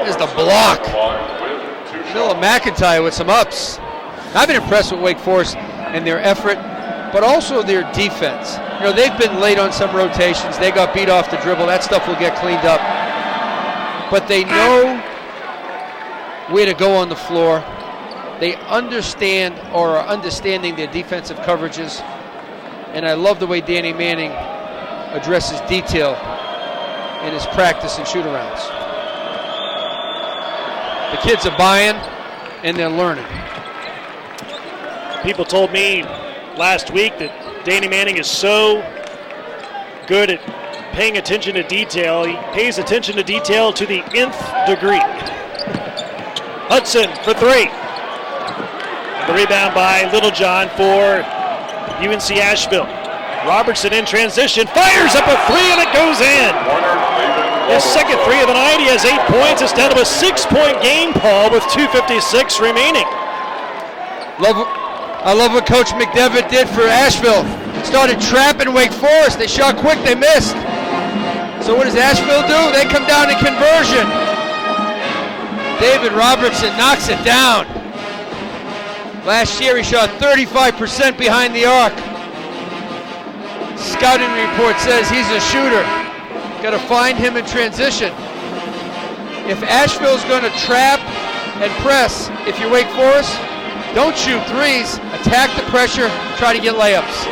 There's the block. Miller McIntyre with some ups. I've been impressed with Wake Forest and their effort, but also their defense. You know, they've been late on some rotations. They got beat off the dribble. That stuff will get cleaned up. But they know where to go on the floor. They understand or are understanding their defensive coverages. And I love the way Danny Manning addresses detail in his practice and shoot-arounds. The kids are buying and they're learning. People told me last week that Danny Manning is so good at paying attention to detail. He pays attention to detail to the nth degree. Hudson for 3. And the rebound by Littlejohn for UNC Asheville. Robertson in transition, fires up a 3 and it goes in. His second 3 of the night. He has 8 points. It's down to a 6-point game, Paul, with 2:56 remaining. I love what Coach McDevitt did for Asheville. Started trapping Wake Forest. They shot quick, they missed. So what does Asheville do? They come down in conversion. David Robertson knocks it down. Last year he shot 35% behind the arc. Scouting report says he's a shooter. Got to find him in transition. If Asheville's going to trap and press, if you're Wake Forest, don't shoot threes, attack the pressure, try to get layups.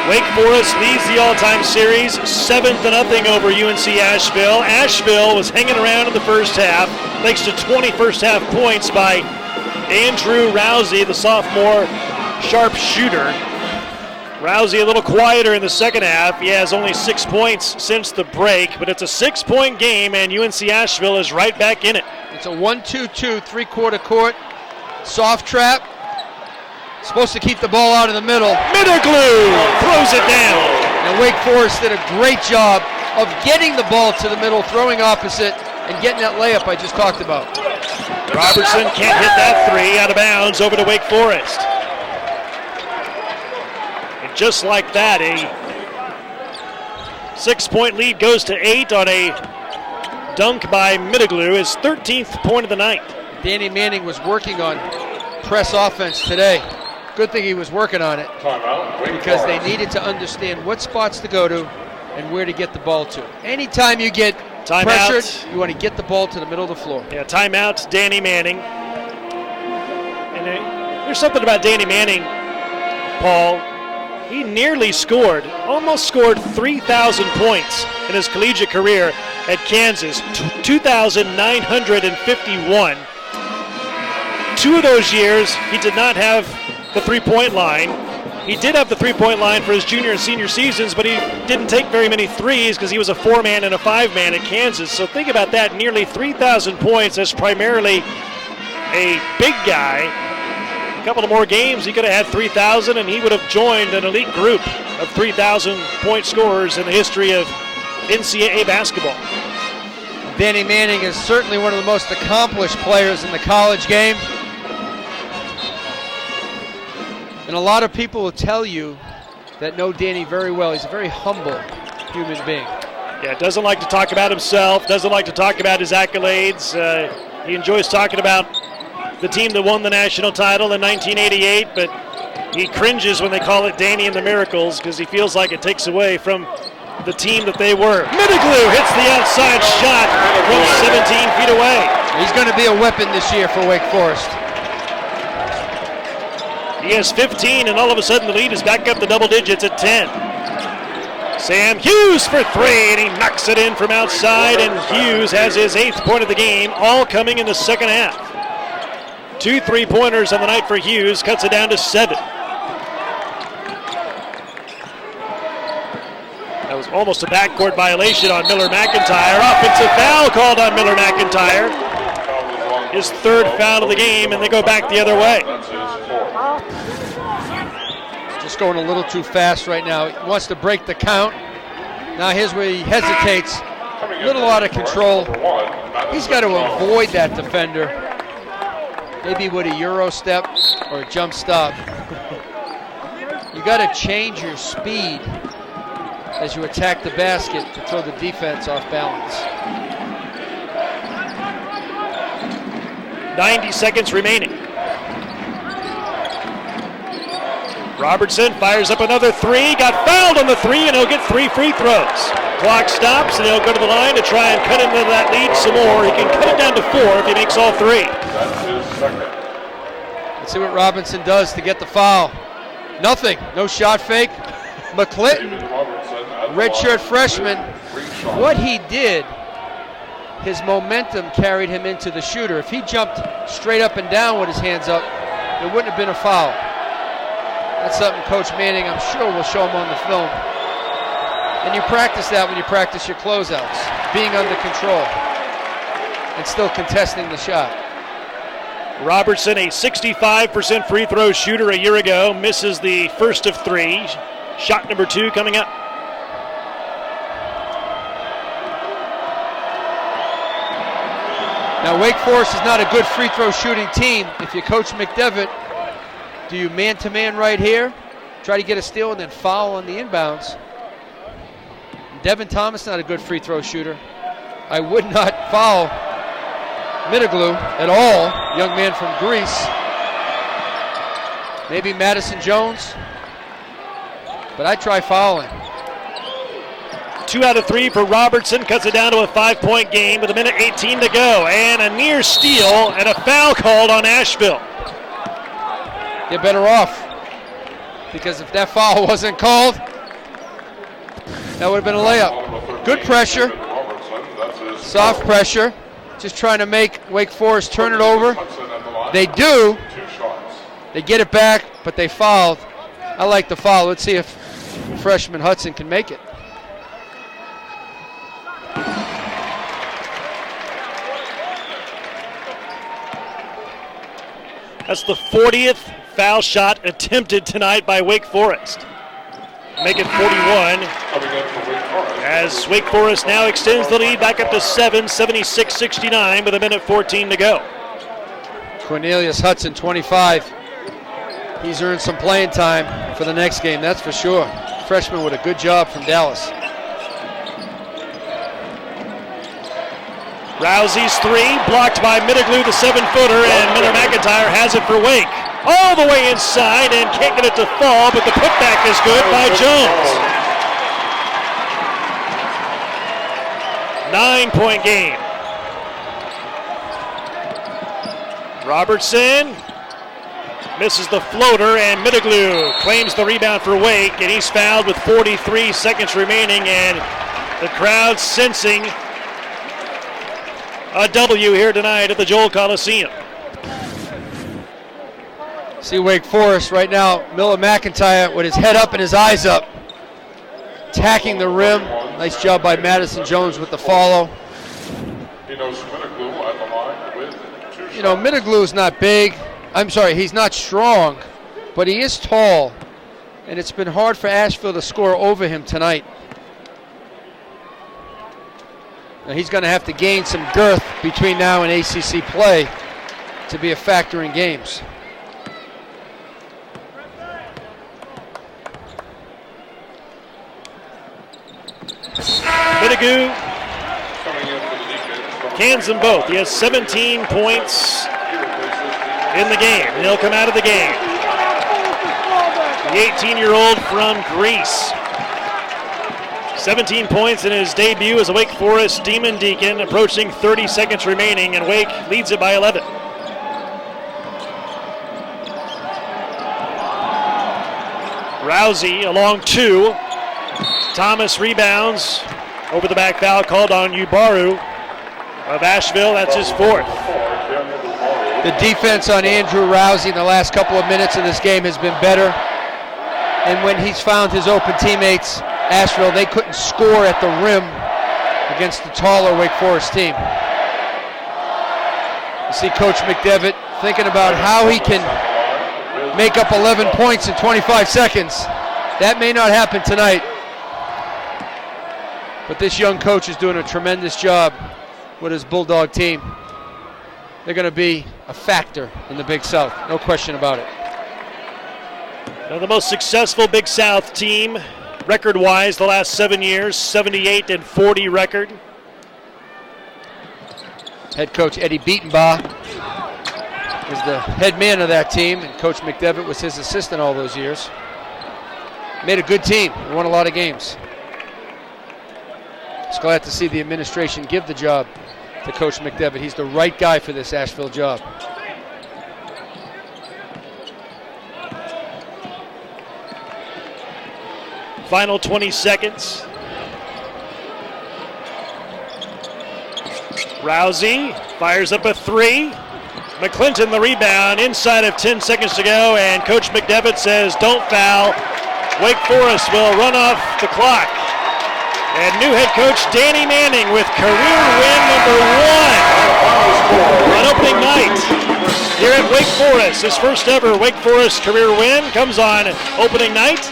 Wake Forest leads the all-time series 7-0 over UNC Asheville. Asheville was hanging around in the first half, thanks to 20 first-half points by Andrew Rousey, the sophomore sharp shooter. Rousey a little quieter in the second half. He has only 6 points since the break, but it's a 6-point game, and UNC Asheville is right back in it. It's a 1-2-2, three-quarter court, soft trap. Supposed to keep the ball out of the middle. Mitterglue throws it down. And Wake Forest did a great job of getting the ball to the middle, throwing opposite, and getting that layup I just talked about. Robertson can't hit that 3, out of bounds, over to Wake Forest. And just like that, a 6-point lead goes to 8 on a dunk by Mitterglue, his 13th point of the night. Danny Manning was working on press offense today. Good thing he was working on it, because they needed to understand what spots to go to and where to get the ball to. Anytime you get pressured, you want to get the ball to the middle of the floor. Yeah, timeout, Danny Manning. And there's something about Danny Manning, Paul. He nearly scored, almost scored 3,000 points in his collegiate career at Kansas, 2,951. 2 of those years, he did not have the three-point line. He did have the three-point line for his junior and senior seasons, but he didn't take very many threes because he was a 4-man and a 5-man at Kansas. So think about that, nearly 3,000 points as primarily a big guy. A couple of more games, he could have had 3,000, and he would have joined an elite group of 3,000-point scorers in the history of NCAA basketball. Danny Manning is certainly one of the most accomplished players in the college game. And a lot of people will tell you that know Danny very well. He's a very humble human being. Yeah, doesn't like to talk about himself, doesn't like to talk about his accolades. He enjoys talking about the team that won the national title in 1988, but he cringes when they call it Danny and the Miracles because he feels like it takes away from the team that they were. Middleglue hits the outside shot from 17 feet away. He's going to be a weapon this year for Wake Forest. He has 15, and all of a sudden the lead is back up to double digits at 10. Sam Hughes for three, and he knocks it in from outside, and Hughes has his 8th point of the game, all coming in the second half. 2 3-pointers on the night for Hughes, cuts it down to 7. That was almost a backcourt violation on Miller McIntyre. Offensive foul called on Miller McIntyre. His 3rd foul of the game, and they go back the other way. Just going a little too fast right now. He wants to break the count. Now here's where he hesitates. A little out of control. He's got to avoid that defender. Maybe with a Euro step or a jump stop. You got to change your speed as you attack the basket to throw the defense off balance. 90 seconds remaining. Robertson fires up another 3, got fouled on the 3, and he'll get 3 free throws. Clock stops, and he'll go to the line to try and cut into that lead some more. He can cut it down to 4 if he makes all 3. Let's see what Robinson does to get the foul. Nothing, no shot fake. McClinton, redshirt freshman, what he did, his momentum carried him into the shooter. If he jumped straight up and down with his hands up, it wouldn't have been a foul. That's something Coach Manning, I'm sure, will show him on the film. And you practice that when you practice your closeouts, being under control and still contesting the shot. Robertson, a 65% free throw shooter a year ago, misses the first of 3. Shot number 2 coming up. Now Wake Forest is not a good free throw shooting team. If you coach McDevitt, do you man-to-man right here, try to get a steal and then foul on the inbounds? Devin Thomas not a good free throw shooter. I would not foul Middleglue at all, young man from Greece. Maybe Madison Jones, but I try fouling. 2 out of 3 for Robertson, cuts it down to a 5-point game with 1:18 to go, and a near steal and a foul called on Asheville. They're better off, because if that foul wasn't called, that would have been a layup. Good pressure, soft pressure, just trying to make Wake Forest turn it over. They do. They get it back, but they fouled. I like the foul. Let's see if freshman Hudson can make it. That's the 40th foul shot attempted tonight by Wake Forest. Make it 41 as Wake Forest now extends the lead back up to 7, 76-69 with 1:14 to go. Cornelius Hudson, 25. He's earned some playing time for the next game, that's for sure. Freshman with a good job from Dallas. Rousey's 3, blocked by Middleglue, the 7-footer, and Miller McIntyre has it for Wake. All the way inside and can't get it to fall, but the putback is good by Jones. 9-point game. Robertson misses the floater, and Middleglue claims the rebound for Wake, and he's fouled with 43 seconds remaining, and the crowd sensing a W here tonight at the Joel Coliseum. See Wake Forest right now, Miller McIntyre with his head up and his eyes up, attacking the rim. Nice job by Madison Jones with the follow. You know, Middleglue is not big. I'm sorry, he's not strong, but he is tall, and it's been hard for Asheville to score over him tonight. Now he's going to have to gain some girth between now and ACC play to be a factor in games. Mitigu cans them both. He has 17 points in the game, and he'll come out of the game. The 18-year-old from Greece. 17 points in his debut as a Wake Forest Demon Deacon, approaching 30 seconds remaining, and Wake leads it by 11. Rousey along 2. Thomas rebounds. Over the back foul called on Ubaru of Asheville. That's his 4th. The defense on Andrew Rousey in the last couple of minutes of this game has been better. And when he's found his open teammates, Asheville, they couldn't score at the rim against the taller Wake Forest team. You see Coach McDevitt thinking about how he can make up 11 points in 25 seconds. That may not happen tonight. But this young coach is doing a tremendous job with his Bulldog team. They're going to be a factor in the Big South, no question about it. Now the most successful Big South team, record-wise, the last 7 years, 78-40 record. Head coach Eddie Beatenbaugh is the head man of that team, and Coach McDevitt was his assistant all those years. Made a good team, won a lot of games. Just glad to see the administration give the job to Coach McDevitt. He's the right guy for this Asheville job. Final 20 seconds. Rousey fires up a 3. McClinton the rebound inside of 10 seconds to go, and Coach McDevitt says don't foul. Wake Forest will run off the clock. And new head coach Danny Manning with career win number 1 on opening night here at Wake Forest. His first ever Wake Forest career win comes on opening night.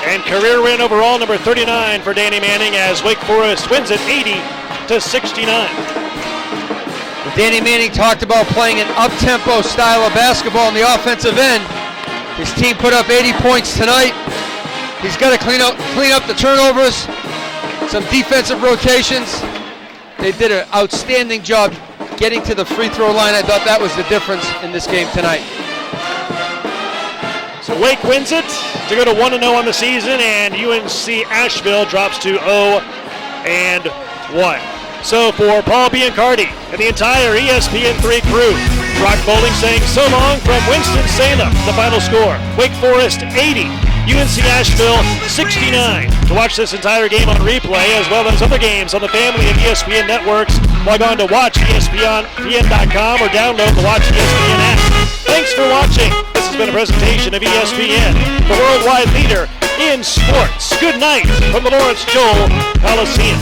And career win overall number 39 for Danny Manning as Wake Forest wins it 80-69. Danny Manning talked about playing an up-tempo style of basketball on the offensive end. His team put up 80 points tonight. He's got to clean up the turnovers, some defensive rotations. They did an outstanding job getting to the free throw line. I thought that was the difference in this game tonight. So Wake wins it to go to 1-0 on the season, and UNC Asheville drops to 0-1. So for Paul Biancardi and the entire ESPN3 crew, Brock Bowling saying so long from Winston-Salem. The final score, Wake Forest 80, UNC Asheville 69. To watch this entire game on replay, as well as other games on the family of ESPN networks, log on to watchespn.com or download the Watch ESPN app. Thanks for watching. This has been a presentation of ESPN, the worldwide leader in sports. Good night from the Lawrence Joel Coliseum.